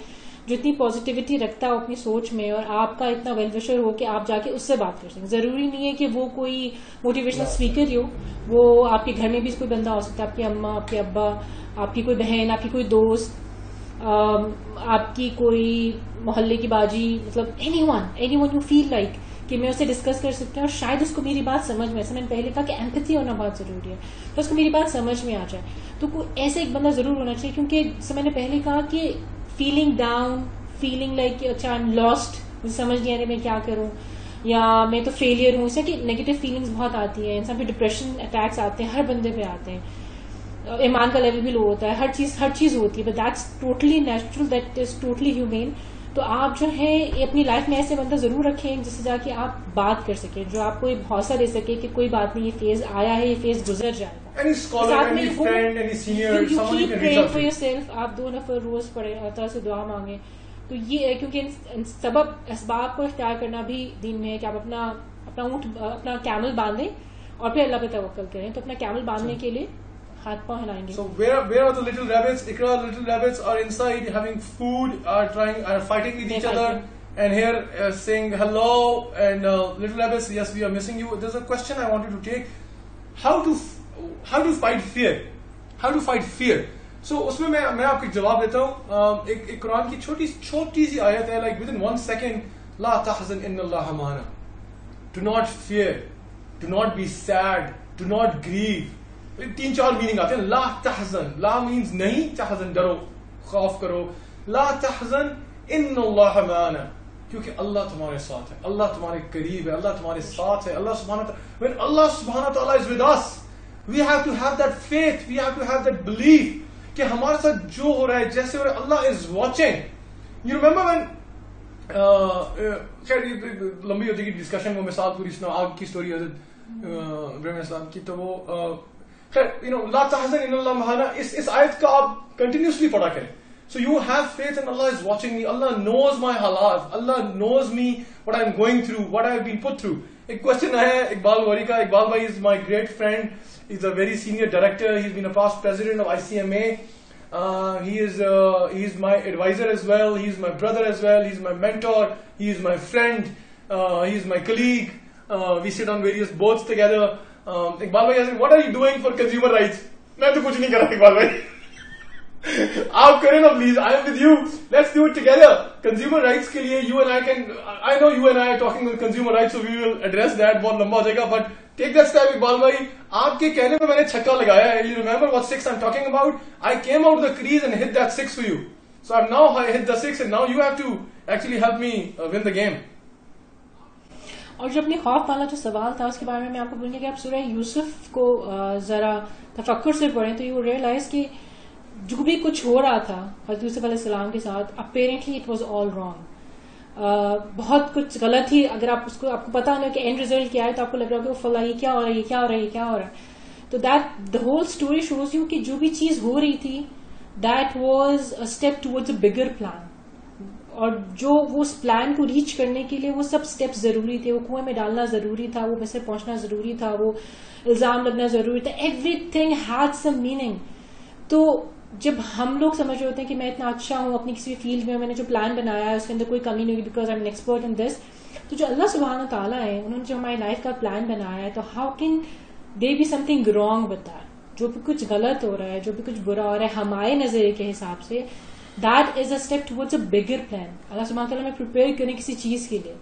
जो इतनी पॉजिटिविटी रखता हो अपनी सोच में और आपका इतना वेल विशर हो कि आप जाके उससे बात कर सकें. जरूरी नहीं है कि वो कोई मोटिवेशनल स्पीकर ही हो, वो आपके घर में भी कोई बंदा हो सकता है, आपकी अम्मा, आपके अब्बा, आपकी कोई बहन, आपकी कोई दोस्त, आपकी कोई मोहल्ले की बाजी, मतलब एनीवन यू फील लाइक कि मैं उससे डिस्कस कर सकती हूँ और शायद उसको मेरी बात समझ में, जैसे मैंने पहले कहा कि एम्पैथी होना बहुत जरूरी है, तो उसको मेरी बात समझ में आ जाए. तो कोई ऐसा एक बंदा जरूर होना चाहिए, क्योंकि जैसे मैंने पहले कहा कि फीलिंग डाउन, फीलिंग लाइक अच्छा आई एम लॉस्ट, मुझे समझ नहीं आ रही मैं क्या करूं, या मैं तो फेलियर हूं, इससे कि नेगेटिव फीलिंग्स बहुत आती है. इंसान पे डिप्रेशन अटैक्स आते हैं, हर बंदे पे आते हैं, ईमान का लेवल भी लो होता है, हर चीज होती है, but that's totally natural, that is totally humane. तो आप जो है अपनी लाइफ में ऐसे बंदा जरूर रखें जिससे जाके आप बात कर सकें, जो आपको एक हौसला दे सके कि कोई बात नहीं, ये फेज आया है, ये फेज गुजर जाएगा. Any scholar, any friend, any senior, someone you can reach out to. For yourself, आप 2 नफर रोज पढ़े, तरह से दुआ मांगे. तो ये है, क्योंकि सबब असबाब को इख्तियार करना भी दीन में है कि आप अपना ऊँट, अपना कैमल बांधें और फिर अल्लाह पे तवक्कल करें. तो अपना कैमल बांधने के लिए हाथ पांव हिलाएंगे. So where are the little rabbits? Ikra, little rabbits are inside having food, are fighting with each other, and here saying hello. And little rabbits, yes, we are missing you. There's a question I wanted to take. How to fight fear? How to fight fear? So उसमें मैं आपको जवाब देता हूँ. एक कुरान की छोटी सी आयत है, like within 1 second, ला तहज़न इन्नल्लाह माना. Do not fear, do not be sad, do not grieve. 3-4 meaning आते हैं. ला तहज़न, ला मीन्स नहीं, तहज़न डरो, खौफ करो. ला तहज़न इन्नल्लाह माना, क्योंकि अल्लाह तुम्हारे साथ है, अल्लाह तुम्हारे करीब है, अल्लाह तुम्हारे साथ है. अल्लाह सुब्हानहू व तआला, when Allah subhanahu wa ta'ala is with us, we have to have that faith, we have to have that belief कि हमारे साथ जो हो रहा है, जैसे हो रहा है, Allah is watching. You remember when लंबी हो जाएगी डिस्कशन, वो मिसाल पूरी सुना, आग की स्टोरी इब्राहिम इस्लाम की. तो वो ला तहज़न इन्नल्लाह माना, इस आयत का आप कंटिन्यूसली पढ़ा करें. So you have faith and Allah is watching me. Allah knows my halat. Allah knows me, what I'm going through, what I've been put through. एक क्वेश्चन है इकबाल वारी का. इकबाल भाई is my great friend. He's a very senior director. He's been a past president of ICMA. He is my advisor as well. He's my brother as well. He's my mentor. He is my friend. He's my colleague. We sit on various boards together. Iqbal भाई said, what are you doing for consumer rights? मैं तो कुछ नहीं कर रहा इकबाल भाई. आप करें ना please, I am with you, let's do it together. Consumer rights के लिए you and I can, I know you and I talking with consumer rights, so we will address that. बहुत लंबा हो जाएगा, but take that step. Iqbal भाई, आपके कहने पे मैंने छक्का लगाया है. You remember what 6 I am talking about? I came out the crease and hit that 6 for you. So I now hit the 6 and now you have to actually help me win the game. और जो अपने खौफ वाला जो सवाल था उसके बारे में मैं आपको बोलूंगी कि आप सूरह यूसुफ को जरा तफक्कुर से पढ़ें तो यू रियलाइज कि जो भी कुछ हो रहा था हज़रत यूसुफ अलैहिस्सलाम के साथ, apparently it was all wrong. बहुत कुछ गलत ही, अगर आपको पता ना कि एंड रिजल्ट क्या है तो आपको लग रहा है कि फला ये क्या हो रहा है, ये क्या हो रहा है, ये क्या हो रहा है. तो that the whole story shows you कि जो भी चीज हो रही थी that was a step towards a bigger plan. और जो वो उस प्लान को रीच करने के लिए वो सब स्टेप्स जरूरी थे. वो कुएं में डालना जरूरी था, वो वैसे पहुंचना जरूरी था, वो इल्जाम लगना जरूरी था. Everything had some meaning. तो जब हम लोग समझ रहे होते हैं कि मैं इतना अच्छा हूं अपनी किसी भी फील्ड में, मैंने जो प्लान बनाया है उसके अंदर कोई कमी नहीं होगी because I am an expert in this, तो जो अल्लाह सुब्हानहू तआला है उन्होंने जो हमारी लाइफ का प्लान बनाया है, तो how can they be something wrong with that? जो भी कुछ गलत हो रहा है, जो भी कुछ बुरा हो रहा है हमारे नजरिए के हिसाब से, that is a step towards a bigger plan. Allah सुब्हानहू व तआला हमें प्रिपेयर करें किसी चीज के लिए.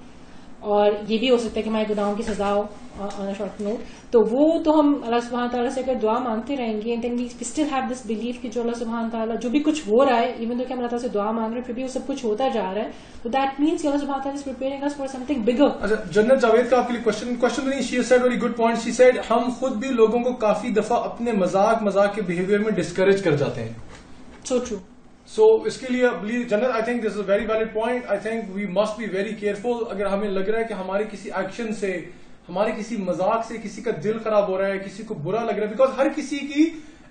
और ये भी हो सकता है कि हमारे गुनाहों की सजा हो ऑन अ शॉर्ट नोट. तो वो तो हम अल्लाह सुब्हानहू व तआला से अगर दुआ मांगते रहेंगे, and then we still have this belief कि जो अल्लाह सुब्हानहू व तआला जो भी कुछ हो रहा है, इवन दो कि हम अल्लाह ताला से दुआ मांग रहे हैं, फिर भी वो सब कुछ होता जा रहा है, तो दैट मीन्स अल्लाह सुब्हानहू व तआला is preparing us for something bigger. अच्छा, जन्नत जावेद का आपके लिए क्वेश्चन नहीं, she said very good point. She said हम खुद भी लोगों को काफी दफा अपने मजाक के बिहेवियर में डिस्करेज कर जाते हैं. So true. सो इसके लिए जन्नत, I think this is a very valid point. I think we must be very careful. अगर हमें लग रहा है कि हमारे किसी एक्शन से, हमारे किसी मजाक से किसी का दिल खराब हो रहा है, किसी को बुरा लग रहा है, बिकॉज हर किसी की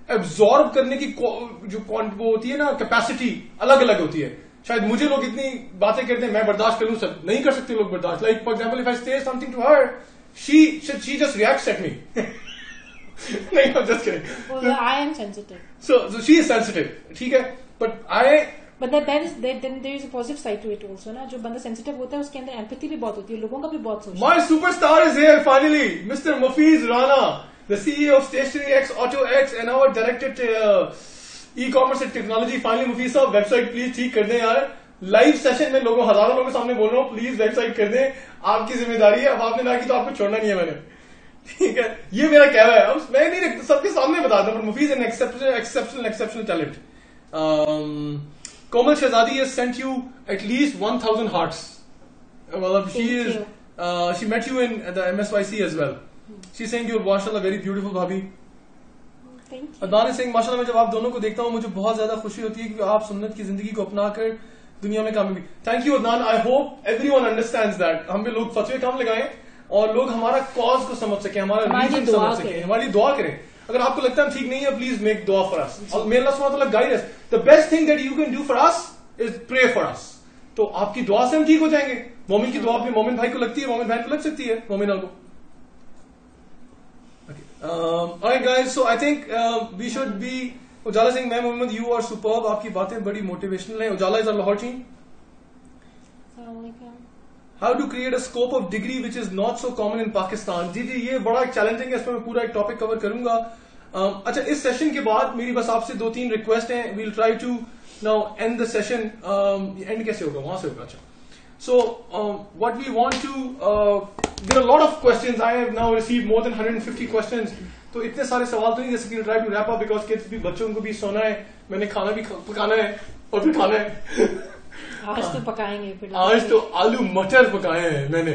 एब्जॉर्ब करने की जो वो होती है ना, कैपेसिटी अलग अलग होती है. शायद मुझे लोग इतनी बातें करते हैं, मैं बर्दाश्त कर लूं, सब नहीं कर सकते लोग बर्दाश्त. Like for example, if I say something to her, she just reacts at me. नहीं, I'm just kidding. Well, I am sensitive. So she is sensitive. ठीक है, but then there is a positive side to it also ना. जो बंदा sensitive होता है उसके अंदर एम्पैथी भी बहुत होती है, लोगों का भी बहुत सोचता है. My superstar is here finally, Mr. Mufiz Rana, the CEO of Stationery X, Auto X, and our director e-commerce and technology. Finally, Mufiz साहब, वेबसाइट प्लीज ठीक कर दें यार. लाइव सेशन में लोगों, हजारों लोगों के सामने बोल रहा हूँ, प्लीज वेबसाइट कर दें, आपकी जिम्मेदारी है. अब आपने ना की तो आपको छोड़ना नहीं है मैंने. ठीक है, ये मेरा कहना है. अब मैं नहीं सबके सामने बताता हूँ, मुफीज an exceptional talent. Komal Shahzadi has sent you at least 1000 hearts. Well, she met you in the MSYC as well. She's saying you're mashallah very beautiful भाभी. Thank you. अदनान सिंह, माशाल्लाह, मैं जब आप दोनों को देखता हूँ मुझे बहुत ज्यादा खुशी होती है कि आप सुन्नत की जिंदगी को अपनाकर दुनिया में कामयाबी. Thank you Adnan. I hope everyone understands that. हम भी लोग फतवे काम लगाएं और लोग हमारा कॉज को समझ सके, हमारा रीजन समझ सके, हमारी दुआ करें. अगर आपको लगता है ठीक नहीं है, प्लीज मेक दुआ फॉर अस. मे अल्लाह सुब्हानहू व तआला guide us. The best thing that you can do for us is pray for us. तो आपकी दुआ से हम ठीक हो जाएंगे. मोमिन की दुआ अपने मोमिन भाई को लगती है, मोमिन भाई को लग सकती है, मोमिन को. Alright guys, so I think we should be. उजाला सिंह, मैं मोहम्मद, you are superb. आपकी बातें बड़ी मोटिवेशनल हैं. उजाला is our Lahore team. How to create a scope of degree which is not so common in Pakistan. जी, ये बड़ा एक चैलेंजिंग है, इस पर मैं पूरा एक टॉपिक कवर करूंगा. अच्छा, इस सेशन के बाद मेरी बस आपसे 2-3 रिक्वेस्ट हैं. We'll try to now end the session. And कैसे होगा, वहां से होगा. अच्छा, so what we want to there are a lot of questions. I have now received more than 150 questions. तो इतने सारे सवाल तो नहीं दे सकते. Try to wrap up because kids भी, बच्चों को भी सोना है, मैंने खाना भी पकाना है और फिर खाना है. आज तो पकाएंगे फिर. आज तो आलू मटर पकाए हैं मैंने.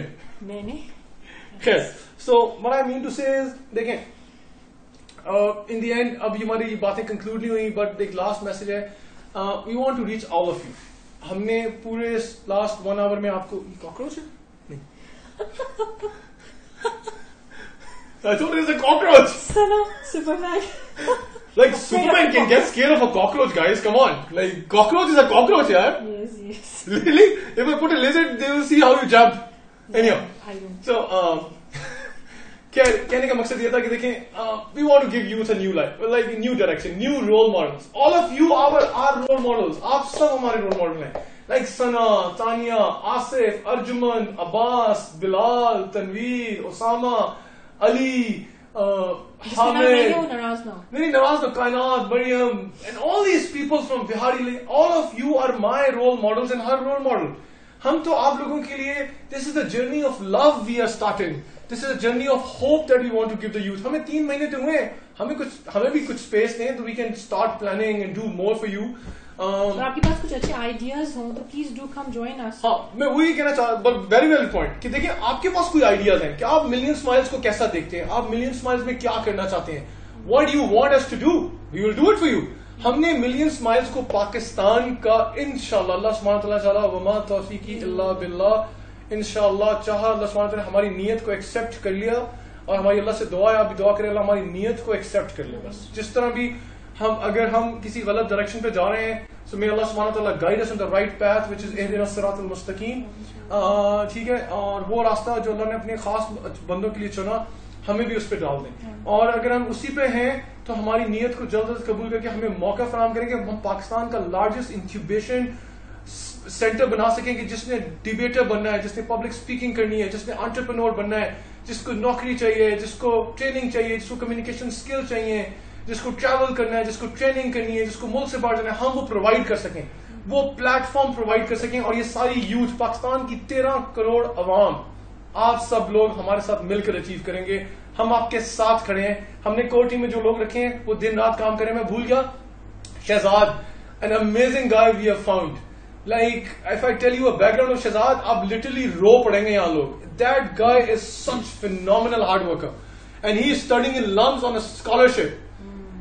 खैर, so what I mean to say देखें, इन द एंड अब हमारी ये बातें कंक्लूड नहीं हुई, बट एक लास्ट मैसेज है. We want to reach all of you. हमने पूरे लास्ट 1 आवर में आपको कॉकरोच है नहीं I thought it was a cockroach. Superman. Like Superman can get scared of a cockroach, guys. Come on. Like cockroach is a cockroach, yeah. Yes. Really? If I put a lizard, they will see how you jump. Anyhow. I don't. So, कहने का मकसद ये था कि देखें, we want to give youth a new life, like a new direction, new role models. All of you are role models. आप सब हमारे role model हैं. Like Sana, Tanya, Asif, Arjuman, Abbas, Bilal, Tanveer, Osama, Ali, Hamid, नहीं Naraz, Kainat, Maryam, and all these people from Bihari, all of you are my role models and her role model. हम तो आप लोगों के लिए, this is the journey of love we are starting. This is a journey of hope that we want to give the youth. हमें 3 महीने तो हुए, हमें भी कुछ स्पेस दें तो we can start planning and do more for you. तो आपके पास कुछ अच्छे आइडियाज हों तो please do come join us. हाँ, मैं वही कहना चाहता, बट वेरी वेल पॉइंट कि देखिए आपके पास कोई आइडियाज हैं कि आप मिलियन स्माइल्स को कैसा देखते हैं, आप मिलियन स्माइल्स में क्या करना चाहते हैं. What you want us to do, we will do it for you. हमने मिलियन स्माइल्स को पाकिस्तान का इंशाअल्लाह, अल्लाह सुब्हानहू व तआला वमा तौफीकी इल्ला बिल्लाह, इंशाअल्लाह चाहा अल्लाह सुब्हानहू व तआला हमारी नीयत को एक्सेप्ट कर लिया. और हमारी अल्लाह से दुआ है, आप भी दुआ करें, अल्लाह हमारी नीयत को एक्सेप्ट कर ले. बस जिस तरह भी अगर हम किसी गलत डायरेक्शन पे जा रहे हैं, सो मे अल्लाह सुब्हानहू व तआला guide us on the right path which is इहदिनस सिरातल मुस्तकीम. ठीक है, और वो रास्ता जो अल्लाह ने अपने खास बंदों के लिए चुना, हमें भी उस पर डाल दें. और अगर हम उसी पे हैं तो हमारी नीयत को जल्द अज कबूल करके हमें मौका फराहम करेंगे. हम पाकिस्तान का लार्जेस्ट इंक्यूबेशन सेंटर बना सकेंगे, जिसने डिबेटर बनना है, जिसने पब्लिक स्पीकिंग करनी है, जिसने एंटरप्रेन्योर बनना है, जिसको नौकरी चाहिए, जिसको ट्रेनिंग चाहिए, जिसको कम्युनिकेशन स्किल चाहिए, जिसको ट्रैवल करना है, जिसको ट्रेनिंग करनी है, जिसको मुल्क से बाहर जाना है, हम वो प्रोवाइड कर सकें, वो प्लेटफॉर्म प्रोवाइड कर सकें। और ये सारी यूथ, पाकिस्तान की 13 करोड़ अवाम, आप सब लोग हमारे साथ मिलकर अचीव करेंगे। हम आपके साथ खड़े हैं। हमने कोर टीम में जो लोग रखे हैं वो दिन रात काम करें। मैं भूल गया Shahzad, an amazing guy we have found. Like if I tell you a background of Shahzad, आप लिटरली रो पड़ेंगे यहाँ लोग। That guy is such phenomenal hard worker and he is studying in LUMS on a scholarship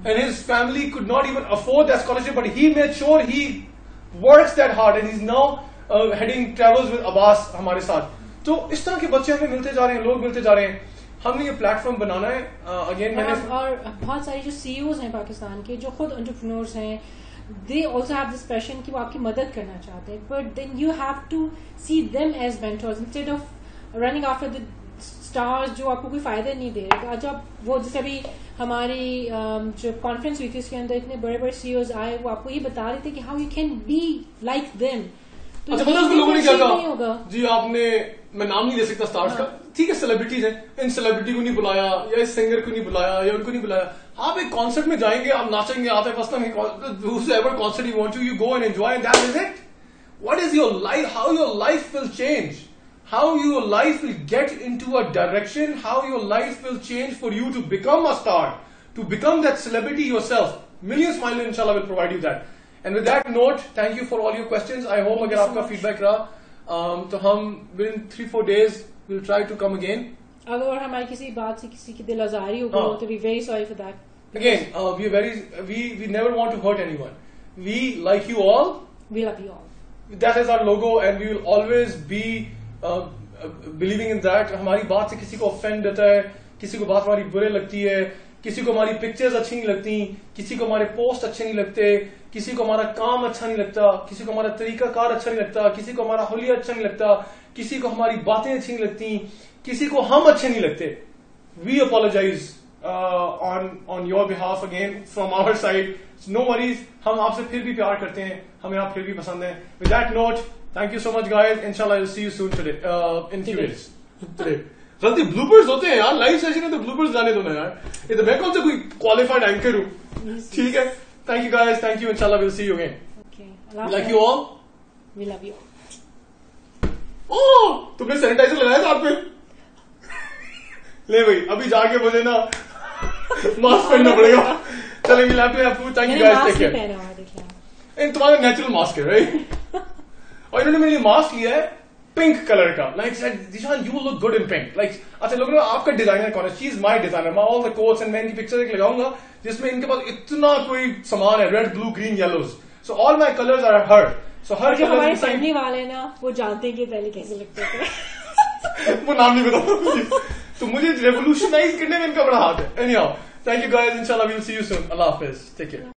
and his family could not even afford that scholarship, but he made sure he works that hard and he's now heading travels with Abbas हमारे साथ। तो इस तरह के बच्चे हमें मिलते जा रहे हैं, लोग मिलते जा रहे हैं। हमने ये प्लेटफॉर्म बनाना है। अगेन मैंने और बहुत सारे जो सीईओज हैं पाकिस्तान के, जो खुद एंटरप्रेन्योर्स हैं, they also have this passion कि वो आपकी मदद करना चाहते हैं, but then you have to see them as mentors instead of running after the stars जो आपको कोई फायदा नहीं दे रहे। आज आप वो जैसे अभी हमारी जो कॉन्फ्रेंस हुई थी उसके अंदर इतने बड़े बड़े सीईओज आए, वो आपको ये बता रहे थे कि how you can be like them. तो अच्छा, मतलब लोगों ने क्या कहा जी, आपने, मैं नाम नहीं ले सकता स्टार्स का, ठीक है, सेलिब्रिटीज हैं, इन सेलिब्रिटी को नहीं बुलाया या इस सिंगर को नहीं बुलाया या उनको नहीं बुलाया। आप एक कॉन्सर्ट में जाएंगे, आप नाचेंगे, Atif Aslam whoever concert you want to, you go and enjoy and that is it. What is your life? How your life will change? How your life will get into a direction, how your life will change for you to become a star, to become that celebrity yourself. Million Smile inshallah will provide you that. And with that note, thank you for all your questions. I hope अगर आपका feedback रहा तो हम within 3-4 days will try to come again. अगर हमारी किसी बात से किसी की दिल आजारी हो गई तो we very sorry for that. Again, we never want to hurt anyone. We like you all. We love you all. That is our logo and we will always be believing in that. हमारी बात से किसी को offend होता है, किसी को बात हमारी बुरे लगती है, किसी को हमारी पिक्चर्स अच्छी नहीं लगती, किसी को हमारे पोस्ट अच्छे नहीं लगते, किसी को हमारा काम अच्छा नहीं लगता, किसी को हमारा तरीकाकार अच्छा नहीं लगता, किसी को हमारा हुलिया अच्छा नहीं लगता, किसी को हमारी बातें अच्छी नहीं लगती, किसी को हम अच्छे नहीं लगते। We apologize on your behalf again from our side. No worries, हम आपसे फिर भी प्यार करते हैं, हमें आप फिर भी पसंद है। With that note, thank you so much guys, inshallah I'll see you soon today in few days today। जल्दी ब्लूपर्स होते हैं यार, लाइव सेशन है तो ब्लूपर्स जाने दो ना यार, ये तो मैं कौन सा कोई क्वालिफाइड एंकर हूँ। ठीक है, thank you guys, thank you, इंशाल्लाह will see you again. Okay, like you all, we love you all। ओह, तुमने सैनिटाइजर लगाया था हाथ पे? ले भाई, अभी जाके मुझे ना मास्क पहनना पड़ेगा। चलें, मिल happy food, thank you guys, take care. तुम्हारा नेचुरल मास्क है राइट? और इन्होंने मेरे लिए मास्क लिया है पिंक कलर का। Like said Dishan you look good in pink. Like अच्छा लोगों, आपका डिजाइनर कौन है? She is my designer. मैं ऑल द कोट्स एंड मैं इनकी पिक्चर एक लगाऊंगा जिसमें इनके पास इतना कोई सामान है, red blue green yellows, so all my colours are her. So her जो हमारे फैमिली वाले ना वो जानते हैं कि पहले कैसे लगते थे। वो नाम नहीं बताऊंगा तो मुझे रेवोल्यूशनाइज करने में इनका बड़ा हाथ है। एनीहाउ, थैंक यू गाइस, इंशाल्लाह we will see you soon. अल्लाह हाफिज, टेक केयर।